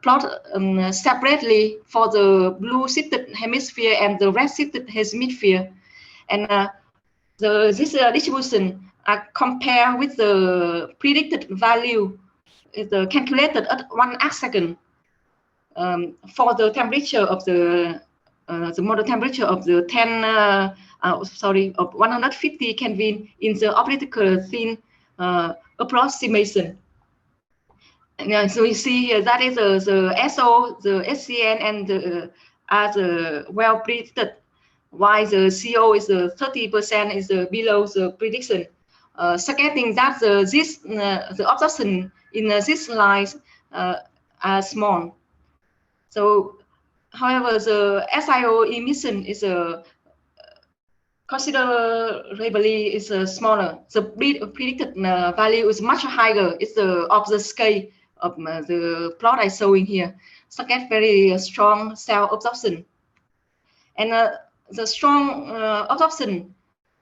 plot separately for the blue-shifted hemisphere and the red-shifted hemisphere. And this distribution are compared with the predicted value is calculated at 1 arcsecond for the temperature of the model temperature of the 150 Kelvin in the optical thin approximation. And so you see here that is the SO, the SCN, and are well predicted, while the CO is 30% is below the prediction, suggesting that the absorption in these lines are small. So, however, the SIO emission is considerably smaller. The predicted value is much higher. It's of the scale of the plot I showing here. Suggest very strong cell absorption, and the strong absorption.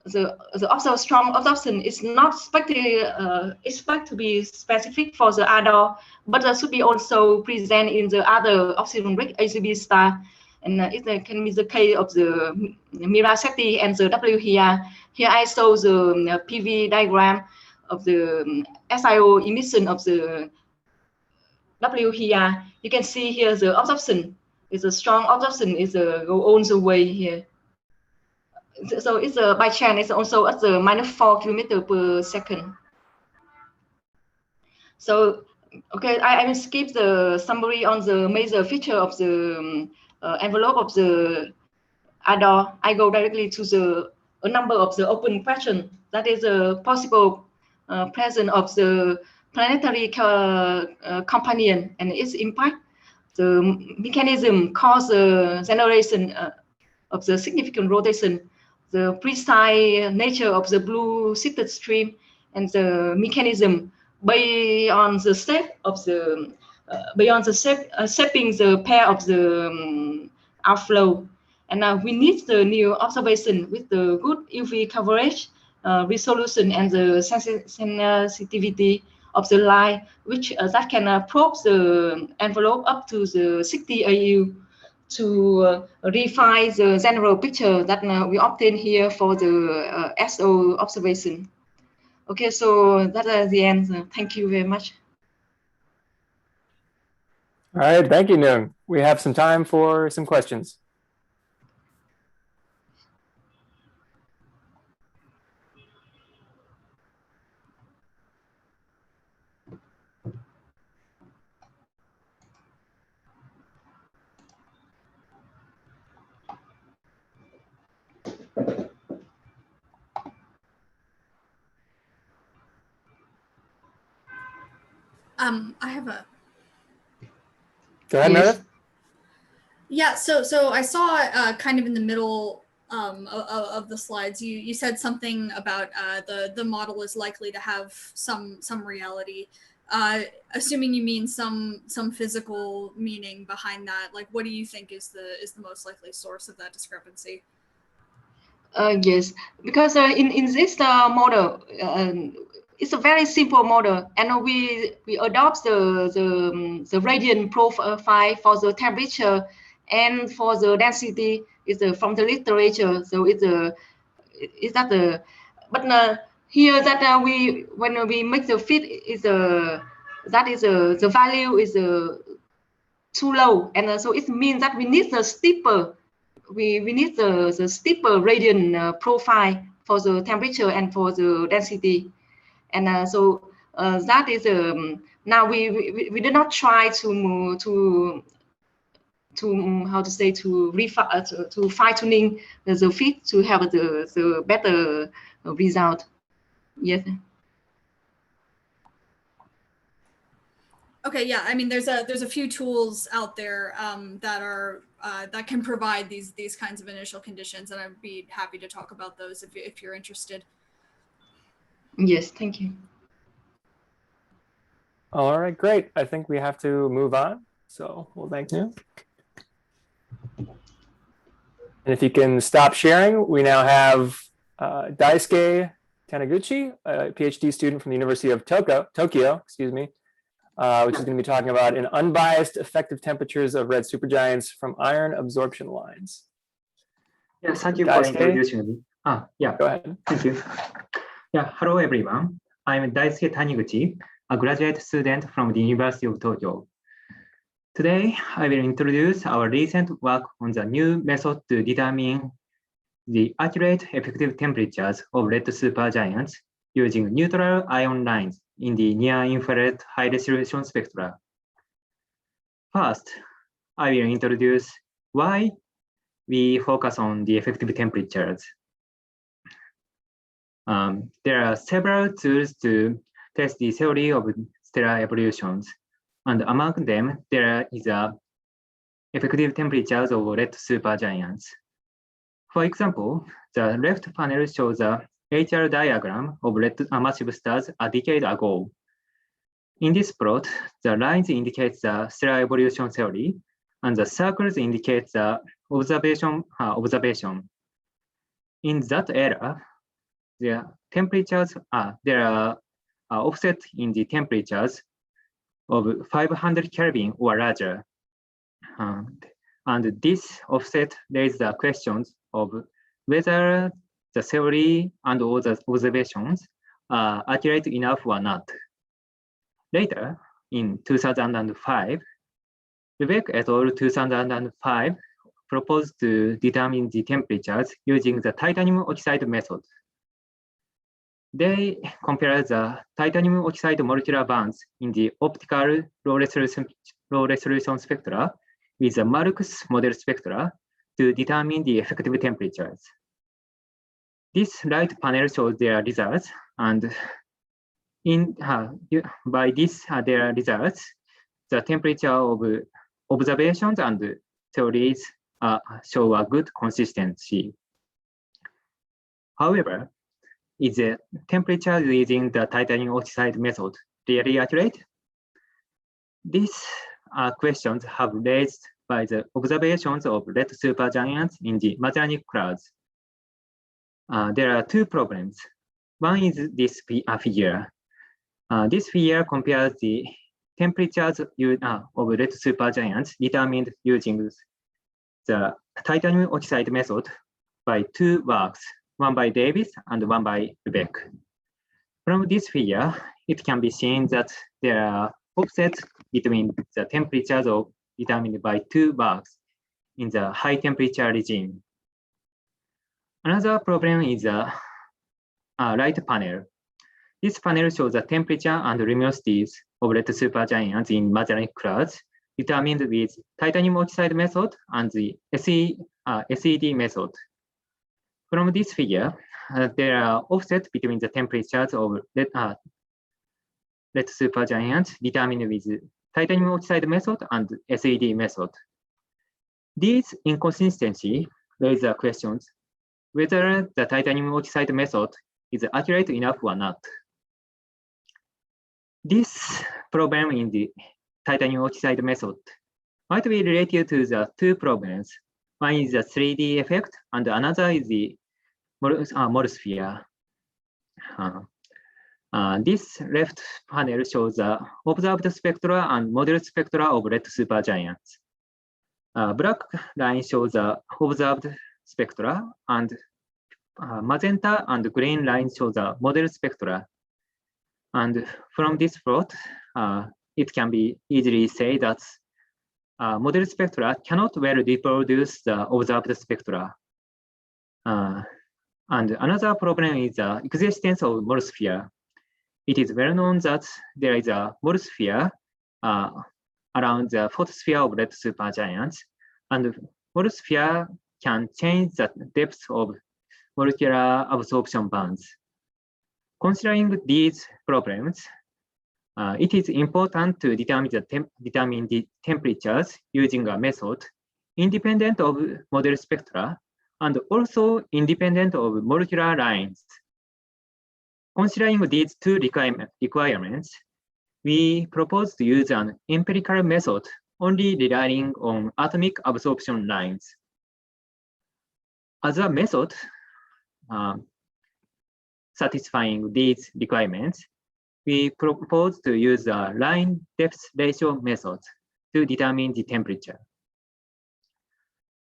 The also strong absorption is not expected to be specific for the adult, but should be also present in the other oxygen-rich ACB star, and it can be the case of the Meridith and the W here. Here I show the PV diagram of the SIO emission of the W here. You can see here the absorption is a strong absorption is go all the way here. So it's by chance it's also at the -4 km/s. So okay, I will skip the summary on the major feature of the envelope of the adult. I go directly to a number of the open questions. That is a possible presence of the planetary companion and its impact. The mechanism cause the generation of the significant rotation, the precise nature of the blue-shifted stream, and the mechanism beyond the step of the shaping the pair of the outflow. And we need the new observation with the good UV coverage, resolution, and the sensitivity of the light, which that can probe the envelope up to the 60 AU to refine the general picture that we obtain here for the SO observation. Okay, so that is the end. Thank you very much. All right, thank you, Nhung. We have some time for some questions. I have a. Go ahead, Meredith. Yeah, so I saw kind of in the middle of the slides, you said something about the model is likely to have some reality. Assuming you mean some physical meaning behind that, like what do you think is the most likely source of that discrepancy? Yes, because in this model, it's a very simple model, and we adopt the radiant profile for the temperature and for the density is from the literature. So it's that but here that when we make the fit is the value is too low, and so it means that we need the steeper we need the steeper gradient profile for the temperature and for the density, and so that is now we did not try to how to say to fine tuning the fit to have the better result. Yes. Okay, yeah, I mean, there's a few tools out there that are that can provide these kinds of initial conditions, and I'd be happy to talk about those if you're interested. Yes, thank you. All right, great. I think we have to move on. So, well, thank you. And if you can stop sharing, we now have Daisuke Taniguchi, a PhD student from the University of Tokyo, excuse me, which is going to be talking about an unbiased effective temperatures of red supergiants from iron absorption lines. Yeah, thank you Daisuke, for introducing me. Yeah, go ahead. Thank you. Yeah, hello everyone. I'm Daisuke Taniguchi, a graduate student from the University of Tokyo. Today, I will introduce our recent work on the new method to determine the accurate effective temperatures of red supergiants using neutral ion lines in the near-infrared high-resolution spectra. First, I will introduce why we focus on the effective temperatures. There are several tools to test the theory of stellar evolutions, and among them, there is effective temperatures of red supergiants. For example, the left panel shows a HR diagram of red massive stars a decade ago. In this plot, the lines indicate the stellar evolution theory, and the circles indicate the observation. In that era, the temperatures there are offset in the temperatures of 500 Kelvin or larger. And this offset raises the questions of whether the theory and all the observations are accurate enough or not. Later, in 2005, Devika et al. 2005 proposed to determine the temperatures using the titanium oxide method. They compared the titanium oxide molecular bands in the optical low resolution spectra with the Marx model spectra to determine the effective temperatures. This right panel shows their results, and by this their results, the temperature of observations and theories show a good consistency. However, is the temperature using the titanium oxide method really accurate? These questions have raised by the observations of red supergiants in the Magellanic Clouds. There are two problems. One is this figure. This figure compares the temperatures of red supergiants determined using the titanium oxide method by two works, one by Davis and one by Beck. From this figure, it can be seen that there are offsets between the temperatures determined by two works in the high temperature regime. Another problem is the right panel. This panel shows the temperature and luminosities of red supergiants in Magellanic Clouds determined with titanium oxide method and the SED method. From this figure, there are offsets between the temperatures of red supergiants determined with titanium oxide method and SED method. These inconsistencies raise the questions whether the titanium oxide method is accurate enough or not. This problem in the titanium oxide method might be related to the two problems. One is the 3D effect, and another is the monosphere. This left panel shows the observed spectra and model spectra of red supergiants. Black line shows the observed spectra, and magenta and green lines show the model spectra. And from this plot, it can be easily said that model spectra cannot well reproduce the observed spectra. And another problem is the existence of Mole sphere. It is well known that there is a Mole sphere around the photosphere of red supergiants, and Mole sphere can change the depth of molecular absorption bands. Considering these problems, it is important to determine the temperatures using a method independent of model spectra and also independent of molecular lines. Considering these two requirements, we propose to use an empirical method only relying on atomic absorption lines. As a method satisfying these requirements, we propose to use a line depth ratio method to determine the temperature.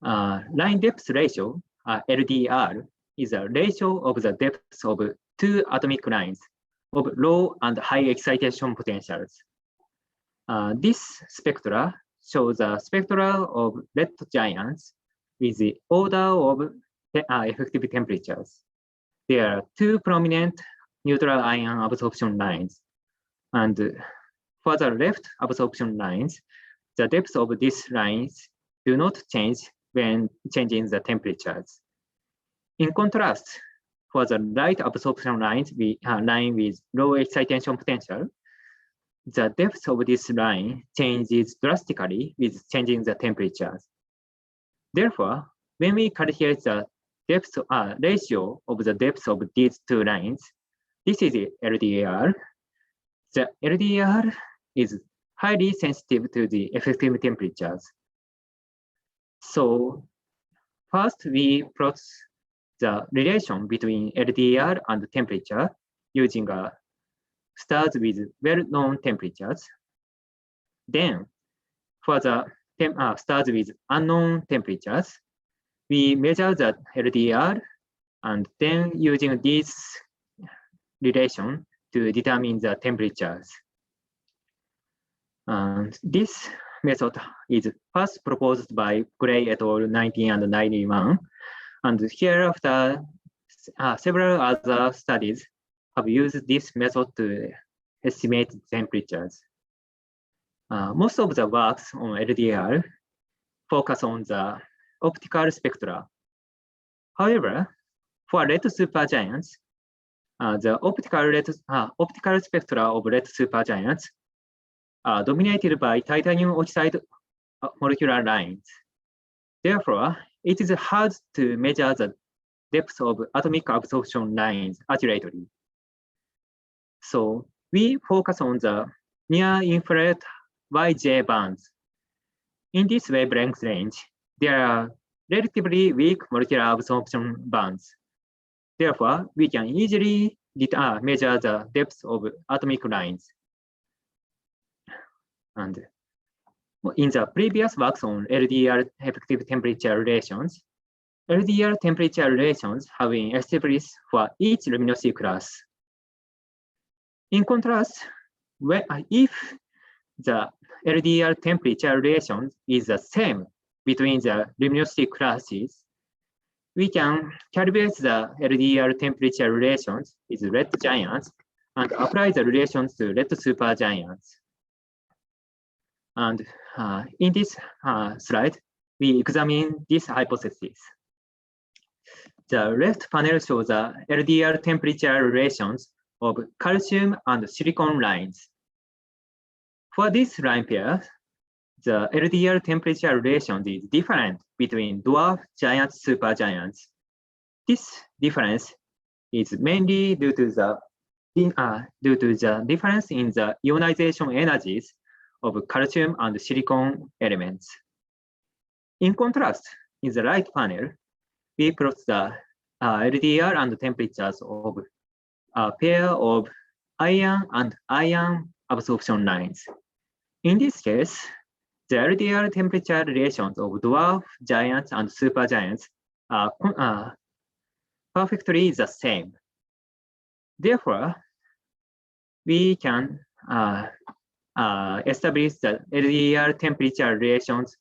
Line depth ratio, LDR, is a ratio of the depth of two atomic lines of low and high excitation potentials. This spectra shows a spectra of red giants with the order of effective temperatures. There are two prominent neutral ion absorption lines, and for the left absorption lines, the depth of these lines do not change when changing the temperatures. In contrast, for the right absorption lines, line with low excitation potential, the depth of this line changes drastically with changing the temperatures. Therefore, when we calculate the depth ratio of the depth of these two lines, this is the LDR. The LDR is highly sensitive to the effective temperatures. So first, we plot the relation between LDR and temperature using stars with well-known temperatures. Then, for the stars with unknown temperatures, we measure the LDR and then using this relation to determine the temperatures. This method is first proposed by Gray et al. 1991, and hereafter several other studies have used this method to estimate temperatures. Most of the works on LDR focus on the optical spectra. However, for red supergiants, the optical spectra of red supergiants are dominated by titanium oxide molecular lines. Therefore, it is hard to measure the depth of atomic absorption lines accurately. So we focus on the near-infrared YJ bands. In this wavelength range, there are relatively weak molecular absorption bands. Therefore, we can easily measure the depth of atomic lines. And in the previous works on LDR effective temperature relations, LDR temperature relations have been established for each luminosity class. In contrast, if the LDR temperature relation is the same between the luminosity classes, we can calibrate the LDR temperature relations with red giants and apply the relations to red supergiants. And in this slide, we examine this hypothesis. The left panel shows the LDR temperature relations of calcium and silicon lines. For this line pair, the LDR temperature relation is different between dwarf giant supergiants. This difference is mainly due to the difference in the ionization energies of calcium and silicon elements. In contrast, in the right panel, we plot the LDR and temperatures of a pair of iron and iron absorption lines. In this case, the LDR temperature relations of dwarf giants and supergiants are perfectly the same. Therefore, we can establish the LDR temperature relations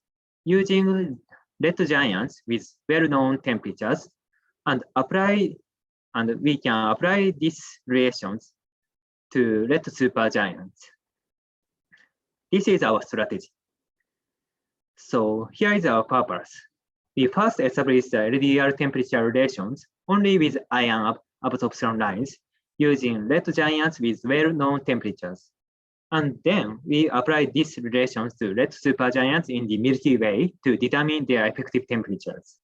using red giants with well-known temperatures and we can apply these relations to red supergiants. This is our strategy. So here is our purpose. We first establish the LDR temperature relations only with ion absorption lines using red giants with well-known temperatures. And then we apply these relations to red supergiants in the Milky Way to determine their effective temperatures.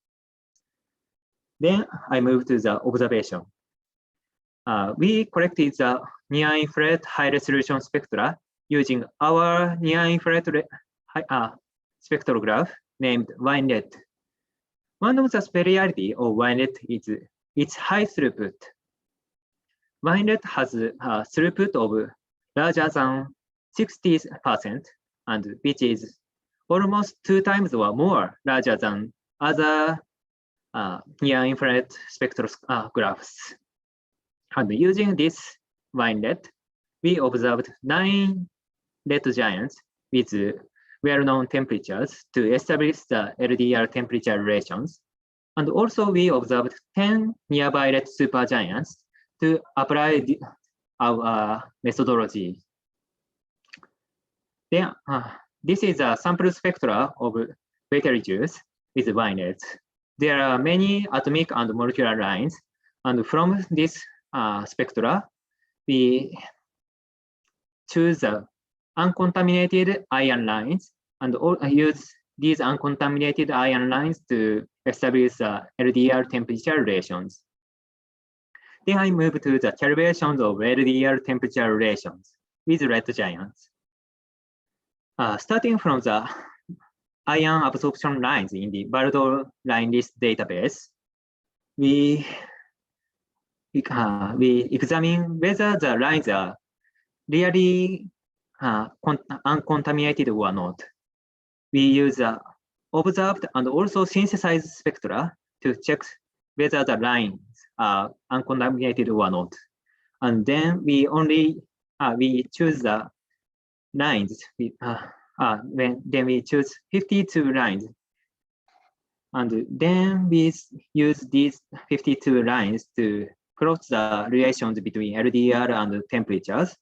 Then I move to the observation. We collected the near-infrared high-resolution spectra using our near-infrared spectrograph named WineNet. One of the speciality of WineNet is its high throughput. WineNet has a throughput of larger than 60%, and which is almost 2 times or more larger than other near-infrared spectrographs. And using this WineNet, we observed 9 red giants with well-known temperatures to establish the LDR temperature relations. And also we observed 10 nearby red supergiants to apply our methodology. Then this is a sample spectra of Betelgeuse with WineNet. There are many atomic and molecular lines, and from this spectra, we choose the uncontaminated ion lines and use these uncontaminated ion lines to establish the LDR temperature relations. Then I move to the calibrations of LDR temperature relations with red giants. Starting from the ion absorption lines in the Baldor line list database, we examine whether the lines are really uncontaminated or not. We use observed and also synthesized spectra to check whether the lines are uncontaminated or not. And then we choose the lines. Then we choose 52 lines. And then we use these 52 lines to plot the relations between LDR and temperatures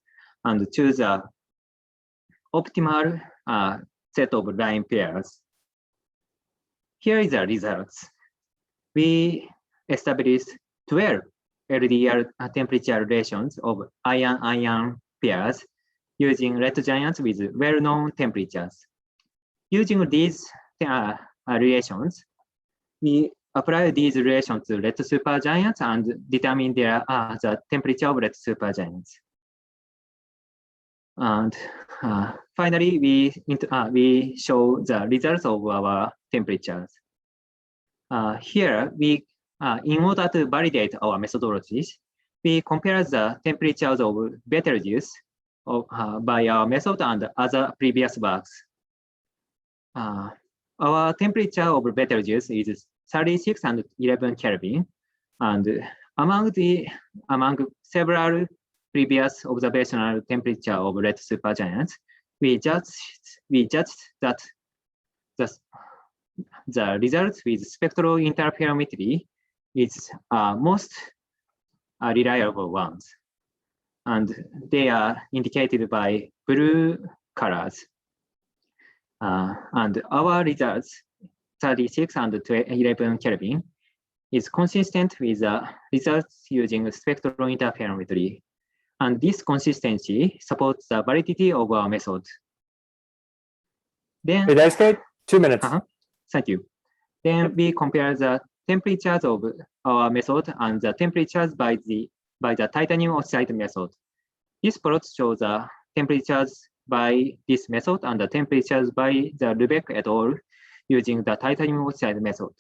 and choose a optimal set of line pairs. Here is the results. We established 12 LDR temperature relations of ion-ion pairs using red giants with well-known temperatures. Using these relations, we apply these relations to red supergiants and determine the temperature of red supergiants. And finally, we show the results of our temperatures. Here, in order to validate our methodologies, we compare the temperatures of Betelgeuse by our method and other previous works. Our temperature of Betelgeuse is 36 and 11 Kelvin, and among several previous observational temperature of red supergiants, we judged that the results with spectral interferometry is most reliable ones, and they are indicated by blue colors. And our results, 36 and 11 Kelvin, is consistent with the results using spectral interferometry. And this consistency supports the validity of our method. Then, hey, Daisuke, 2 minutes. Thank you. Then we compare the temperatures of our method and the temperatures by the titanium oxide method. This plot shows the temperatures by this method and the temperatures by the Lubeck et al. Using the titanium oxide method.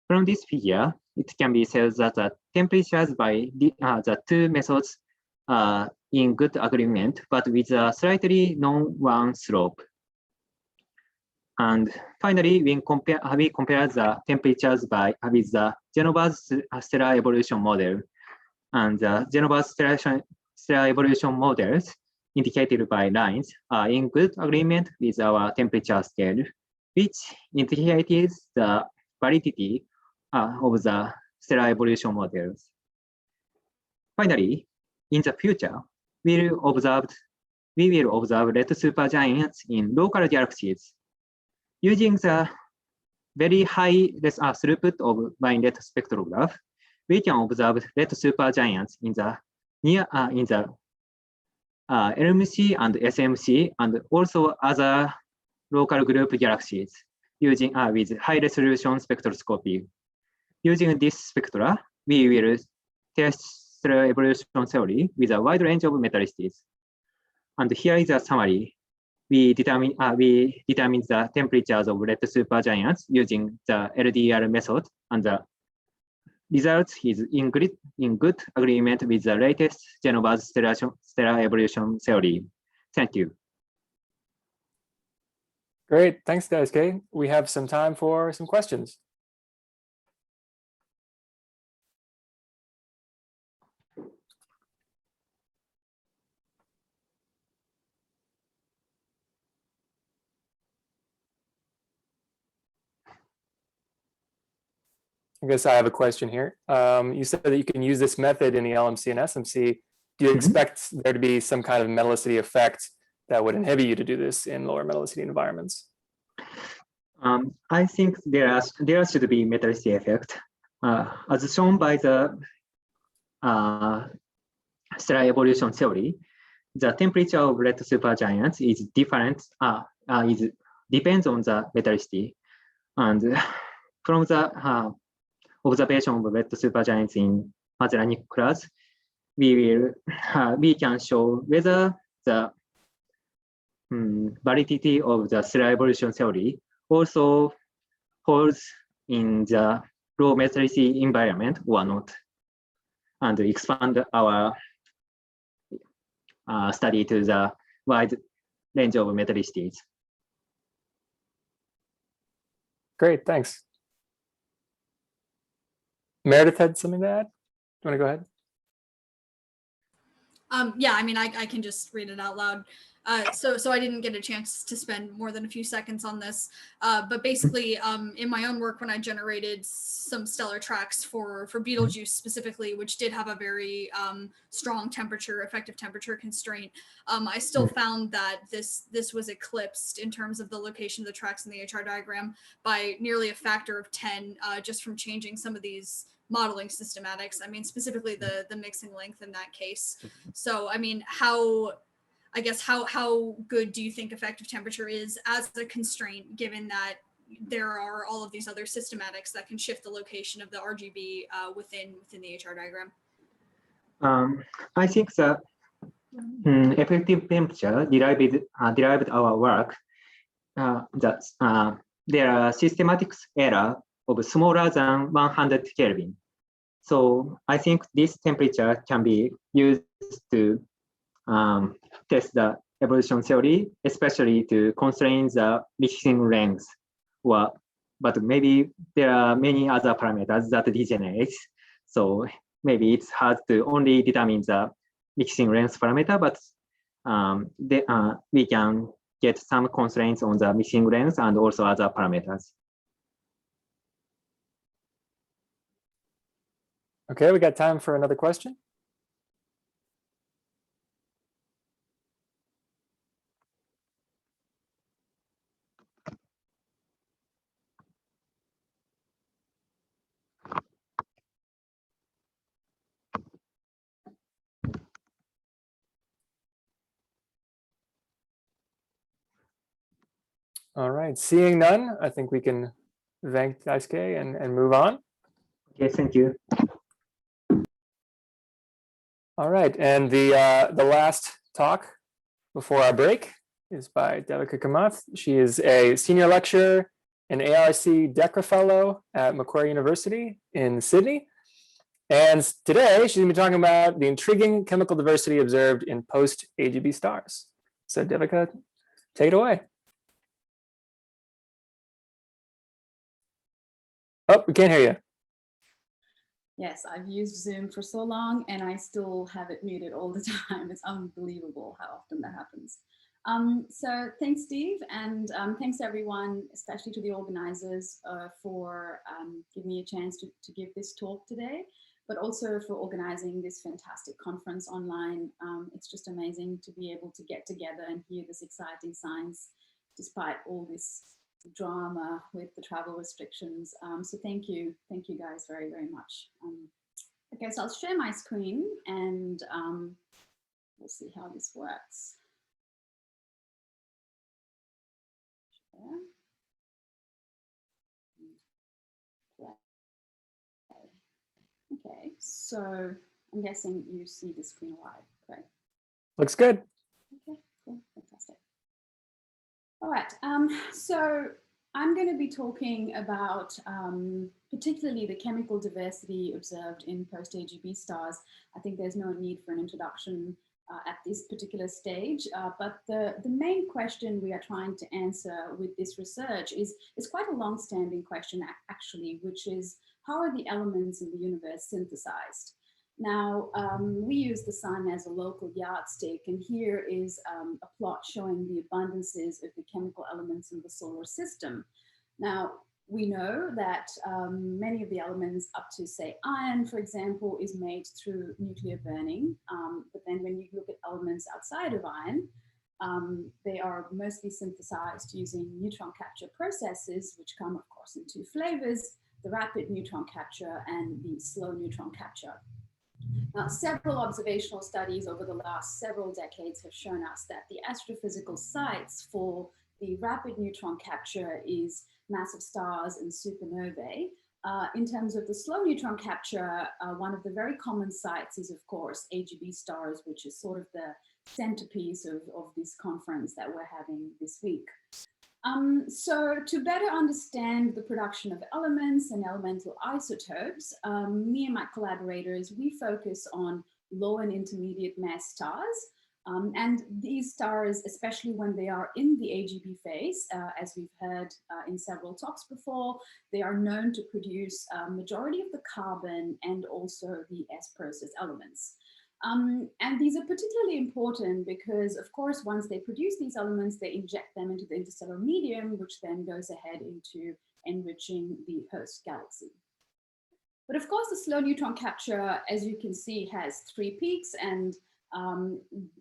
From this figure, it can be said that the temperatures by the two methods are in good agreement, but with a slightly non-one slope. And finally, we compare the temperatures with the Genova's stellar evolution model. And the Genova's stellar evolution models indicated by lines are in good agreement with our temperature scale, which indicates the validity of the stellar evolution models. Finally, in the future, we will observe red supergiants in local galaxies. Using the very high throughput of line-red spectrograph, we can observe red supergiants in the LMC and SMC, and also other local group galaxies using with high-resolution spectroscopy. Using this spectra, we will test stellar evolution theory with a wide range of metalicities. And here is a summary. We determine the temperatures of red supergiants using the LDR method, and the result is in good agreement with the latest Genova's stellar evolution theory. Thank you. Great, thanks, Daisuke. We have some time for some questions. I guess I have a question here. You said that you can use this method in the LMC and SMC. Do you expect there to be some kind of metallicity effect that would inhibit you to do this in lower metallicity environments? I think there should be metallicity effect. As shown by the stellar evolution theory, the temperature of red supergiants is different, depends on the metallicity. And from the observation of red supergiants in Magellanic Clouds, we can show whether the validity of the stellar evolution theory also holds in the low metallicity environment or not, and expand our study to the wide range of metallicities. Great, thanks. Meredith had something to add? Do you want to go ahead? Yeah, I mean, I can just read it out loud. So I didn't get a chance to spend more than a few seconds on this, but basically in my own work, when I generated some stellar tracks for Betelgeuse specifically, which did have a very strong effective temperature constraint, I still found that this was eclipsed in terms of the location of the tracks in the HR diagram by nearly a factor of 10 just from changing some of these modeling systematics. I mean, specifically the mixing length in that case. So, I mean, how good do you think effective temperature is as a constraint, given that there are all of these other systematics that can shift the location of the RGB within the HR diagram? I think the effective temperature derived our work that there are systematics error of smaller than 100 Kelvin. So I think this temperature can be used to test the evolution theory, especially to constrain the mixing length. But maybe there are many other parameters that degenerate. So maybe it's hard to only determine the mixing length parameter, but we can get some constraints on the mixing length and also other parameters. Okay, we got time for another question. All right, seeing none, I think we can thank Daisuke and move on. Okay, thank you. All right, and the last talk before our break is by Devika Kamath. She is a senior lecturer and ARC DECRA fellow at Macquarie University in Sydney. And today she's going to be talking about the intriguing chemical diversity observed in post-AGB stars. So Devika, take it away. Oh, we can't hear you. Yes, I've used Zoom for so long and I still have it muted all the time. It's unbelievable how often that happens. So thanks, Steve, and thanks everyone, especially to the organizers for giving me a chance to give this talk today, but also for organizing this fantastic conference online. It's just amazing to be able to get together and hear this exciting science, despite all this drama with the travel restrictions. So thank you guys very, very much. Okay, so I'll share my screen and we'll see how this works. Okay, so I'm guessing you see the screen live, correct? Looks good. Okay, cool, fantastic. All right, so I'm going to be talking about particularly the chemical diversity observed in post-AGB stars. I think there's no need for an introduction at this particular stage, but the main question we are trying to answer with this research is quite a long-standing question actually, which is how are the elements in the universe synthesized? Now, we use the sun as a local yardstick, and here is a plot showing the abundances of the chemical elements in the solar system. Now, we know that many of the elements up to, say, iron, for example, is made through nuclear burning. But then when you look at elements outside of iron, they are mostly synthesized using neutron capture processes, which come, of course, in two flavors, the rapid neutron capture and the slow neutron capture. Now, several observational studies over the last several decades have shown us that the astrophysical sites for the rapid neutron capture is massive stars and supernovae. In terms of the slow neutron capture, one of the very common sites is, of course, AGB stars, which is sort of the centerpiece of this conference that we're having this week. So to better understand the production of elements and elemental isotopes, me and my collaborators, we focus on low and intermediate mass stars. And these stars, especially when they are in the AGB phase, as we've heard in several talks before, they are known to produce a majority of the carbon and also the S-process elements. And these are particularly important because, of course, once they produce these elements, they inject them into the interstellar medium, which then goes ahead into enriching the host galaxy. But of course, the slow neutron capture, as you can see, has three peaks, and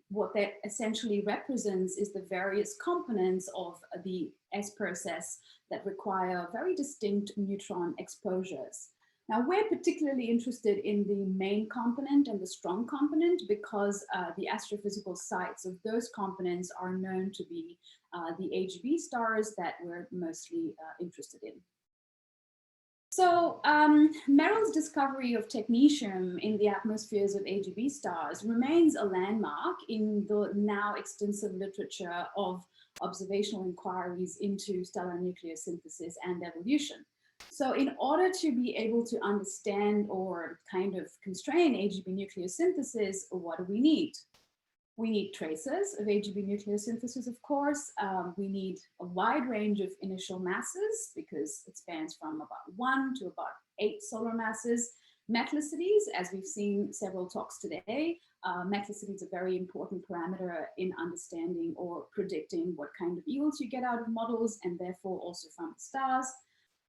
what that essentially represents is the various components of the S process that require very distinct neutron exposures. Now, we're particularly interested in the main component and the strong component because the astrophysical sites of those components are known to be the AGB stars that we're mostly interested in. So Merrill's discovery of technetium in the atmospheres of AGB stars remains a landmark in the now extensive literature of observational inquiries into stellar nucleosynthesis and evolution. So in order to be able to understand or kind of constrain AGB nucleosynthesis, what do we need? We need traces of AGB nucleosynthesis, of course. We need a wide range of initial masses because it spans from about 1 to about 8 solar masses. Metallicities, as we've seen several talks today, metallicity is a very important parameter in understanding or predicting what kind of yields you get out of models and therefore also from the stars.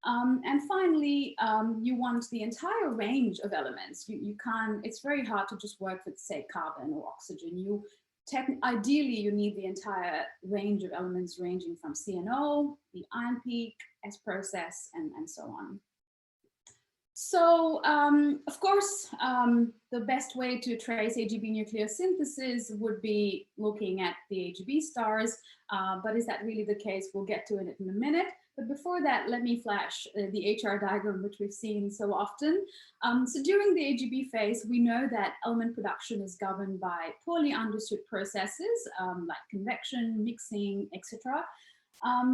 And finally, you want the entire range of elements. You can't, it's very hard to just work with, say, carbon or oxygen. Ideally, you need the entire range of elements ranging from CNO, the ion peak, S process, and so on. So, of course, the best way to trace AGB nucleosynthesis would be looking at the AGB stars, but is that really the case? We'll get to it in a minute. But before that, let me flash the HR diagram, which we've seen so often. So during the AGB phase, we know that element production is governed by poorly understood processes like convection, mixing, etc.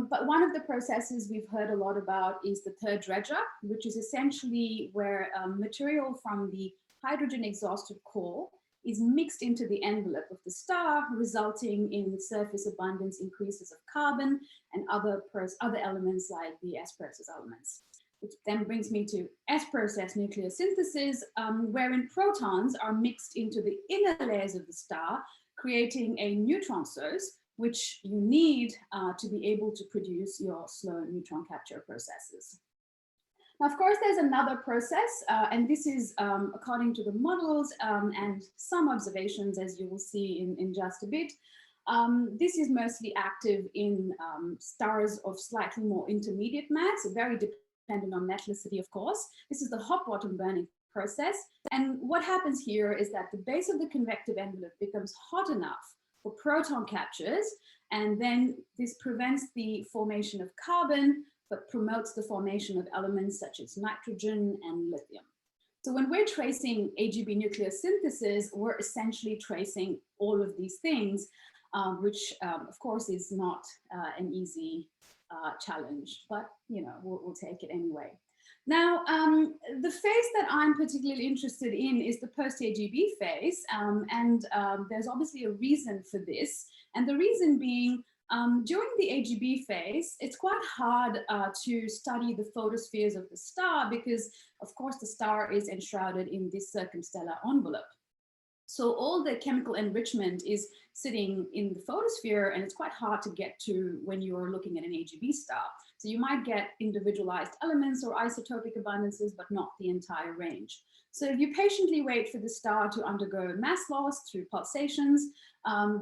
But one of the processes we've heard a lot about is the third dredger, which is essentially where material from the hydrogen exhausted core is mixed into the envelope of the star, resulting in surface abundance increases of carbon and other elements like the S process elements. which then brings me to S-process nucleosynthesis, wherein protons are mixed into the inner layers of the star, creating a neutron source, which you need to be able to produce your slow neutron capture processes. Now, of course, there's another process, and this is according to the models and some observations, as you will see in just a bit. This is mostly active in stars of slightly more intermediate mass, very dependent on metallicity, of course. This is the hot bottom burning process. And what happens here is that the base of the convective envelope becomes hot enough for proton captures, and then this prevents the formation of carbon, but promotes the formation of elements such as nitrogen and lithium. So when we're tracing AGB nucleosynthesis, we're essentially tracing all of these things, which of course is not an easy challenge, but we'll take it anyway. Now, the phase that I'm particularly interested in is the post-AGB phase, and there's obviously a reason for this, and the reason being during the AGB phase, it's quite hard to study the photospheres of the star because, of course, the star is enshrouded in this circumstellar envelope. So all the chemical enrichment is sitting in the photosphere, and it's quite hard to get to when you're looking at an AGB star. So you might get individualized elements or isotopic abundances, but not the entire range. So if you patiently wait for the star to undergo mass loss through pulsations,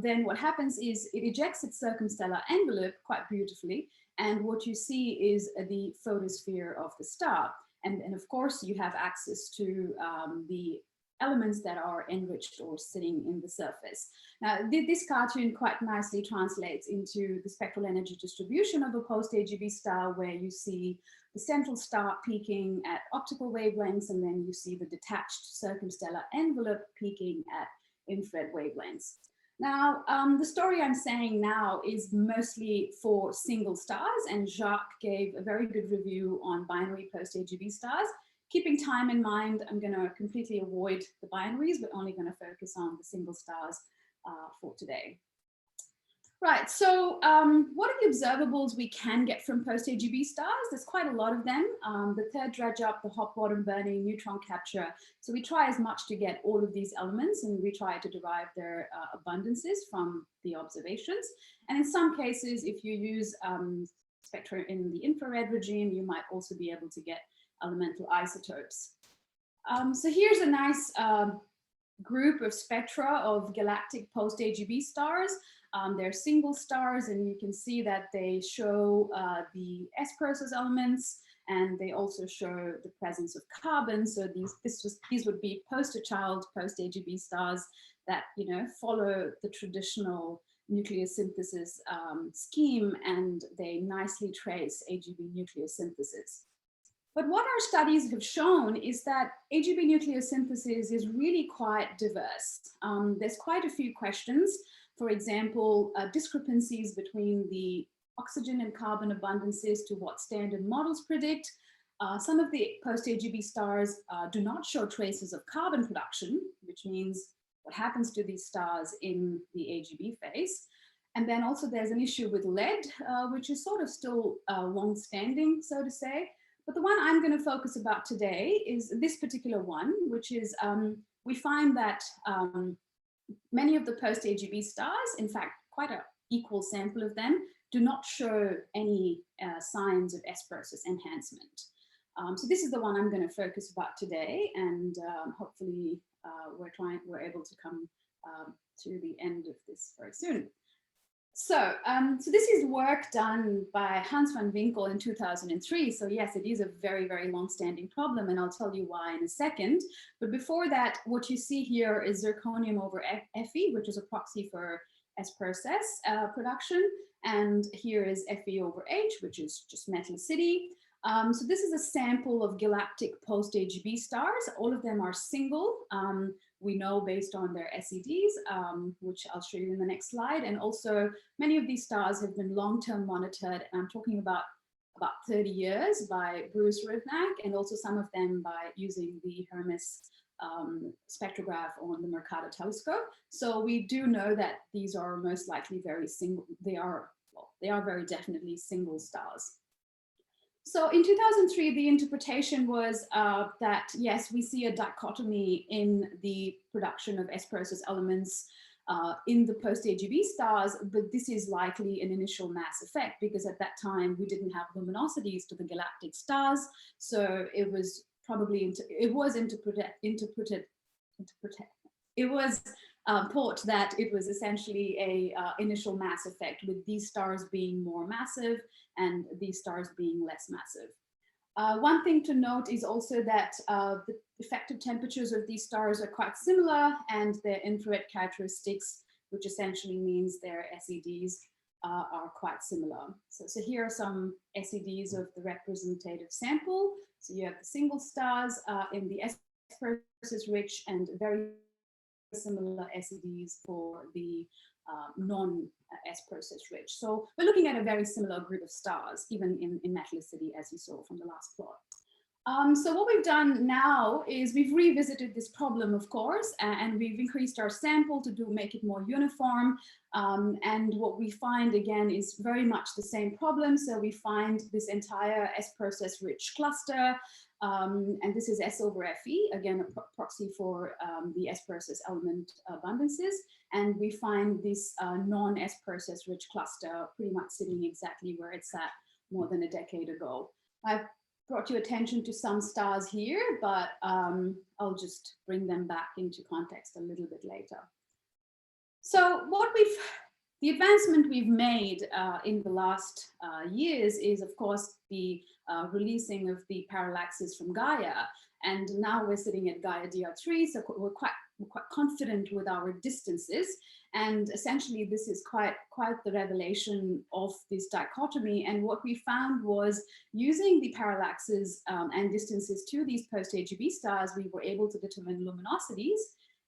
then what happens is it ejects its circumstellar envelope quite beautifully, and what you see is the photosphere of the star. And of course, you have access to the elements that are enriched or sitting in the surface. Now, this cartoon quite nicely translates into the spectral energy distribution of a post-AGB star, where you see the central star peaking at optical wavelengths, and then you see the detached circumstellar envelope peaking at infrared wavelengths. Now, the story I'm saying now is mostly for single stars, and Jacques gave a very good review on binary post-AGB stars. Keeping time in mind, I'm going to completely avoid the binaries, but only going to focus on the single stars for today. Right, so what are the observables we can get from post-AGB stars? There's quite a lot of them. The third dredge up, the hot bottom burning, neutron capture. So we try as much to get all of these elements, and we try to derive their abundances from the observations. And in some cases, if you use spectra in the infrared regime, you might also be able to get elemental isotopes. So here's a nice group of spectra of galactic post-AGB stars. They're single stars, and you can see that they show the S-process elements, and they also show the presence of carbon. So these would be poster-child post-AGB stars that follow the traditional nucleosynthesis scheme, and they nicely trace AGB nucleosynthesis. But what our studies have shown is that AGB nucleosynthesis is really quite diverse. There's quite a few questions. For example, discrepancies between the oxygen and carbon abundances to what standard models predict. Some of the post-AGB stars do not show traces of carbon production, which means what happens to these stars in the AGB phase. And then also there's an issue with lead, which is sort of still long-standing, so to say. But the one I'm going to focus about today is this particular one, which is we find that many of the post-AGB stars, in fact, quite an equal sample of them, do not show any signs of S-process enhancement. So this is the one I'm going to focus about today, and hopefully we're able to come to the end of this very soon. So, so this is work done by Hans van Winkel in 2003. So yes, it is a very, very long-standing problem, and I'll tell you why in a second. But before that, what you see here is zirconium over Fe, which is a proxy for S-process production. And here is Fe over H, which is just metallicity. So this is a sample of galactic post-AGB stars. All of them are single. We know based on their SEDs, which I'll show you in the next slide. And also many of these stars have been long-term monitored. And I'm talking about 30 years by Bruce Rovnak, and also some of them by using the Hermes spectrograph on the Mercator telescope. So we do know that these are most likely very single. They are very definitely single stars. So in 2003, the interpretation was that, yes, we see a dichotomy in the production of S-process elements in the post-AGB stars, but this is likely an initial mass effect because at that time we didn't have luminosities to the galactic stars. So it was probably, thought that it was essentially a initial mass effect with these stars being more massive and these stars being less massive. One thing to note is also that the effective temperatures of these stars are quite similar and their infrared characteristics, which essentially means their SEDs, are quite similar. So here are some SEDs of the representative sample. So you have the single stars in the S-process rich and very similar SEDs for the non-S-process rich. So we're looking at a very similar group of stars, even in metallicity, as you saw from the last plot. So what we've done now is we've revisited this problem, of course, and we've increased our sample to make it more uniform. And what we find, again, is very much the same problem. So we find this entire S-process rich cluster, and this is S over Fe, again, a proxy for the S-process element abundances. And we find this non-S-process rich cluster pretty much sitting exactly where it's at more than a decade ago. I've brought your attention to some stars here, but I'll just bring them back into context a little bit later. So the advancement we've made in the last years is, of course, the releasing of the parallaxes from Gaia. And now we're sitting at Gaia DR3, so we're quite confident with our distances. And essentially, this is quite the revelation of this dichotomy. And what we found was using the parallaxes and distances to these post-AGB stars, we were able to determine luminosities.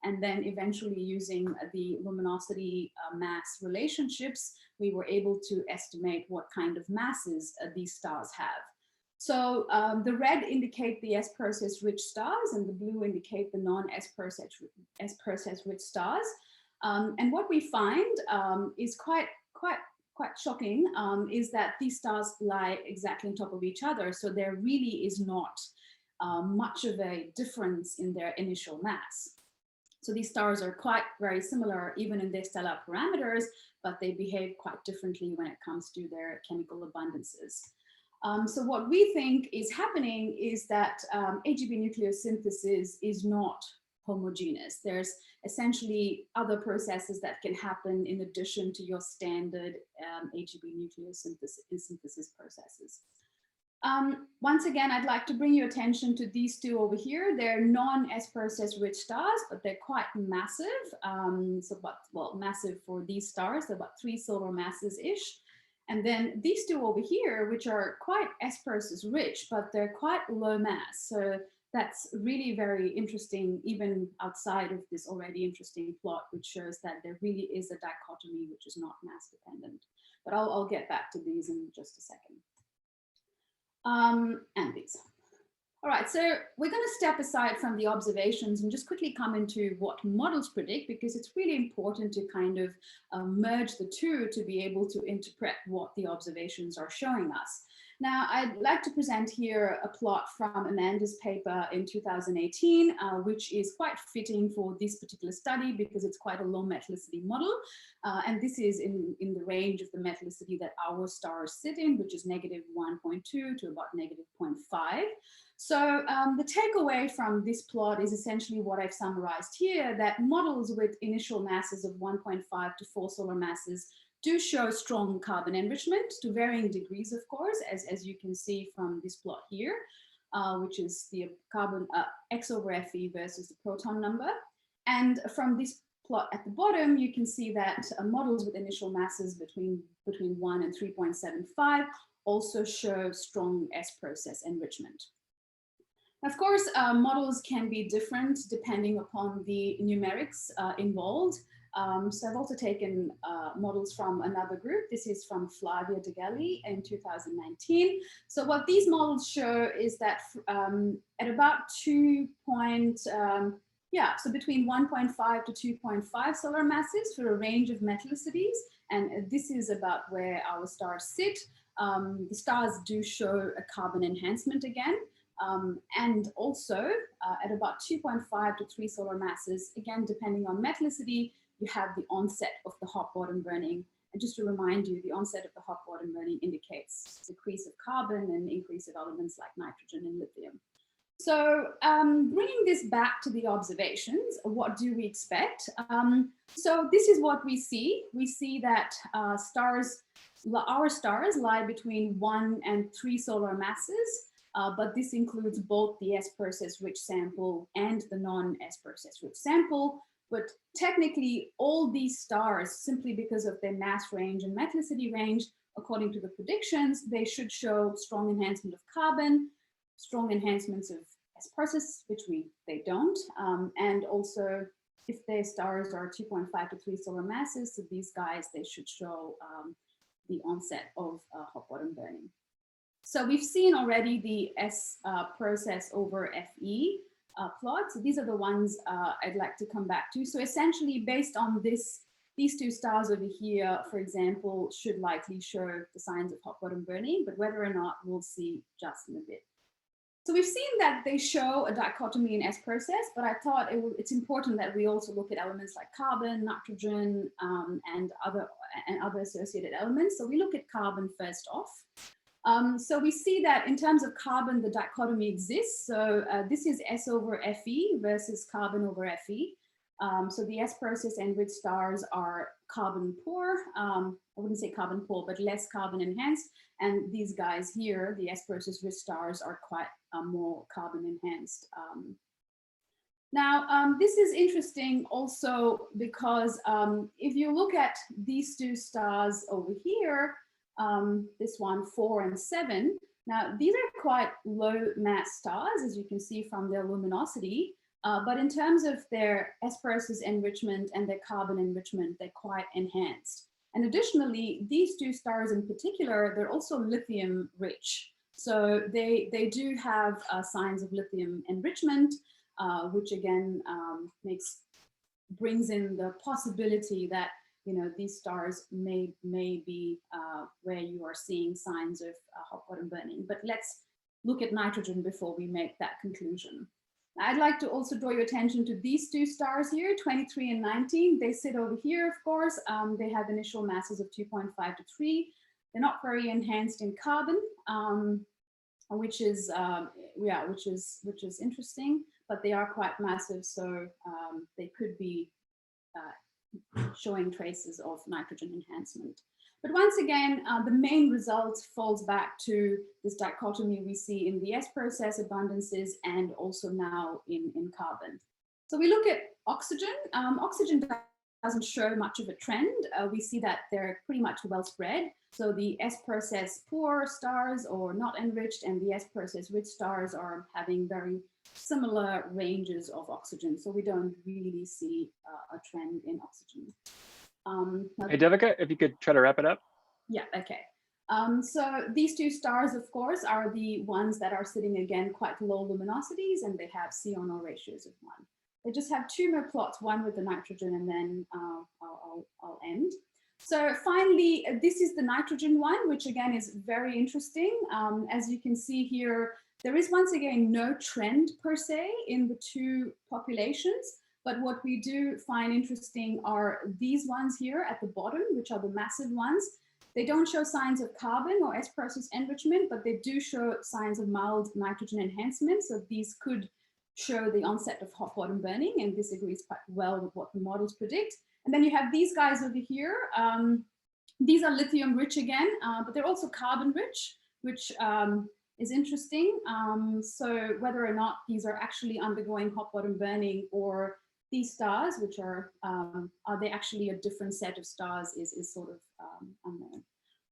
And then eventually using the luminosity mass relationships, we were able to estimate what kind of masses these stars have. So the red indicate the S-process rich stars and the blue indicate the non-S-process rich stars. And what we find is quite shocking, is that these stars lie exactly on top of each other. So there really is not much of a difference in their initial mass. So these stars are very similar, even in their stellar parameters, but they behave quite differently when it comes to their chemical abundances. So what we think is happening is that AGB nucleosynthesis is not homogeneous. There's essentially other processes that can happen in addition to your standard AGB nucleosynthesis processes. Once again, I'd like to bring your attention to these two over here. They're non-S-process rich stars, but they're quite massive. Massive for these stars, they're about 3 solar masses-ish. And then these two over here, which are quite S-process rich, but they're quite low mass. So that's really very interesting, even outside of this already interesting plot, which shows that there really is a dichotomy which is not mass dependent. But I'll get back to these in just a second. And these. All right, so we're going to step aside from the observations and just quickly come into what models predict, because it's really important to kind of merge the two to be able to interpret what the observations are showing us. Now, I'd like to present here a plot from Amanda's paper in 2018, which is quite fitting for this particular study because it's quite a low metallicity model. And this is in the range of the metallicity that our stars sit in, which is -1.2 to about -0.5. So the takeaway from this plot is essentially what I've summarized here, that models with initial masses of 1.5 to 4 solar masses do show strong carbon enrichment to varying degrees, of course, as you can see from this plot here, which is the carbon X over Fe versus the proton number. And from this plot at the bottom, you can see that models with initial masses between 1 and 3.75 also show strong S-process enrichment. Of course, models can be different depending upon the numerics involved. So I've also taken models from another group. This is from Flavia De Gelli in 2019. So what these models show is that at about between 1.5 to 2.5 solar masses for a range of metallicities, and this is about where our stars sit. the stars do show a carbon enhancement again. And also at about 2.5 to 3 solar masses, again, depending on metallicity, you have the onset of the hot bottom burning. And just to remind you, the onset of the hot bottom burning indicates decrease of carbon and increase of elements like nitrogen and lithium. So bringing this back to the observations, what do we expect? So this is what we see. We see that our stars lie between 1 and 3 solar masses, but this includes both the S-process rich sample and the non-S-process rich sample. But technically, all these stars, simply because of their mass range and metallicity range, according to the predictions, they should show strong enhancement of carbon, strong enhancements of S-process, which they don't. And also, if their stars are 2.5 to 3 solar masses, so these guys, they should show the onset of hot bottom burning. So we've seen already the S-process over FE plot. So these are the ones I'd like to come back to. So essentially, based on these two stars over here, for example, should likely show the signs of hot bottom burning, but whether or not, we'll see just in a bit. So we've seen that they show a dichotomy in S-process, but I thought it's important that we also look at elements like carbon, nitrogen, and other associated elements. So we look at carbon first off. So we see that in terms of carbon, the dichotomy exists. So this is S over Fe versus carbon over Fe. So the S-process enriched stars are carbon poor. I wouldn't say carbon poor, but less carbon enhanced. And these guys here, the S-process rich stars, are quite more carbon enhanced. Now, this is interesting also because if you look at these two stars over here, this one 4 and 7, now these are quite low mass stars, as you can see from their luminosity. But in terms of their S-process enrichment and their carbon enrichment, they're quite enhanced. And additionally, these two stars in particular, they're also lithium rich. So they do have signs of lithium enrichment, which again brings in the possibility that these stars may be where you are seeing signs of hot bottom burning. But let's look at nitrogen before we make that conclusion. I'd like to also draw your attention to these two stars here, 23 and 19. They sit over here, of course. They have initial masses of 2.5 to 3. They're not very enhanced in carbon, which is interesting, but they are quite massive, so they could be showing traces of nitrogen enhancement. But once again, the main result falls back to this dichotomy we see in the S-process abundances and also now in carbon. So we look at oxygen. Oxygen doesn't show much of a trend. We see that they're pretty much well spread. So the S-process poor stars or not enriched, and the S-process rich stars are having very similar ranges of oxygen. So we don't really see a trend in oxygen. Hey, Devika, if you could try to wrap it up. Yeah, okay. So these two stars, of course, are the ones that are sitting again quite low luminosities, and they have C-on-O ratios of 1. They just have 2 more plots, one with the nitrogen, and then I'll end. So finally, this is the nitrogen one, which again is very interesting. As you can see here, there is once again no trend per se in the two populations. But what we do find interesting are these ones here at the bottom, which are the massive ones. They don't show signs of carbon or S-process enrichment, but they do show signs of mild nitrogen enhancement. So these could show the onset of hot bottom burning, and this agrees quite well with what the models predict. And then you have these guys over here. These are lithium rich again, but they're also carbon rich, which is interesting. So whether or not these are actually undergoing hot bottom burning, or these stars, which are they actually a different set of stars, is sort of unknown.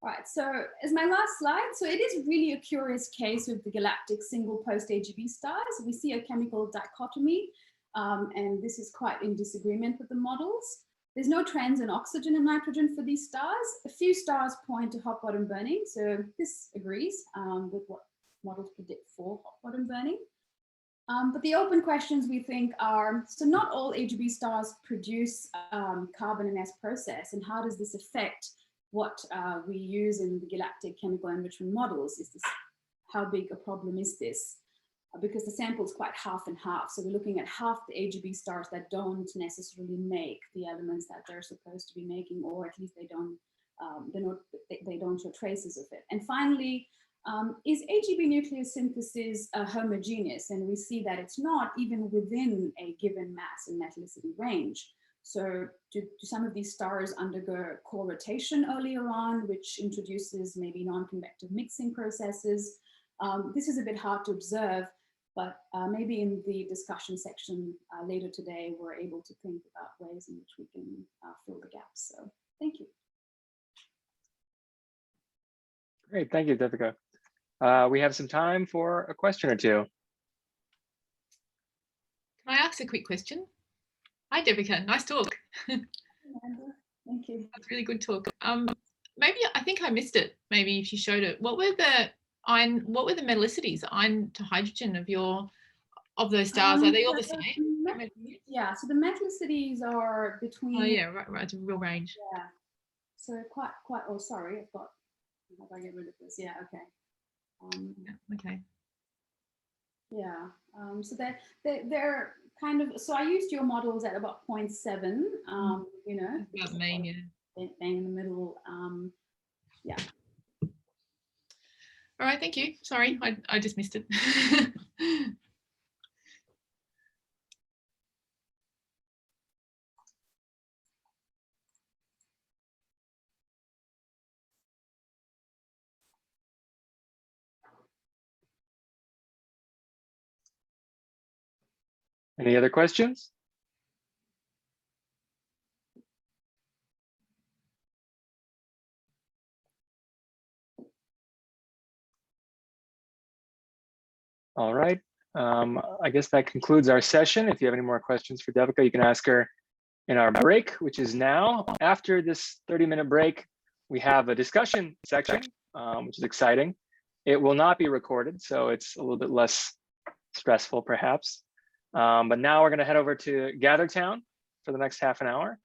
All right, so as my last slide, so it is really a curious case with the galactic single post-AGB stars. We see a chemical dichotomy, and this is quite in disagreement with the models. There's no trends in oxygen and nitrogen for these stars. A few stars point to hot bottom burning, so this agrees with what models predict for hot bottom burning. But the open questions we think are, so not all AGB stars produce carbon and S-process, and how does this affect what we use in the galactic chemical enrichment models. Is this, how big a problem is this? Because the sample is quite half and half. So we're looking at half the AGB stars that don't necessarily make the elements that they're supposed to be making, or at least they don't show traces of it. And finally, is AGB nucleosynthesis homogeneous? And we see that it's not, even within a given mass and metallicity range. So do some of these stars undergo core rotation earlier on, which introduces maybe non-convective mixing processes? This is a bit hard to observe, but maybe in the discussion section later today, we're able to think about ways in which we can fill the gaps. So thank you. Great, thank you, Devika. We have some time for a question or two. Can I ask a quick question? Hi, Devika. Nice talk. Thank you. That's really good talk. Maybe I think I missed it. Maybe if you showed it, what were the metallicities, iron to hydrogen of those stars? Are they all the same? Yeah. So the metallicities are between. Oh yeah, right. It's a real range. Yeah. So quite. Oh, sorry. I've got. How do I get rid of this? Yeah. Okay. Okay. Yeah. So they're kind of. So I used your models at about 0.7. You know. About mean, yeah. Bang in the middle. Yeah. All right, thank you. Sorry, I just missed it. Any other questions? All right. I guess that concludes our session. If you have any more questions for Devika, you can ask her in our break, which is now. After this 30-minute break, we have a discussion section, which is exciting. It will not be recorded, so it's a little bit less stressful, perhaps. But now we're going to head over to GatherTown for the next half an hour.